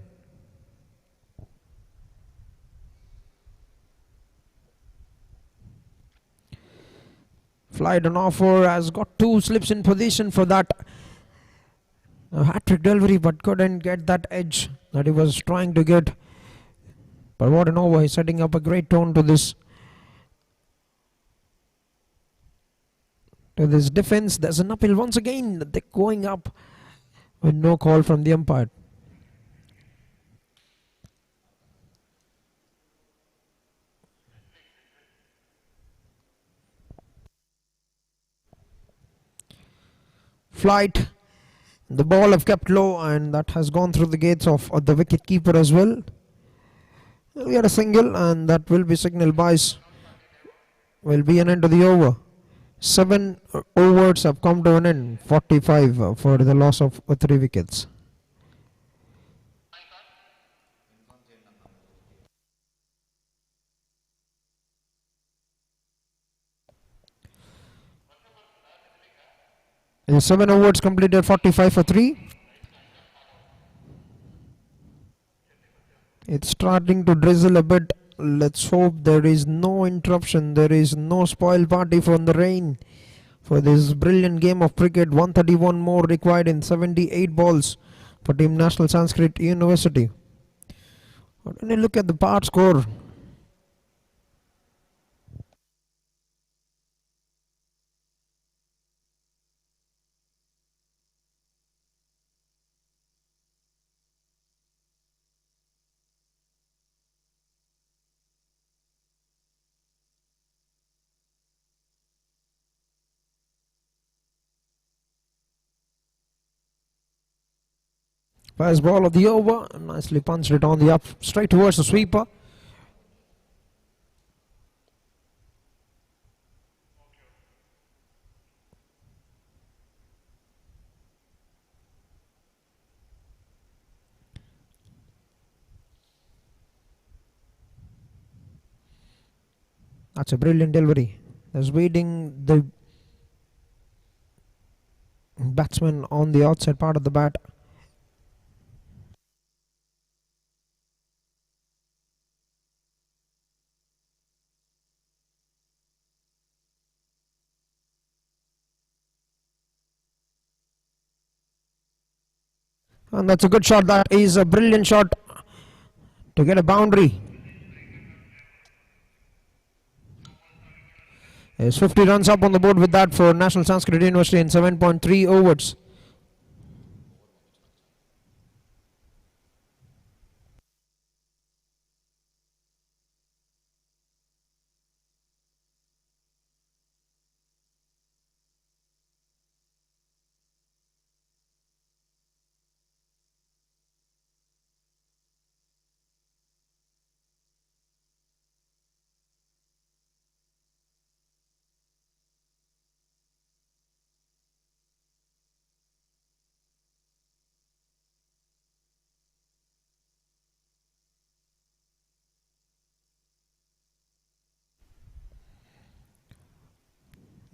A: Flight on offer, has got 2 slips in position for that hat-trick delivery, but couldn't get that edge that he was trying to get. But what an over, he's setting up a great tone to this defense. There's an uphill once again, they're going up with no call from the umpire. Flight, the ball have kept low, and that has gone through the gates of the wicket keeper as well. We had a single, and that will be signal buys. Will be an end to the over. 7 overs have come to an end. 45 for the loss of 3 wickets. The 7 overs completed, 45 for 3. It's starting to drizzle a bit. Let's hope there is no interruption. There is no spoil party from the rain for this brilliant game of cricket. 131 more required in 78 balls for Team National Sanskrit University. When you look at the part score, first ball of the over, nicely punched it on the up, straight towards the sweeper. That's a brilliant delivery. There's waiting the batsman on the outside part of the bat. And that's a good shot. That is a brilliant shot to get a boundary. There's 50 runs up on the board with that for National Sanskrit University in 7.3 overs.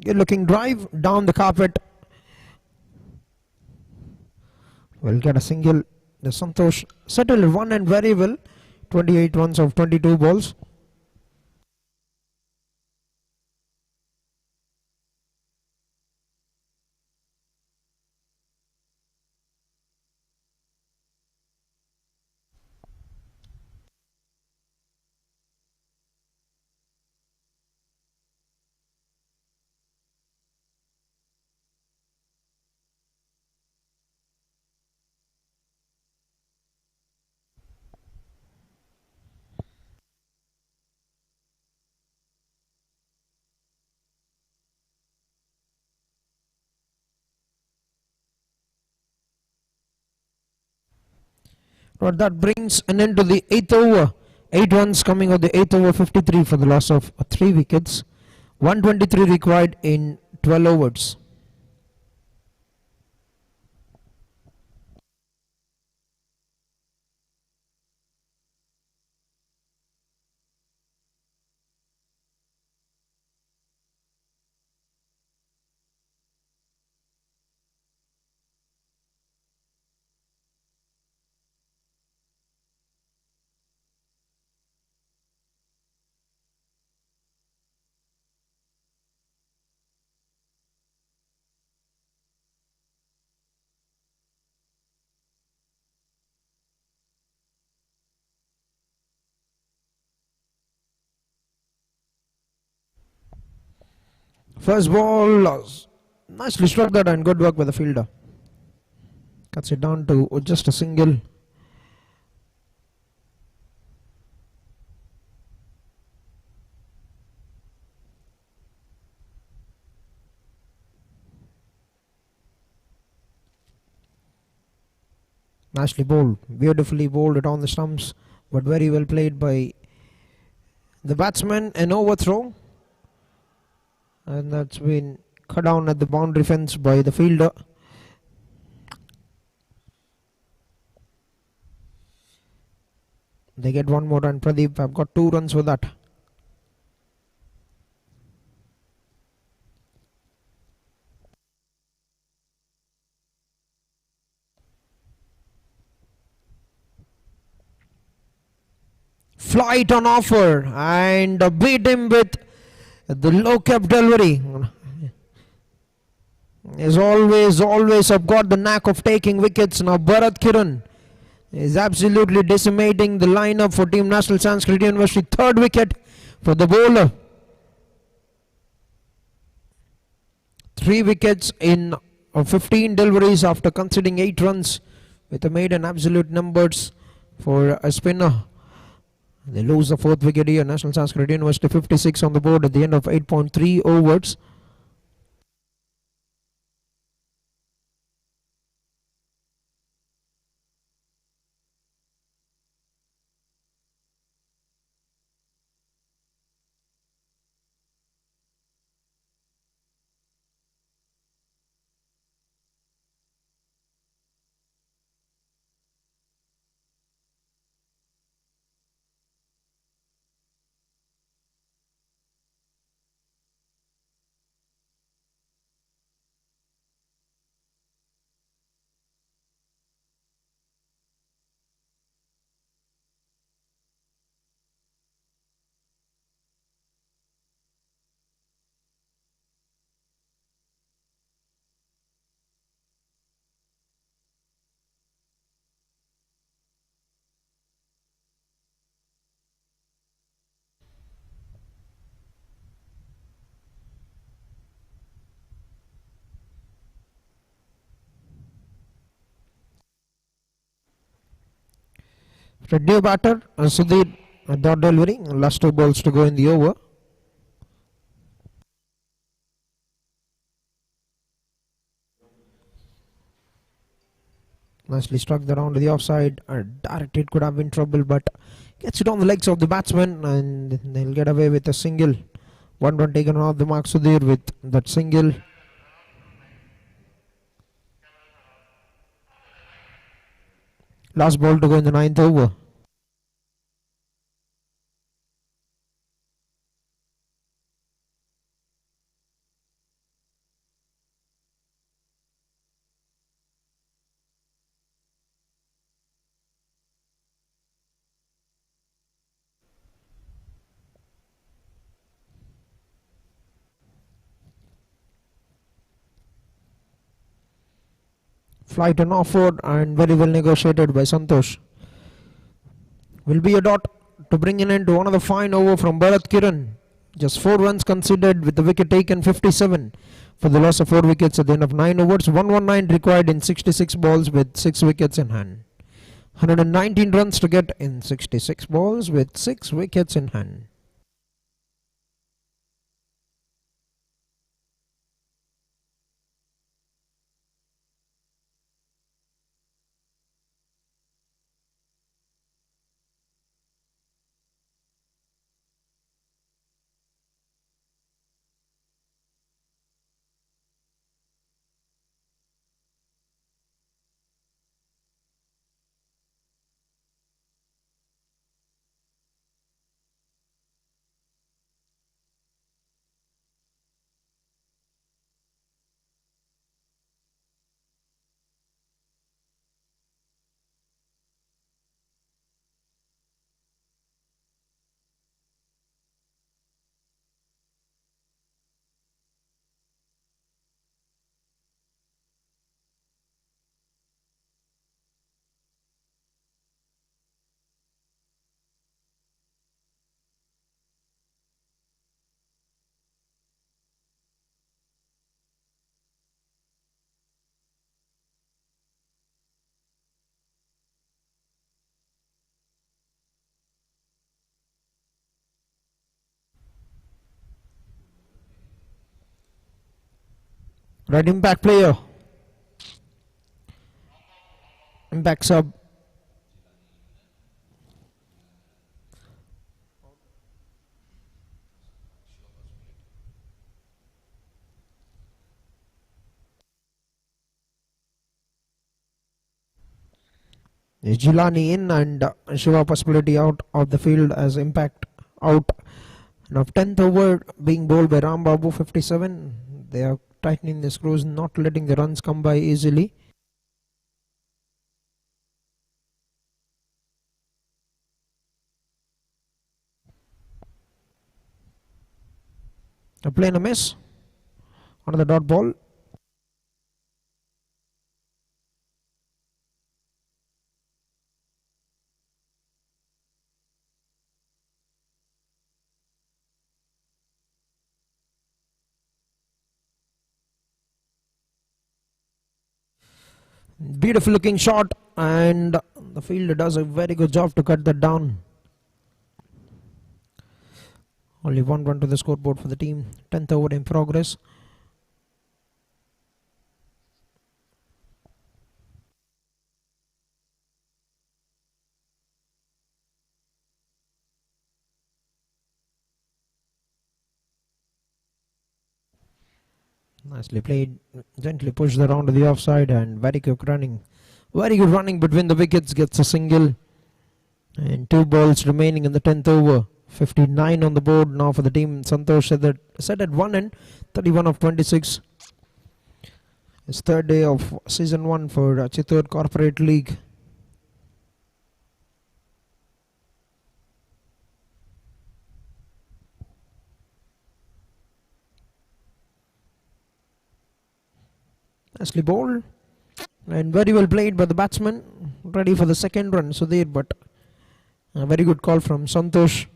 A: Good looking drive down the carpet. Will get a single. The Santosh settled one and very well. 28 runs of 22 balls. But that brings an end to the 8th over. 8 runs coming of the 8th over, 53 for the loss of 3 wickets. 123 required in 12 overs. First ball, nicely struck that and good work with the fielder. Cuts it down to just a single. Nicely bowled, beautifully bowled it on the stumps, but very well played by the batsman. An overthrow, and that's been cut down at the boundary fence by the fielder. They get one more run. Pradeep have got 2 runs for that. Flight on offer and beat him with the low cap delivery. Is always have got the knack of taking wickets. Now Bharat Kiran is absolutely decimating the lineup for Team National Sanskrit University. 3rd wicket for the bowler. 3 wickets in 15 deliveries after conceding 8 runs with a maiden absolute numbers for a spinner. They lose the 4th wicket here. National Sanskrit University 56 on the board at the end of 8.3 overs. The new batter, Sudhir, dot delivery. Last 2 balls to go in the over. Nicely struck the round to the offside. Directed could have been trouble, but gets it on the legs of the batsman, and they'll get away with a single. 1 run taken off the mark. Sudhir with that single. Last ball to go in the 9th over. Flight on offer and very well negotiated by Santosh. Will be a dot to bring in into another fine over from Bharat Kiran. Just 4 runs conceded with the wicket taken, 57 for the loss of 4 wickets at the end of 9 overs. 119 required in 66 balls with 6 wickets in hand. 119 runs to get in 66 balls with 6 wickets in hand. Right impact player. Impact sub. Jilani in and Shiva possibility out of the field as impact out. Now 10th over being bowled by Ram Babu 57. They are tightening the screws, not letting the runs come by easily. A play and a miss on the dot ball. Beautiful looking shot, and the fielder does a very good job to cut that down. Only one run to the scoreboard for the team. 10th over in progress. Nicely played, gently pushed around to the offside, and very quick running. Very good running between the wickets, gets a single. And 2 balls remaining in the 10th over. 59 on the board now for the team. Santosh set at 1 and 31 of 26. It's third day of season 1 for Chittor Corporate League. Nicely bowled and very well played by the batsman. Ready for the second run, Sudhir, but a very good call from Santosh.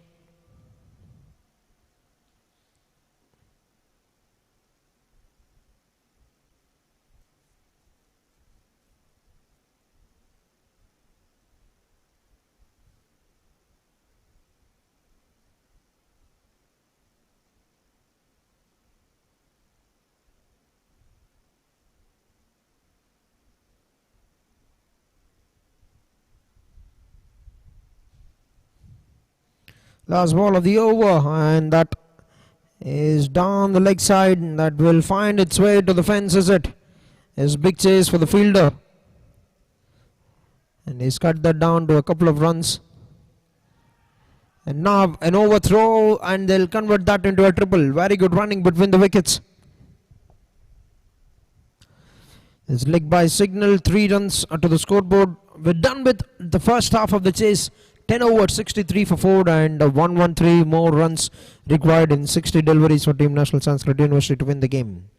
A: Last ball of the over, and that is down the leg side, and that will find its way to the fence, is it? Is big chase for the fielder, and he's cut that down to a couple of runs. And now an overthrow, and they'll convert that into a triple. Very good running between the wickets. It's leg by signal, 3 runs to the scoreboard. We're done with the first half of the chase. 10 over 63 for 4 and 113 more runs required in 60 deliveries for Team National Sanskrit University to win the game.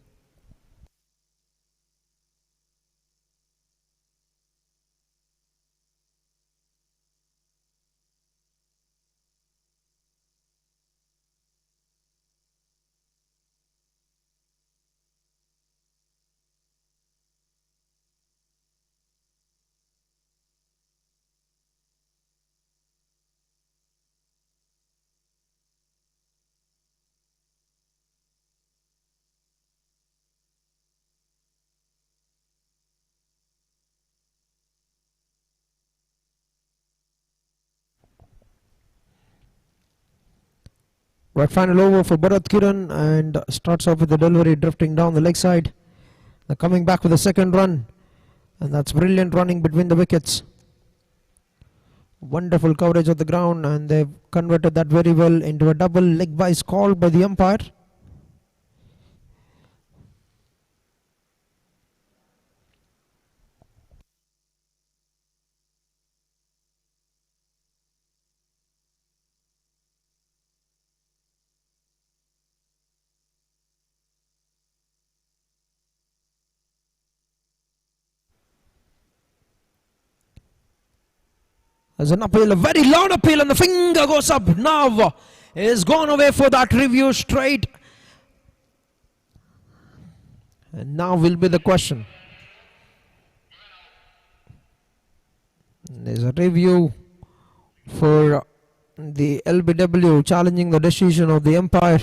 A: Right, final over for Bharat Kiran, and starts off with the delivery drifting down the leg side. They're coming back with a second run, and that's brilliant running between the wickets. Wonderful coverage of the ground, and they've converted that very well into a double. Leg by's called by the umpire. As an appeal, a very long appeal, and the finger goes up. Now is gone away for that review straight. And now will be the question. There's a review for the LBW challenging the decision of the umpire.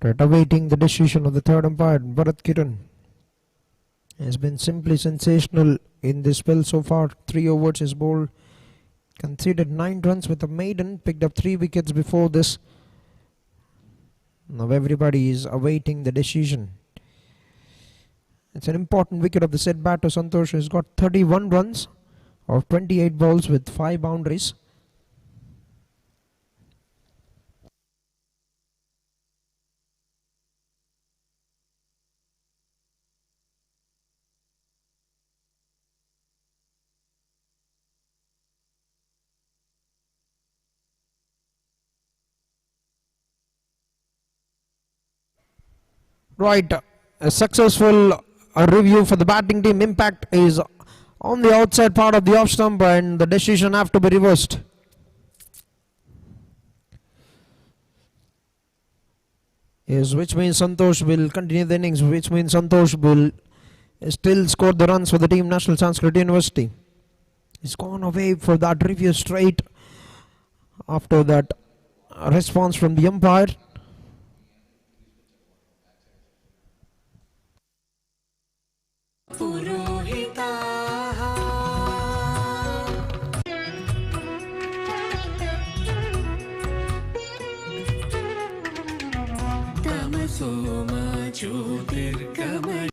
A: Right, awaiting the decision of the third umpire, Bharat Kiran has been simply sensational in this spell so far. 3 overs is bowled, conceded 9 runs with a maiden, picked up 3 wickets before this. Now everybody is awaiting the decision. It's an important wicket of the set batter. Santosh has got 31 runs of 28 balls with 5 boundaries. Right, a successful review for the batting team. Impact is on the outside part of the off stump and the decision have to be reversed. Yes, which means Santosh will continue the innings, which means Santosh will still score the runs for the team National Sanskrit University. He's gone away for that review straight after that response from the umpire.
I: पुरोहिताः तमसो मा ज्योतिर्गमय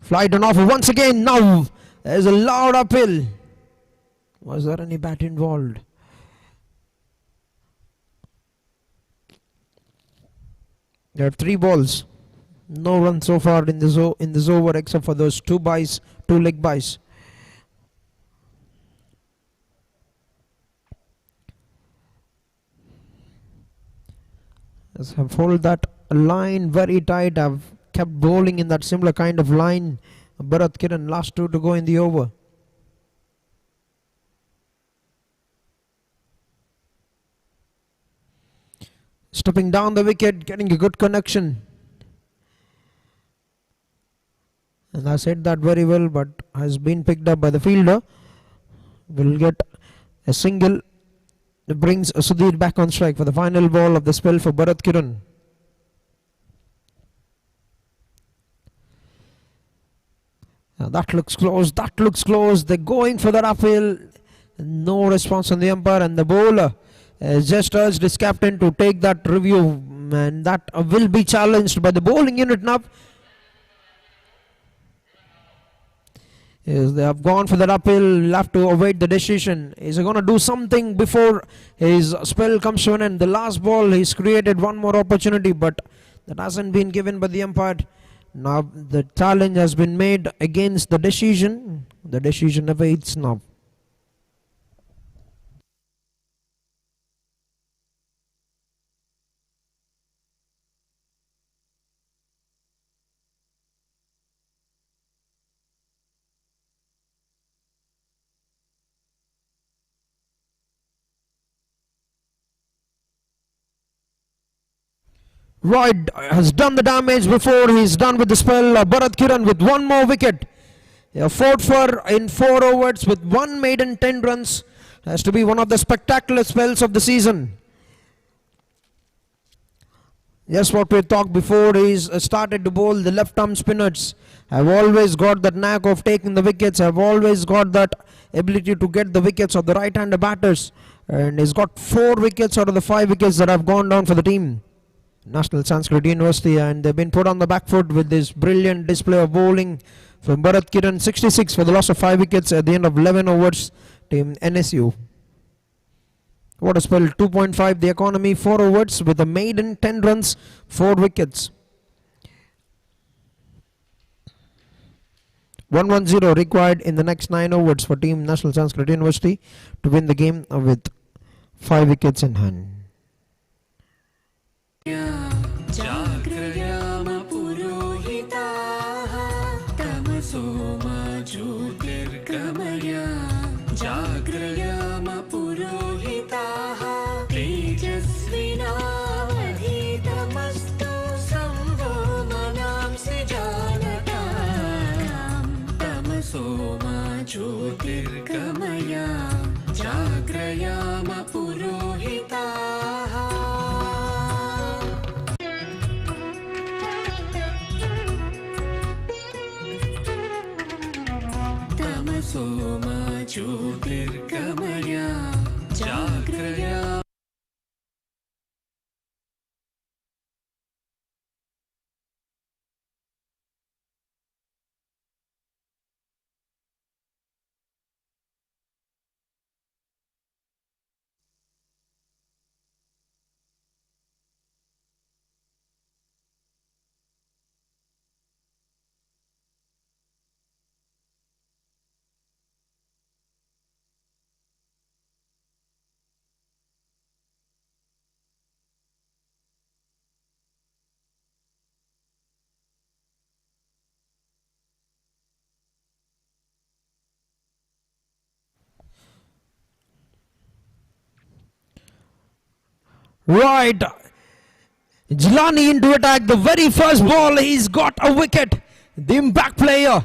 A: Flight on offer once again. Now there's a loud uphill. Was there any bat involved? There are 3 balls. No run so far in this over except for those 2 byes, 2 leg byes. As I've followed that line very tight. I've kept bowling in that similar kind of line. Bharat Kiran, last 2 to go in the over. Stepping down the wicket, getting a good connection. And I said that very well, but has been picked up by the fielder. Will get a single. It brings Sudhir back on strike for the final ball of the spell for Bharat Kiran. Now that looks close, that looks close. They're going for that uphill. No response on the umpire, and the bowler just urged his captain to take that review, and that will be challenged by the bowling unit now. Yes, they have gone for that uphill. We'll have to await the decision. Is he going to do something before his spell comes to an end? The last ball, he's created one more opportunity, but that hasn't been given by the umpire. Now the challenge has been made against the decision. The decision awaits now. Royd has done the damage before he's done with the spell. Bharat Kiran with one more wicket. Fought for in 4 overs with 1 maiden 10 runs. Has to be one of the spectacular spells of the season. Yes, what we talked before, he's started to bowl the left arm spinners. Have always got that knack of taking the wickets. Have always got that ability to get the wickets of the right-hander batters. And he's got 4 wickets out of the 5 wickets that have gone down for the team National Sanskrit University, and they've been put on the back foot with this brilliant display of bowling from Bharat Kiran. 66 for the loss of 5 wickets at the end of 11 overs. Team NSU. What a spell. 2.5 the economy, 4 overs with a maiden 10 runs, 4 wickets. 110 required in the next 9 overs for Team National Sanskrit University to win the game with 5 wickets in hand.
I: जाग्रयाम पुरोहिताः तमसो मा ज्योतिर्गमय जाग्रयाम पुरोहिताः तेजस्विनावधीतमस्तु संवो मनांसि जानन् तमसो मा ज्योतिर्गमय जाग्रया
A: Right. Jilani into attack. The very first ball, he's got a wicket. The impact player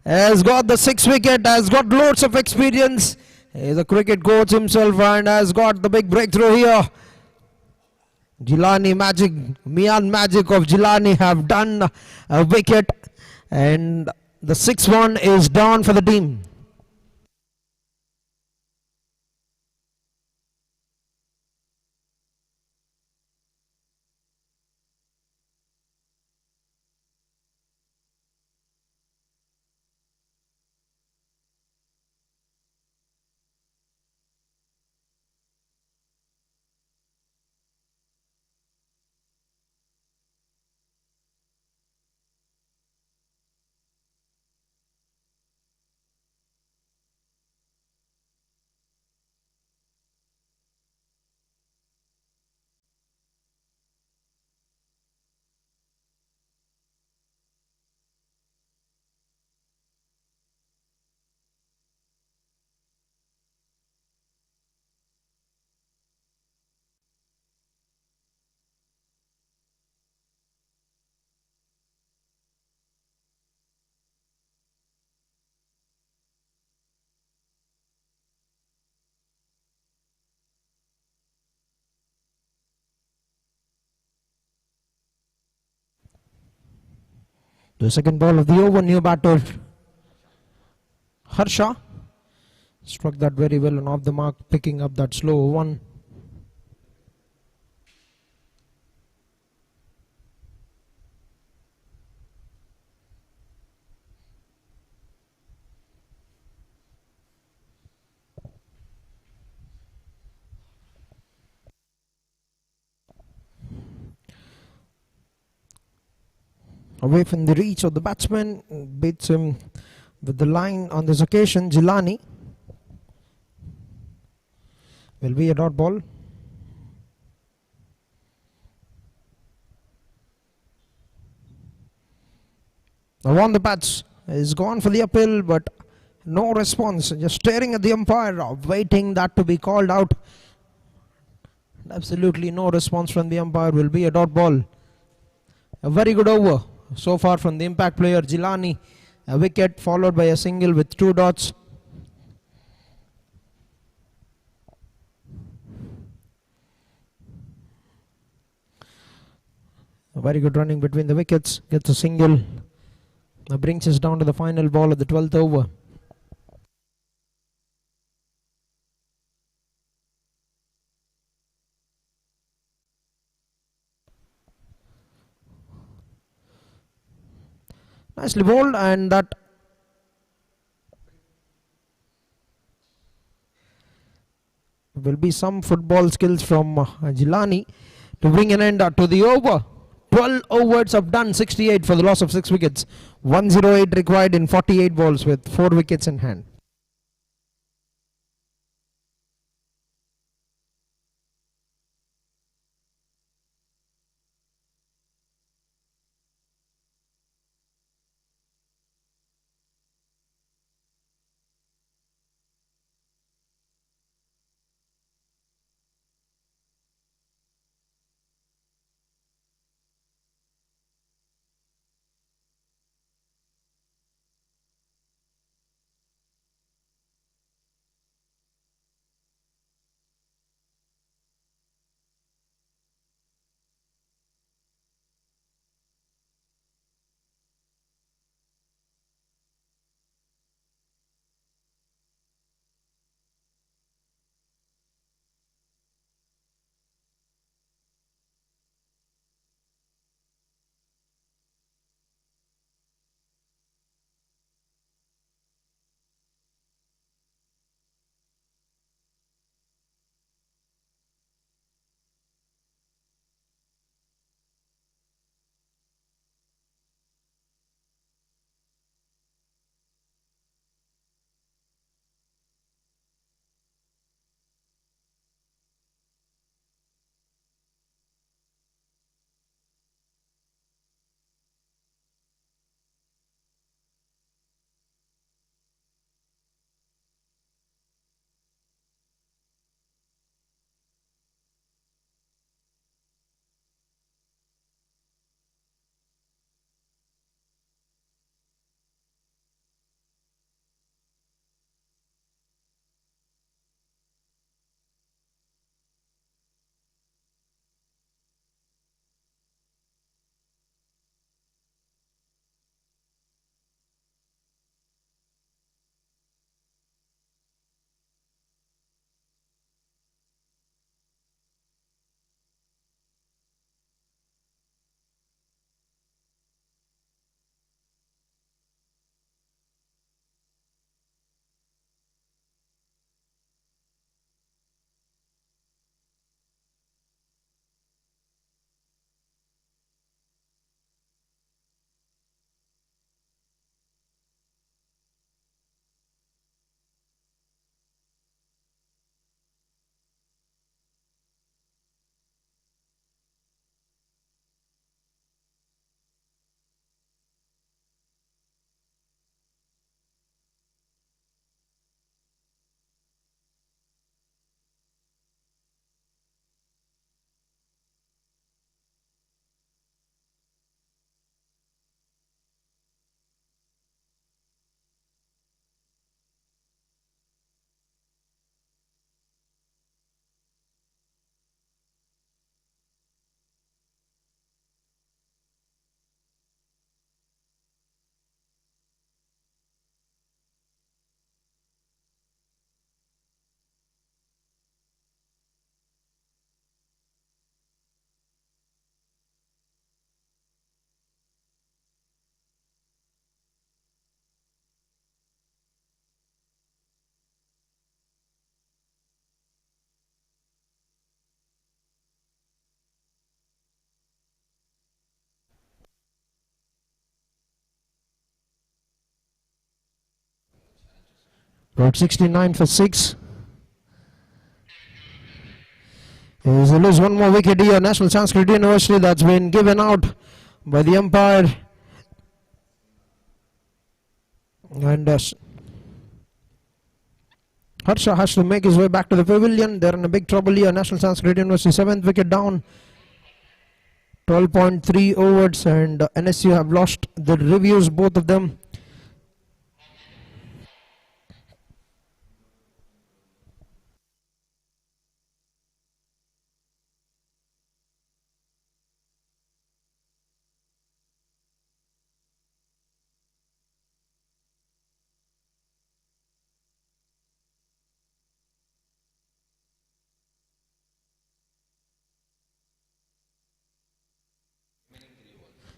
A: has got the 6th wicket, has got loads of experience. He's a cricket coach himself and has got the big breakthrough here. Jilani magic, Mian magic of Jilani have done a wicket, and the 6th one is down for the team. The second ball of the over, new batter Harsha struck that very well and off the mark, picking up that slow one. Away from the reach of the batsman, beats him with the line on this occasion. Jilani will be a dot ball. Now on the bats, is gone for the uphill, but no response. Just staring at the umpire, waiting that to be called out. Absolutely no response from the umpire. Will be a dot ball. A very good over so far from the impact player Jilani. A wicket followed by a single with 2 dots. A very good running between the wickets. Gets a single. That brings us down to the final ball of the 12th over. Nicely bowled, and that will be some football skills from Jilani to bring an end to the over. 12 overs have done 68 for the loss of 6 wickets. 108 required in 48 balls with 4 wickets in hand. Got 69 for 6. He's lose one more wicket here. National Sanskrit University, that's been given out by the umpire. And Harsha has to make his way back to the pavilion. They're in a big trouble here. National Sanskrit University, 7th wicket down. 12.3 overs, and NSU have lost the reviews, both of them.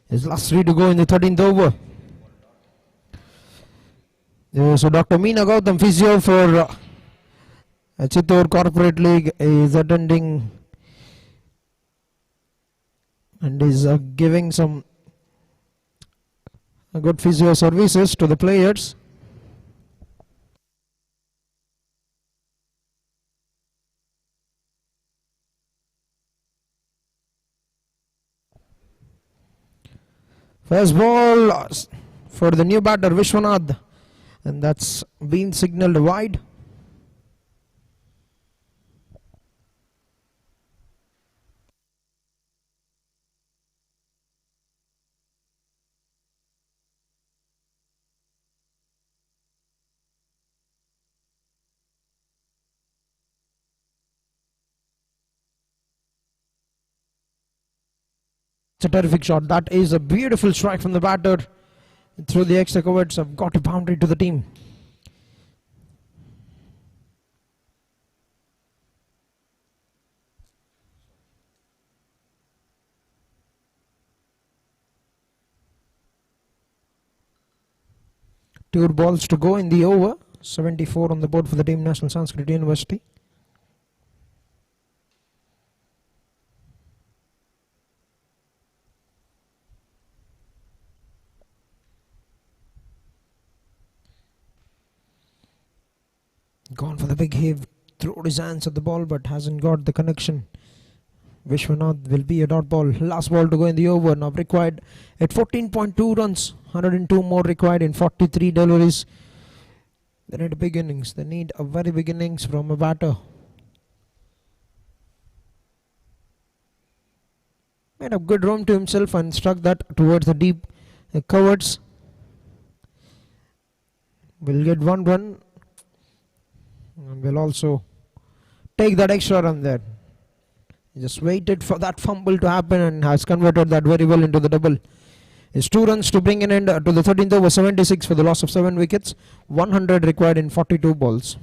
A: His last 3 to go in the 13th over. So Dr. Meena Gautam, physio for Chittor Corporate League, is attending and is giving some good physio services to the players. First ball for the new batter Vishwanath, and that's been signaled wide. It's a terrific shot. That is a beautiful strike from the batter through the extra coverts. Have got a boundary to the team. Two balls to go in the over. 74 on the board for the team, National Sanskrit University. Gone for the big heave, threw his hands at the ball but hasn't got the connection. Vishwanath will be a dot ball. Last ball to go in the over. Now required at 14.2 runs. 102 more required in 43 deliveries. They need a big innings. They need a very big innings from a batter. Made up good room to himself and struck that towards the deep coverts. Will get 1 run. And will also take that extra run there. He just waited for that fumble to happen and has converted that very well into the double. It's 2 runs to bring an end to the 13th over, 76 for the loss of 7 wickets. 100 required in 42 balls.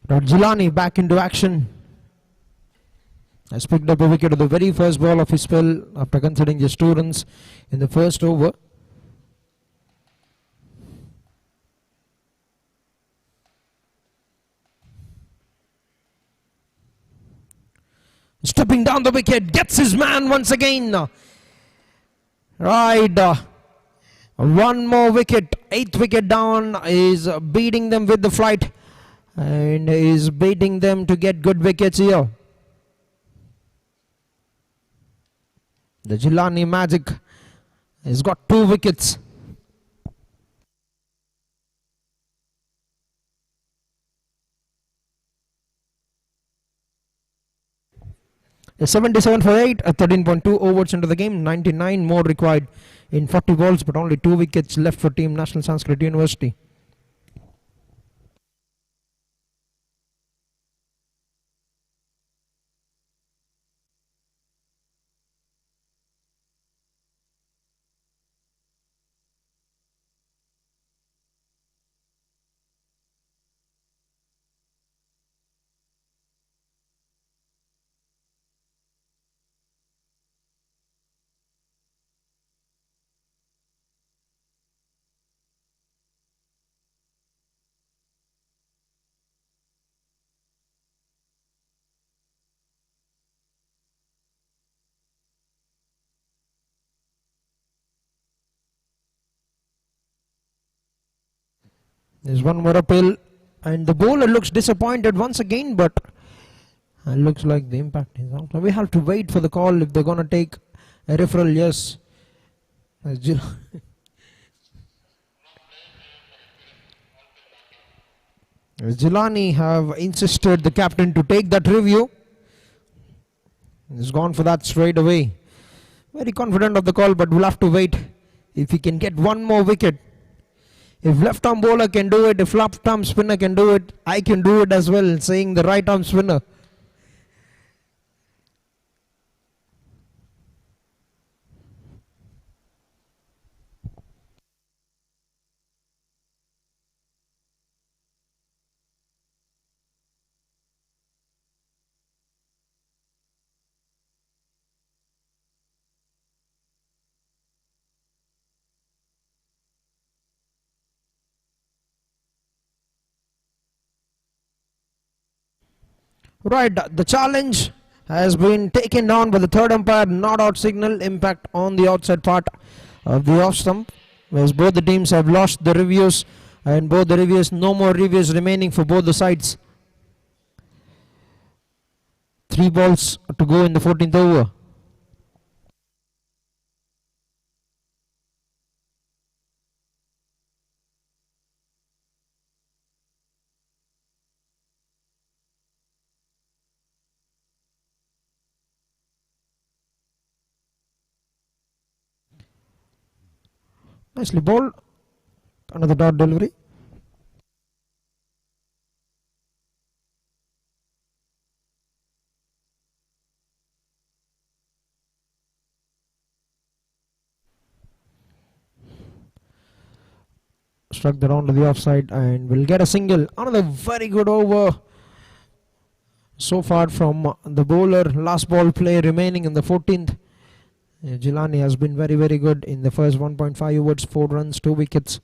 A: Rajilani back into action. Has picked up a wicket at the very first ball of his spell after conceding just 2 runs in the first over. Stepping down the wicket, gets his man once again. Right. 1 more wicket, 8th wicket down, is beating them with the flight. And is beating them to get good wickets here. The Jilani Magic has got 2 wickets. A 77 for 8, a 13.2 overs into the game, 99 more required in 40 balls, but only 2 wickets left for Team National Sanskrit University. There's one more appeal, and the bowler looks disappointed once again, but it looks like the impact is out. So we have to wait for the call if they're going to take a referral. Yes. As Jilani have insisted the captain to take that review. He's gone for that straight away. Very confident of the call, but we'll have to wait if he can get one more wicket. If left arm bowler can do it, if left arm spinner can do it, I can do it as well, saying the right arm spinner. Right, the challenge has been taken down by the third umpire. Not out signal, impact on the outside part of the off stump, whereas both the teams have lost the reviews, and both the reviews, no more reviews remaining for both the sides. 3 balls to go in the 14th over. Nicely bowled. Another dot delivery. Struck the round to the offside and will get a single. Another very good over so far from the bowler. Last ball play remaining in the 14th. Jilani has been very, very good in the first 1.5 overs, 4 runs, 2 wickets.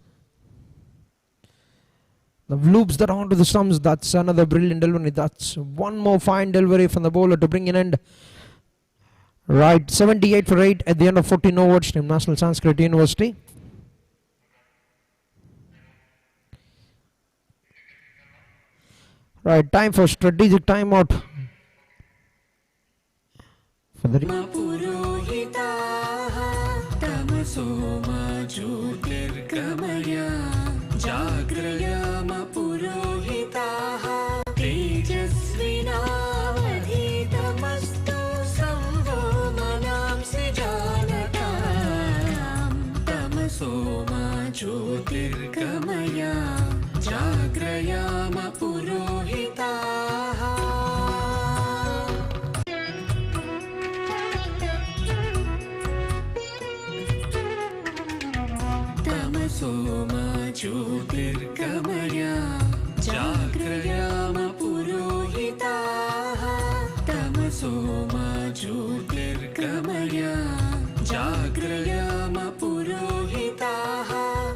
A: The loops that onto the stumps, that's another brilliant delivery. That's one more fine delivery from the bowler to bring in end. Right, 78 for 8 at the end of 14 overs from National Sanskrit University. Right, time for strategic timeout. For the
I: ज्योतिर्गमया जाग्रयाम पुरोहिताः तमसो मा ज्योतिर्गमया जाग्रयाम पुरोहिताः तमसो मा ज्योतिर्गमया जाग्रयाम पुरोहिताः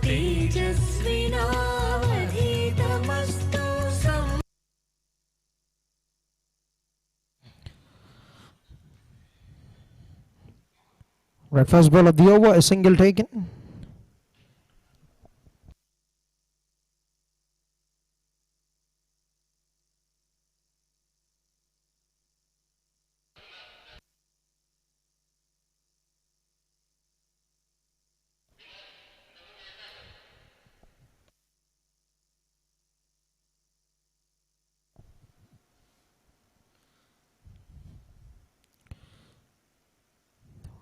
I: तेजस्विनावधीतमस्तु
A: right, first ball of the over, a single taken.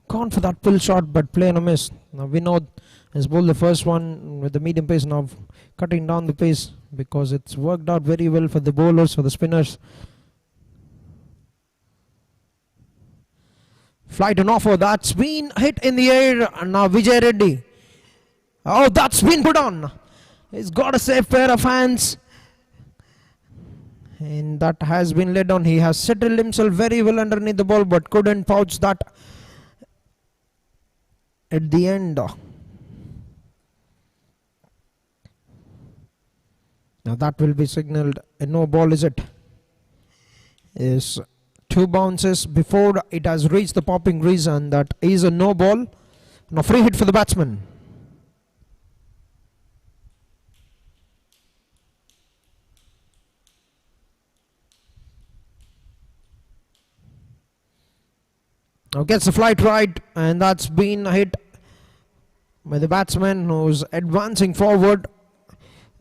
A: Gone for that pull shot, but play on a miss. Now Vinod has bowled the first one with the medium pace, now cutting down the pace because it's worked out very well for the bowlers, for the spinners. Flight and offer, that's been hit in the air. And now Vijay Reddy. Oh, that's been put on. He's got a safe pair of hands. And that has been led on. He has settled himself very well underneath the ball, but couldn't pouch that at the end. Now that will be signalled a no ball, is it? Is 2 bounces before it has reached the popping crease, and that is a no ball. Now free hit for the batsman. Now gets the flight right, and that's been hit by the batsman who's advancing forward,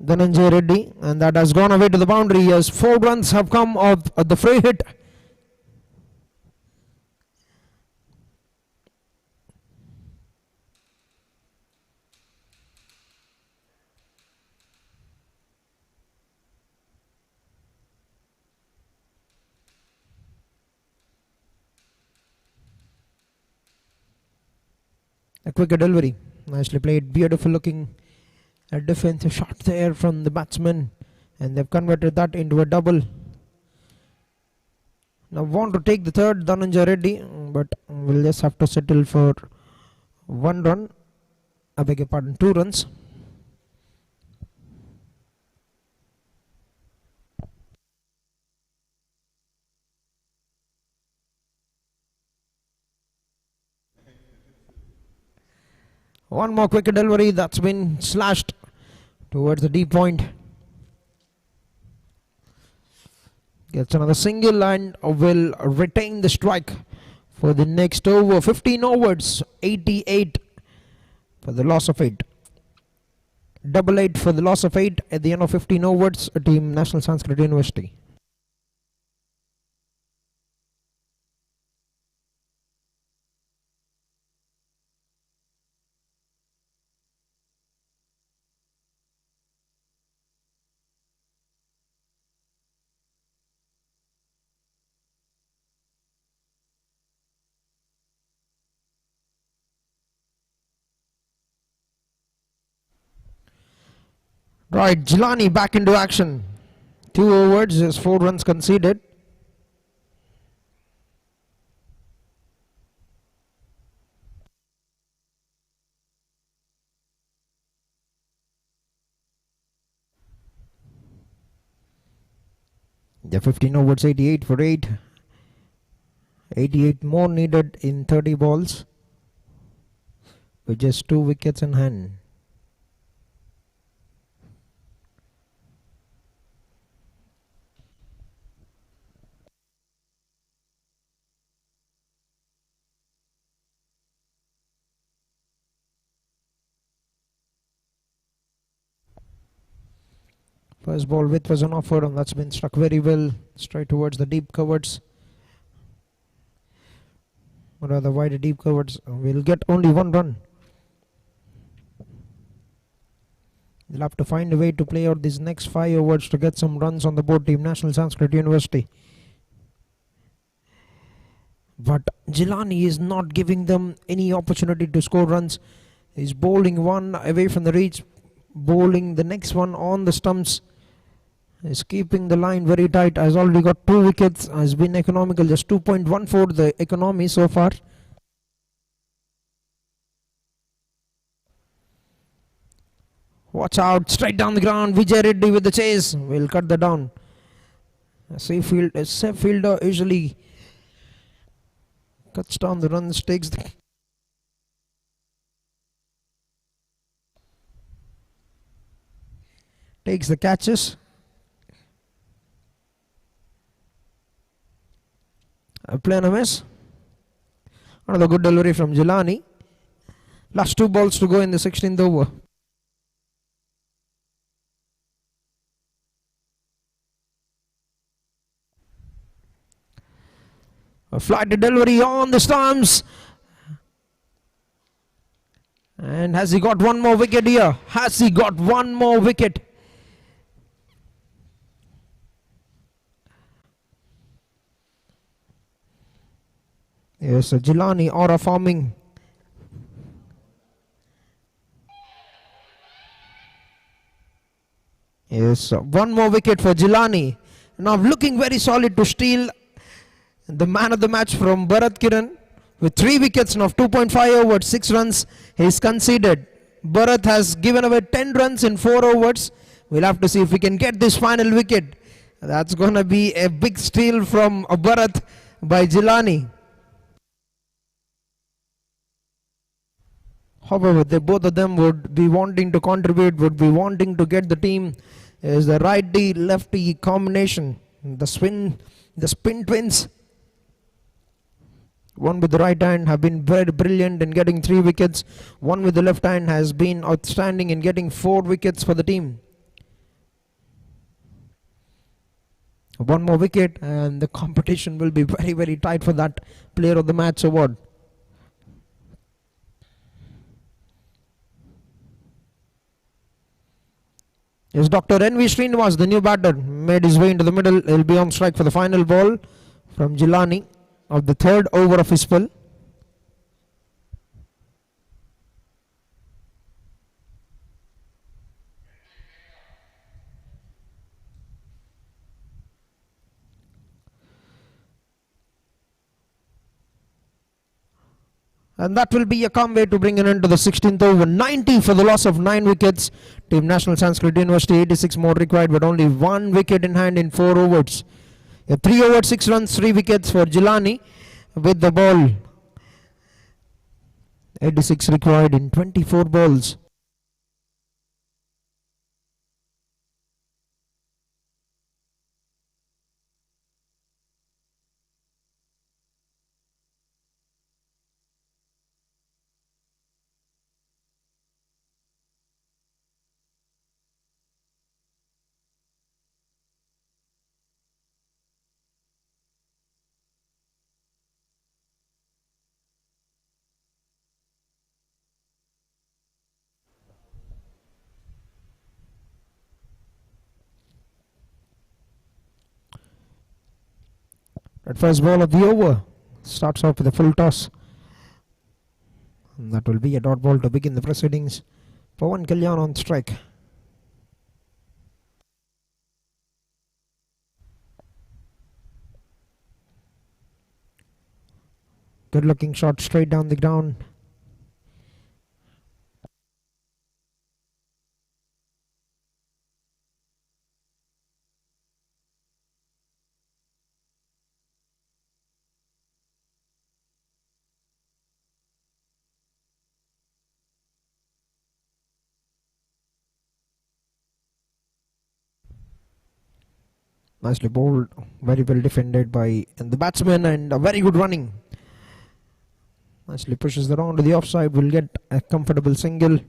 A: Dhananjay Reddy, and that has gone away to the boundary. Yes, 4 runs have come of the free hit. A quick delivery, nicely played, beautiful looking a defensive shot there from the batsman, and they've converted that into a double. Now want to take the third, Dhananjay Reddy, but we'll just have to settle for 1 run. I beg your pardon, 2 runs. One more quick delivery, that's been slashed towards the deep point. Gets another single and will retain the strike for the next over. 15 overs, 88 for the loss of 8. Double 8 for the loss of 8 at the end of 15 overs. Team National Sanskrit University. Right, Jilani back into action. 2 overs, just 4 runs conceded. The 15 overs, 88 for 8. 88 more needed in 30 balls with just 2 wickets in hand. First ball width was an offer, and that's been struck very well straight towards the deep covers. Or rather wider deep covers. We'll get only 1 run. They'll have to find a way to play out these next 5 overs to get some runs on the board. Team National Sanskrit University. But Jilani is not giving them any opportunity to score runs. He's bowling one away from the reach, bowling the next one on the stumps. Is keeping the line very tight, has already got 2 wickets, has been economical, just 2.14 the economy so far. Watch out, straight down the ground, Vijay Reddy with the chase, will cut that down. A safe fielder usually cuts down the runs, takes the catches. A play on a miss. Another good delivery from Jilani. Last 2 balls to go in the 16th over. A flighted delivery on the stumps. And has he got one more wicket here? Has he got one more wicket? Yes, Gilani aura forming. Yes, one more wicket for Gilani. Now looking very solid to steal the man of the match from Bharat Kiran with 3 wickets now 2.5 overs, 6 runs he's conceded. Bharat has given away 10 runs in 4 overs. We'll have to see if we can get this final wicket. That's going to be a big steal from Bharat by Gilani. However, both of them would be wanting to contribute, would be wanting to get the team is the righty-lefty combination. The spin twins. One with the right hand have been very brilliant in getting 3 wickets. One with the left hand has been outstanding in getting 4 wickets for the team. One more wicket and the competition will be very, very tight for that Player of the Match award. Yes, Dr. N.V. Srinivas, the new batter, made his way into the middle. He'll be on strike for the final ball from Gilani of the 3rd over of his spell. And that will be a calm way to bring an end to the 16th over. 90 for the loss of 9 wickets. Team National Sanskrit University, 86 more required, but only 1 wicket in hand in 4 overs. 3 overs, 6 runs, 3 wickets for Gilani with the ball. 86 required in 24 balls. That first ball of the over starts off with a full toss. And that will be a dot ball to begin the proceedings. Pawan Kalyan on strike. Good looking shot straight down the ground. Nicely bowled, very well defended by the batsman and a very good running. Nicely pushes the round to the offside, will get a comfortable single.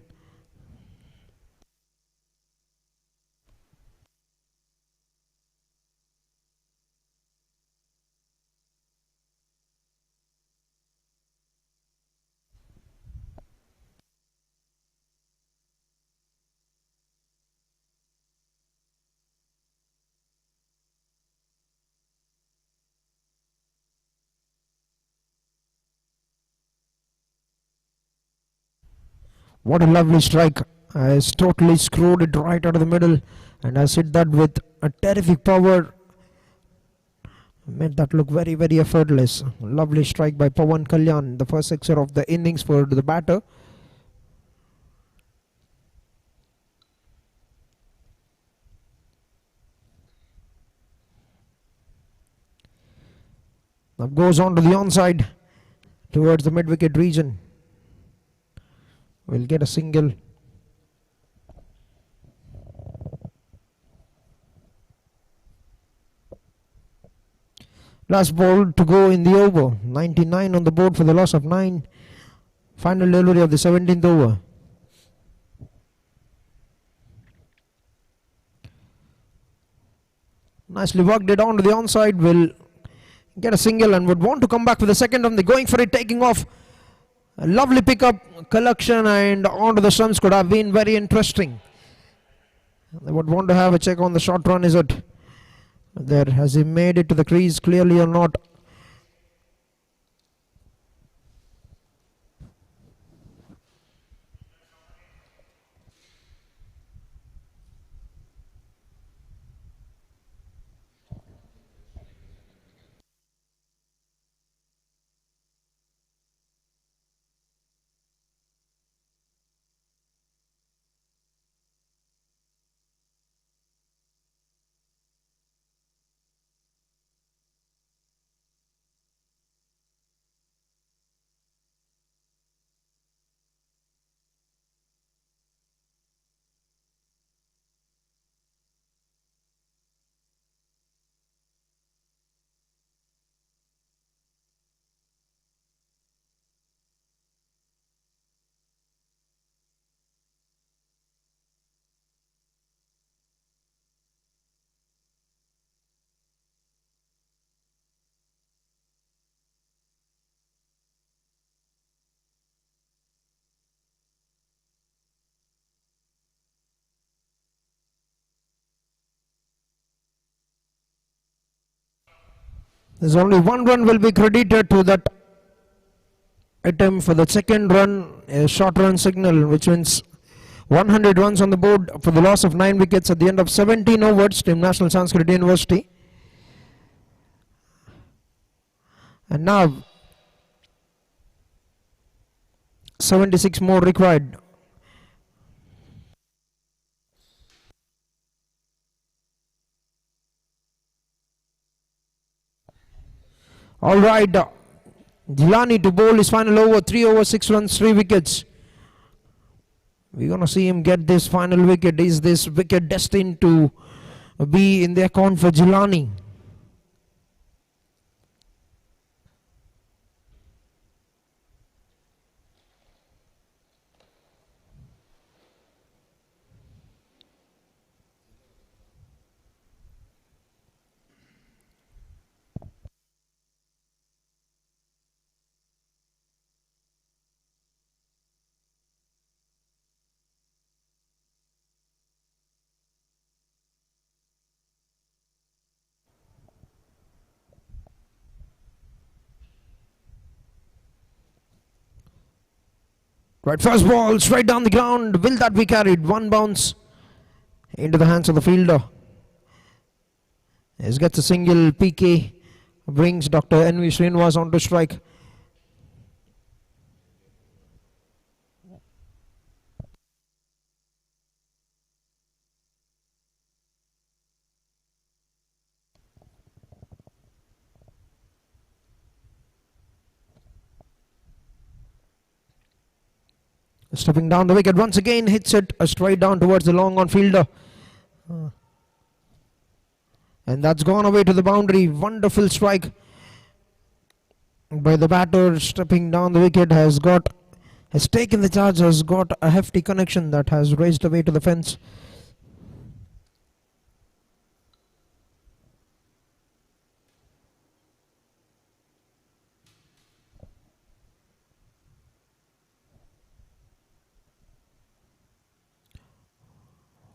A: What a lovely strike. Has totally screwed it right out of the middle and has hit that with a terrific power. Made that look very, very effortless. Lovely strike by Pawan Kalyan, the first sixer of the innings for the batter. Now goes on to the onside towards the mid-wicket region. Will get a single. Last ball to go in the over. 99 on the board for the loss of 9. Final delivery of the 17th over. Nicely worked it on to the onside. Will get a single and would want to come back for the second run. They're going for it, taking off. A lovely pickup collection and onto the stumps could have been very interesting. They would want to have a check on the short run. Is it there? Has he made it to the crease clearly or not? There's only one run will be credited to that attempt for the second run, a short run signal, which means 100 runs on the board for the loss of 9 wickets at the end of 17 overs. Team National Sanskrit University. And now 76 more required. All right, Gilani to bowl his final over, 3 overs, 6 runs, 3 wickets. We're going to see him get this final wicket. Is this wicket destined to be in the account for Gilani? Right, first ball straight down the ground. Will that be carried? One bounce into the hands of the fielder. He gets a single. PK brings Dr. NV Srinivas on to strike. Stepping down the wicket once again, hits it straight down towards the long on fielder. And that's gone away to the boundary. Wonderful strike by the batter. Stepping down the wicket, has taken the charge, has got a hefty connection that has raced away to the fence.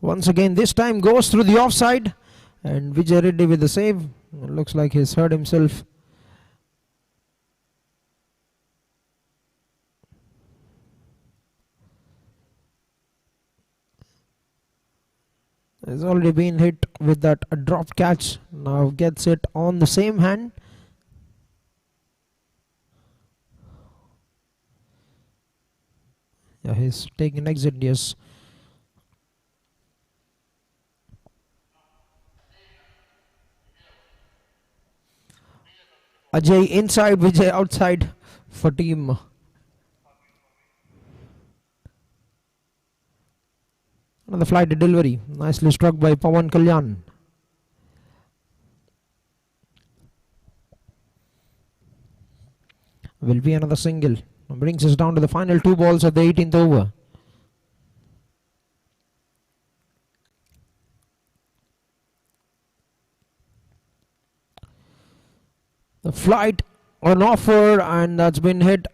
A: Once again, this time goes through the offside, and Vijay Reddy with the save. It looks like he's hurt himself. He's already been hit with that dropped catch. Now gets it on the same hand. Yeah, he's taking exit, yes. Ajay inside, Vijay outside for team. Another flight delivery, nicely struck by Pawan Kalyan. Will be another single. Brings us down to the final 2 balls of the 18th over. The flight on offer, and that's been hit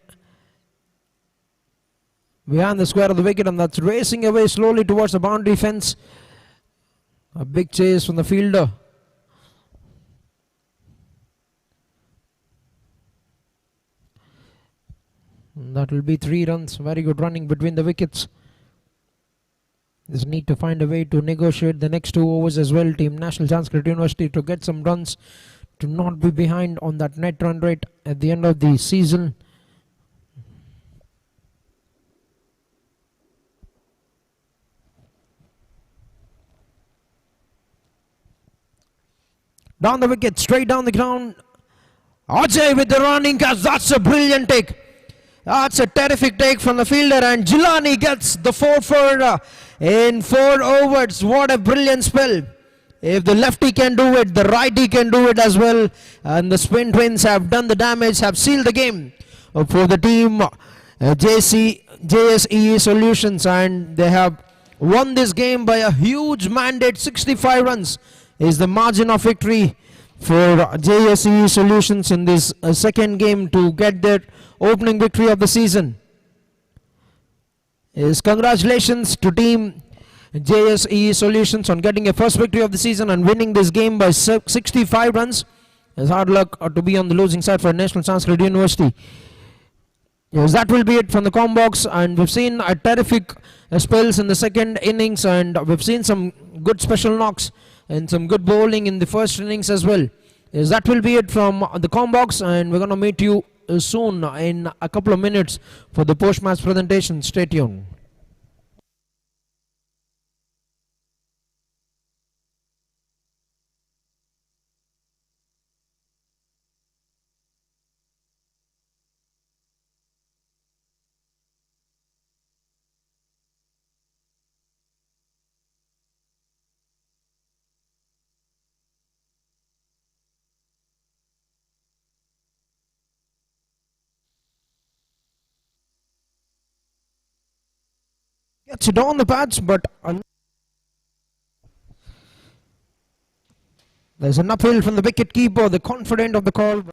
A: behind the square of the wicket, and that's racing away slowly towards the boundary fence. A big chase from the fielder. And that will be 3 runs. Very good running between the wickets. There's need to find a way to negotiate the next 2 overs as well. Team National Sanskrit University to get some runs, to not be behind on that net run rate at the end of the season. Down the wicket, straight down the ground. Ajay with the running catch. That's a brilliant take. That's a terrific take from the fielder, and Jilani gets the 4 for in 4 overs. What a brilliant spell. If the lefty can do it, the righty can do it as well. And the spin twins have done the damage, have sealed the game for the team JSEE Solutions, and they have won this game by a huge mandate. 65 runs is the margin of victory for JSEE Solutions in this second game to get their opening victory of the season. Congratulations to team JSEE Solutions on getting a first victory of the season and winning this game by 65 runs. It's hard luck to be on the losing side for National Sanskrit University. Yes, that will be it from the com box, and we've seen a terrific spells in the second innings, and we've seen some good special knocks and some good bowling in the first innings as well. Yes, that will be it from the com box, and we're going to meet you soon in a couple of minutes for the post-match presentation. Stay tuned. Gets it on the pads, but there's an uphill from the wicket keeper, the confident of the call.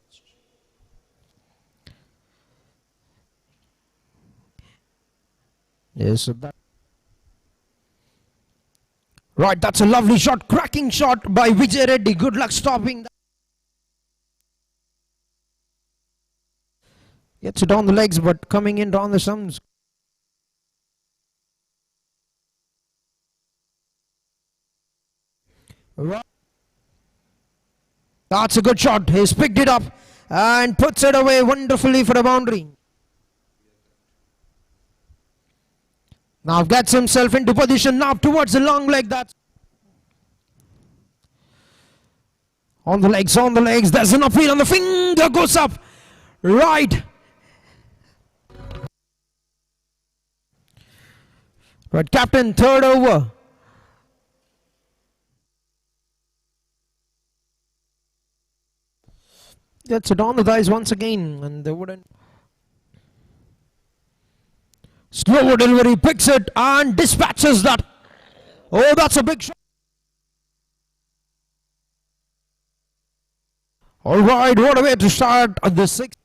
A: Yes, so that. Right, that's a lovely shot, cracking shot by Vijay Reddy. Good luck stopping that. Gets it on the legs, but coming in down the stumps. Right. That's a good shot. He's picked it up and puts it away wonderfully for a boundary. Now gets himself into position now towards the long leg. That's on the legs, on the legs. There's an appeal on the finger, goes up. Right. Right, captain, third over. Gets it on the thighs once again, and they wouldn't. Slow delivery, picks it and dispatches that. Oh, that's a big shot. All right, what a way to start the sixth.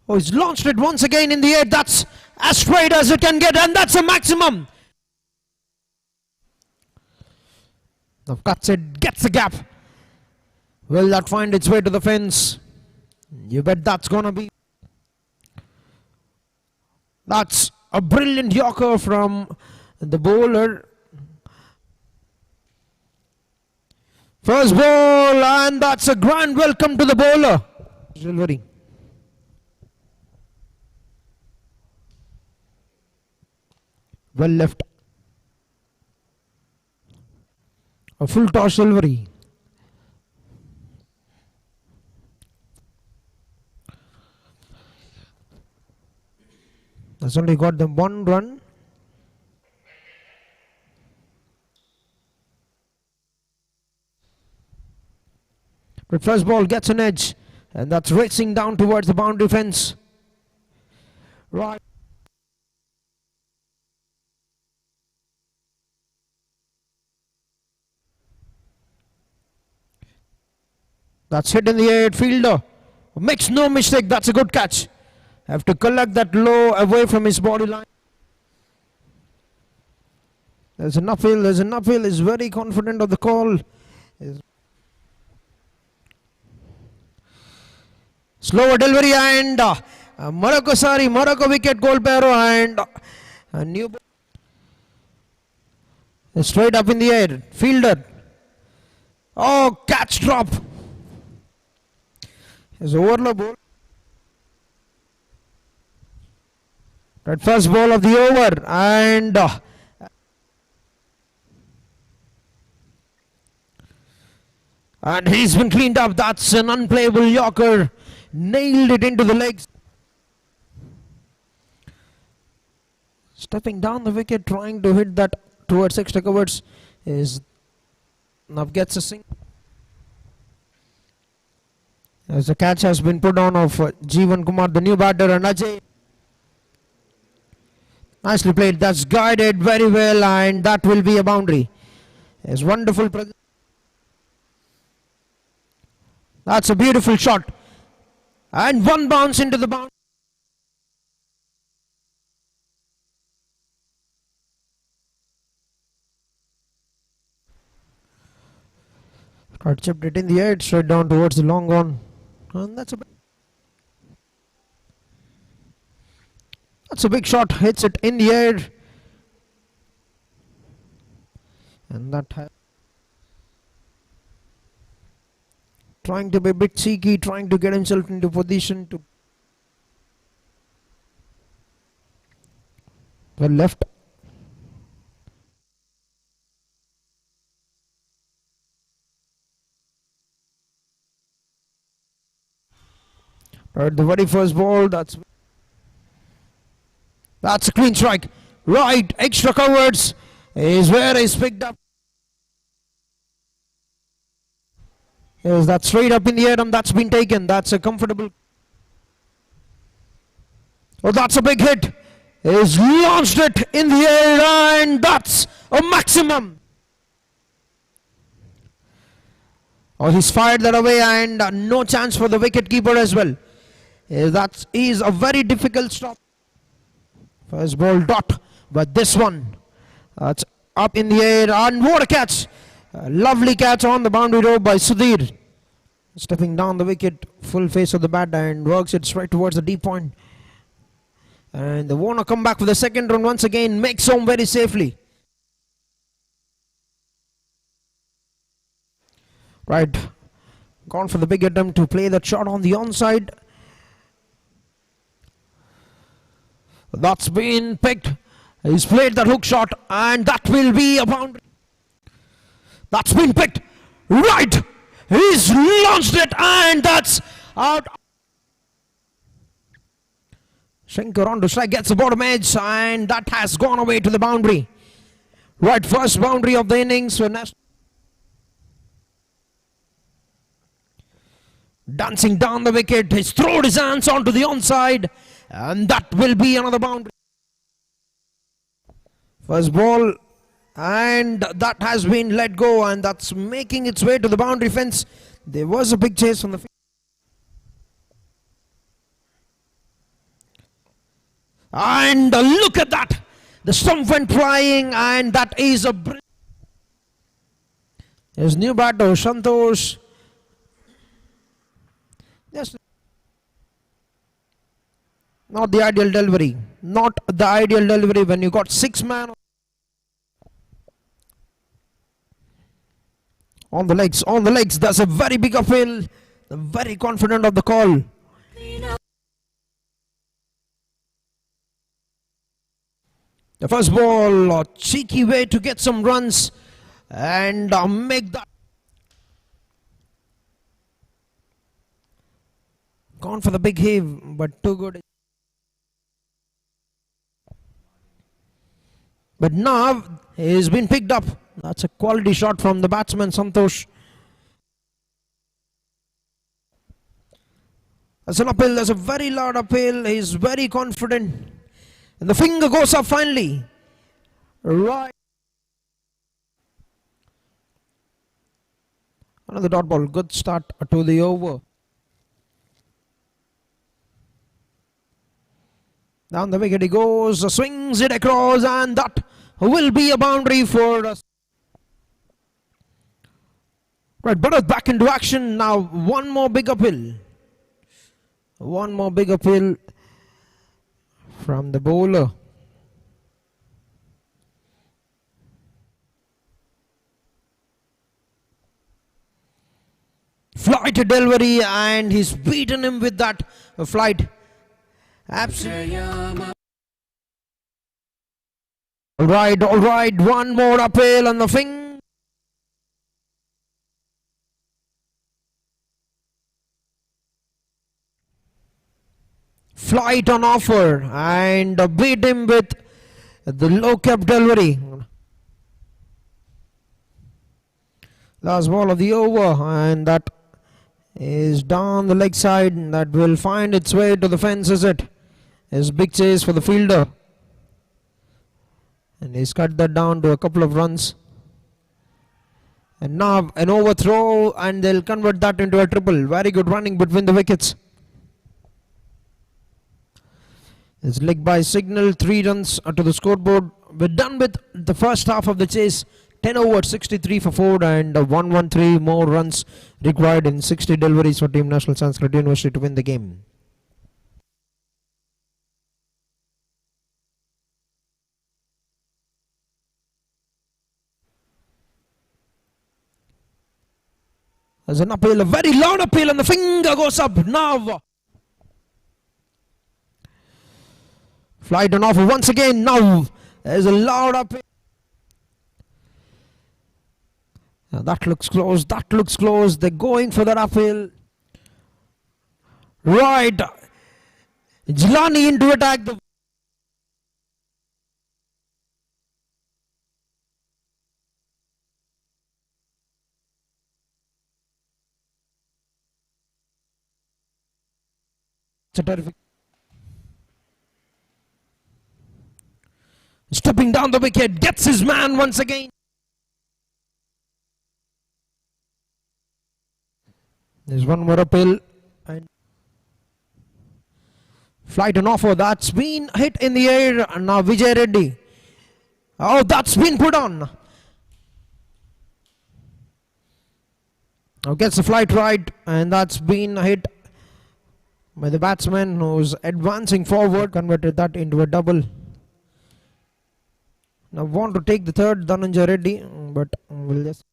A: Oh, he's launched it once again in the air. That's as straight as it can get, and that's a maximum. Now cuts it, gets the gap. Will that find its way to the fence? You bet that's gonna be. That's a brilliant yorker from the bowler. First ball, and that's a grand welcome to the bowler. Delivery. Well left. A full toss delivery. That's only got them 1 run. But first ball gets an edge, and that's racing down towards the boundary fence. Right. That's hit in the air. Fielder makes no mistake. That's a good catch. Have to collect that low away from his body line. There's an uphill, he's very confident of the call. Slower delivery and Morocco wicket goal Pero and a new straight up in the air, fielder. Oh, catch drop. His overload ball. That first ball of the over and he's been cleaned up. That's an unplayable Yorker. Nailed it into the legs. Stepping down the wicket, trying to hit that towards extra covers. Now gets a sing. As the catch has been put on of Jeevan Kumar, the new batter, and Ajay. Nicely played. That's guided very well, and that will be a boundary. It's wonderful. That's a beautiful shot. And one bounce into the boundary. Got chipped it in the air, straight down towards the long on. And that's a big shot. Hits it in the air. And that trying to be a bit cheeky, trying to get himself into position to the left. Right, the very first ball, that's a clean strike. Right, extra covers is where he's picked up. Yes, that's straight up in the air and that's been taken. That's a comfortable. Oh, that's a big hit. He's launched it in the air and that's a maximum. Oh, he's fired that away and no chance for the wicket keeper as well. That is a very difficult stop. First ball dot, but this one, that's up in the air and what a catch. A lovely catch on the boundary rope by Sudhir. Stepping down the wicket, full face of the bat and works it straight towards the deep point. And the Warner come back for the second run once again, makes home very safely. Right, gone for the big attempt to play that shot on the onside. That's been picked. He's played that hook shot and that will be a boundary. That's been picked. Right. He's launched it and that's out. Shankar on to strike, gets the bottom edge and that has gone away to the boundary. Right, first boundary of the innings for National. Dancing down the wicket, he's thrown his hands onto the onside and that will be another boundary. First ball and that has been let go and that's making its way to the boundary fence. There was a big chase from the field. And look at that. The stump went flying and that is a brilliant. There's new batter Santosh. Yes. Not the ideal delivery. Not the ideal delivery when you got 6 men on the legs. On the legs. That's a very big uphill. Very confident of the call. The first ball, a cheeky way to get some runs and make that. Gone for the big heave, but too good. But now he's been picked up. That's a quality shot from the batsman Santosh. That's an uphill, there's a very loud uphill. He's very confident. And the finger goes up finally. Right. Another dot ball. Good start to the over. Down the wicket he goes, swings it across, and that will be a boundary for us. Right, Bharat back into action now. One more big uphill. One more big uphill from the bowler. Flight delivery, and he's beaten him with that flight. Absolutely. All right, one more uphill on the finger. Flight on offer, and beat him with the low cap delivery. Last ball of the over, and that is down the leg side. That will find its way to the fence, is it? Is big chase for the fielder, and he's cut that down to a couple of runs. And now an overthrow, and they'll convert that into a triple. Very good running between the wickets. It's leg by signal, 3 runs to the scoreboard. We're done with the first half of the chase. 10 over 63 for 4, and 113 more runs required in 60 deliveries for Team National Sanskrit University to win the game. There's an uphill, a very loud uphill, and the finger goes up now. Flight on offer once again. Now there's a loud uphill. That looks close. That looks close. They're going for that uphill. Right. Jilani into attack. It's a terrific. Stepping down the wicket, gets his man once again. There's one more uphill, and flight on offer. That's been hit in the air. Now Vijay Reddy. Oh, that's been put on. Now gets the flight right, and that's been hit by the batsman who's advancing forward. Converted that into a double. Now want to take the third, Dhananjay Reddy, but we'll just.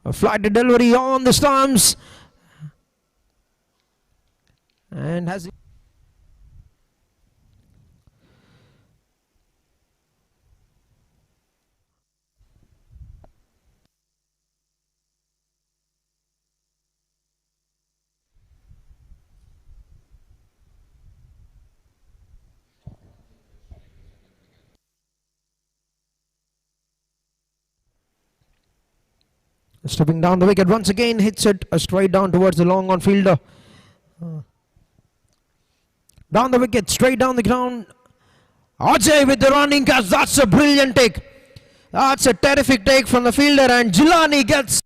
A: A flight delivery on the stumps, and has stepping down the wicket once again, hits it straight down towards the long on fielder. Down the wicket, straight down the ground. Ajay with the running catch. That's a brilliant take. That's a terrific take from the fielder, and Jilani gets.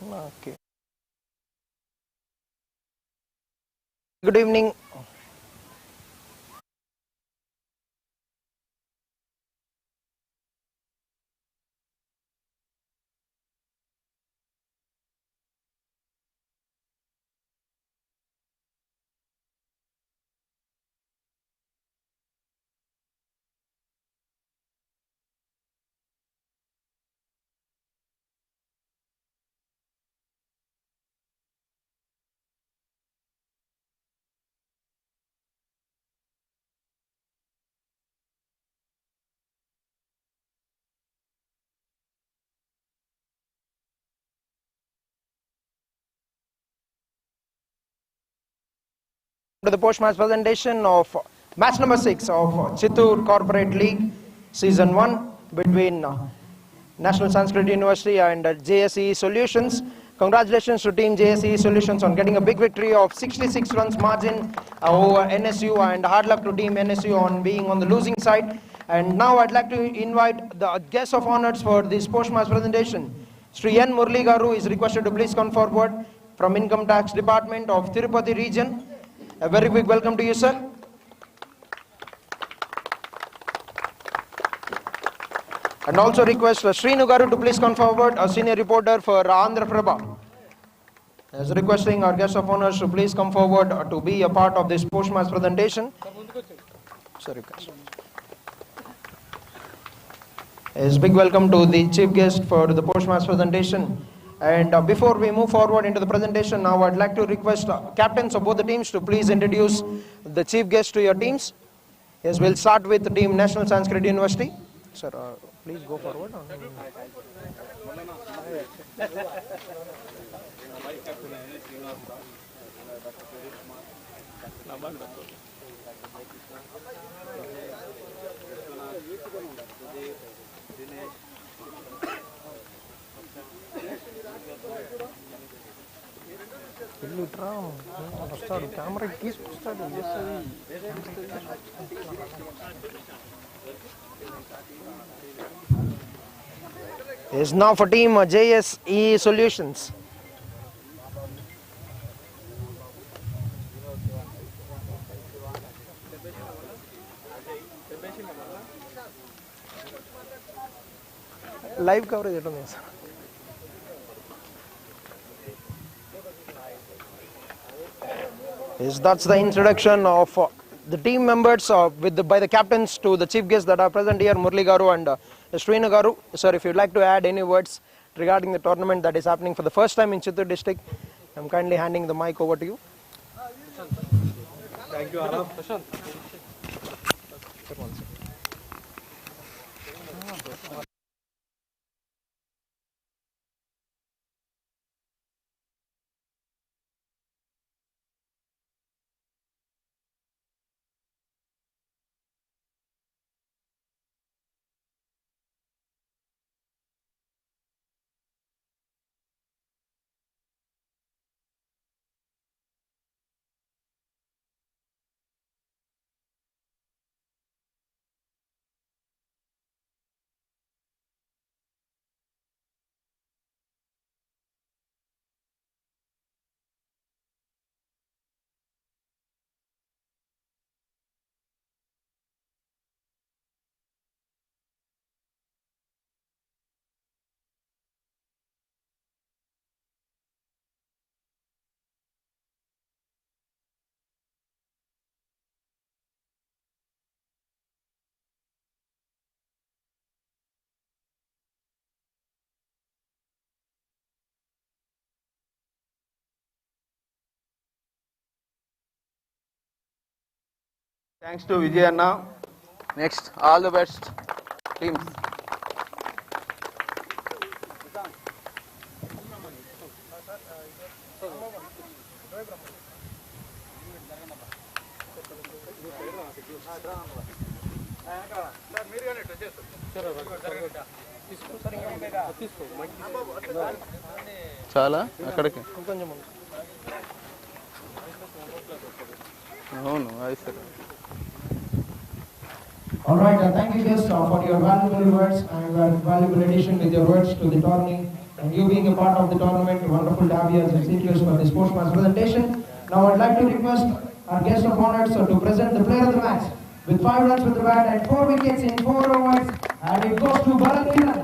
A: Okay. Good evening. To the post-match presentation of match number 6 of Chittoor Corporate League Season 1 between National Sanskrit University and JSEE Solutions. Congratulations to Team JSEE Solutions on getting a big victory of 66 runs margin over NSU, and hard luck to Team NSU on being on the losing side. And now I'd like to invite the guest of honors for this post-match presentation. Shri N. Murli Garu is requested to please come forward from Income Tax Department of Tirupati region. A very big welcome to you, sir. And also request Shri Garu to please come forward, a senior reporter for Andhra Prabha. As requesting our guest of honors to please come forward to be a part of this post-match presentation. Sir, request. A big welcome to the chief guest for the post-match presentation. And before we move forward into the presentation, now I'd like to request captains of both the teams to please introduce the chief guest to your teams. Yes, we'll start with the team National Sanskrit University. Sir, please go forward. Is now for team JSEE Solutions. Live coverage. Yes, that's the introduction of the team members by the captains to the chief guests that are present here, Murli Garu and Srinu Garu. Sir, if you'd like to add any words regarding the tournament that is happening for the first time in Chittoor district, I'm kindly handing the mic over to you.
J: Thank you, Araf. Thanks to Vijay Anna. Next, all the best teams. చాలా అక్కడికి అవును అది సరే.
A: All right, thank you guys for your valuable words and valuable addition with your words to the tourney. And you being a part of the tournament, wonderful to have you as executives for the sportsman's presentation. Now I'd like to request our guest of honor to present the player of the match with 5 runs with the bat and 4 wickets in 4 overs, and it goes to Bharat Kiran.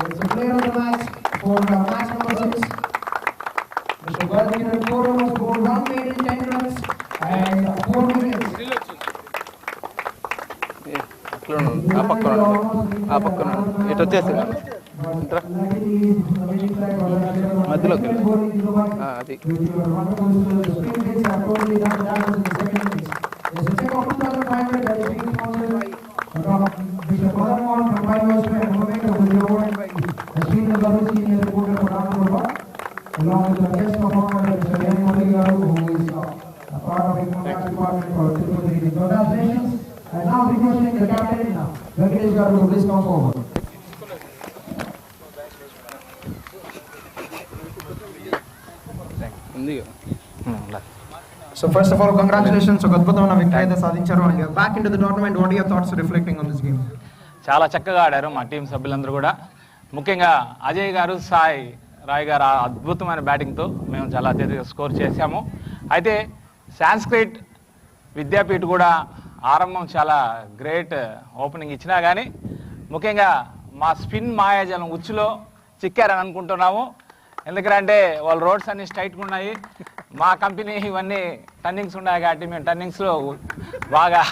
A: It's the player of the match for match number 6. Mr. Gali Venugopal 4 overs, bowled 1 made in 10 runs and 4 wickets.
J: ఆ పక్కన ఇటు వచ్చేసి మధ్యలోకి అది
A: along with the guest of honor, Mr. Gali, who is a part of the contact department for Tirupati. Congratulations. And now requesting the captain, Venkatesh Garu, to please come forward. So first of all, congratulations. So అద్భుతమైన victory అయితే సాధించారు and you're back into the tournament. What are your thoughts reflecting on this game?
C: చాలా చక్కగా ఆడారు మా team సభ్యులందరూ కూడా. ముఖ్యంగా అజయ్ గారు, సాయి రాయ్ గారు అద్భుతమైన బ్యాటింగ్తో మేము చాలా అత్యధిక స్కోర్ చేశాము. అయితే సాంస్క్రిట్ విద్యాపీఠ్ కూడా ఆరంభం చాలా గ్రేట్ ఓపెనింగ్ ఇచ్చినా కానీ ముఖ్యంగా మా స్పిన్ మాయాజలం ఉచ్చులో చిక్కారని అనుకుంటున్నాము. ఎందుకంటే వాళ్ళ రోడ్స్ అన్నీ స్ట్రైట్గా ఉన్నాయి, మా కంపెనీ ఇవన్నీ టర్నింగ్స్ ఉన్నాయి కాబట్టి మేము టర్నింగ్స్లో బాగా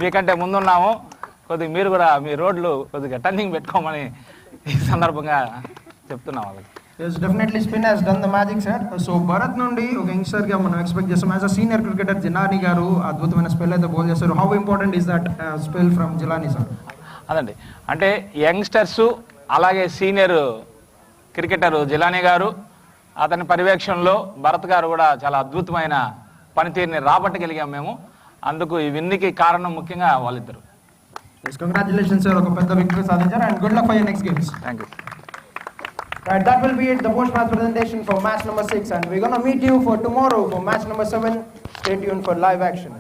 C: మీకంటే ముందున్నాము. కొద్దిగా మీరు కూడా మీ రోడ్లు కొద్దిగా టర్నింగ్ పెట్టుకోమని ఈ సందర్భంగా చెప్తున్నాం వాళ్ళకి.
A: Yes, definitely spin has done the magic, sir. So Bharat nundi oka youngster ga మనం ఎక్స్పెక్ట్ చేస్తాం. As a senior cricketer Jilani గారు అద్భుతమైన స్పెల్ అయితే బౌల్ చేశారు. How important is that spell from Jilani sir?
C: అదండి, అంటే యంగ్స్టర్స్ అలాగే సీనియర్ క్రికెటర్ జిలానీ గారు అతని పర్యవేక్షణలో భరత్ గారు కూడా చాలా అద్భుతమైన పనితీరుని రాబట్టగలిగాం మేము. అందుకు ఈ విన్నికి కారణం ముఖ్యంగా వాళ్ళిద్దరు.
A: Yes, congratulations sir, ఒక పెద్ద విక్టరీ సాధించారు and good luck for your next games.
C: Thank you.
A: Right, that will be it, the post-match presentation for match number 6, and we're going to meet you for tomorrow for match number 7. Stay tuned for live action.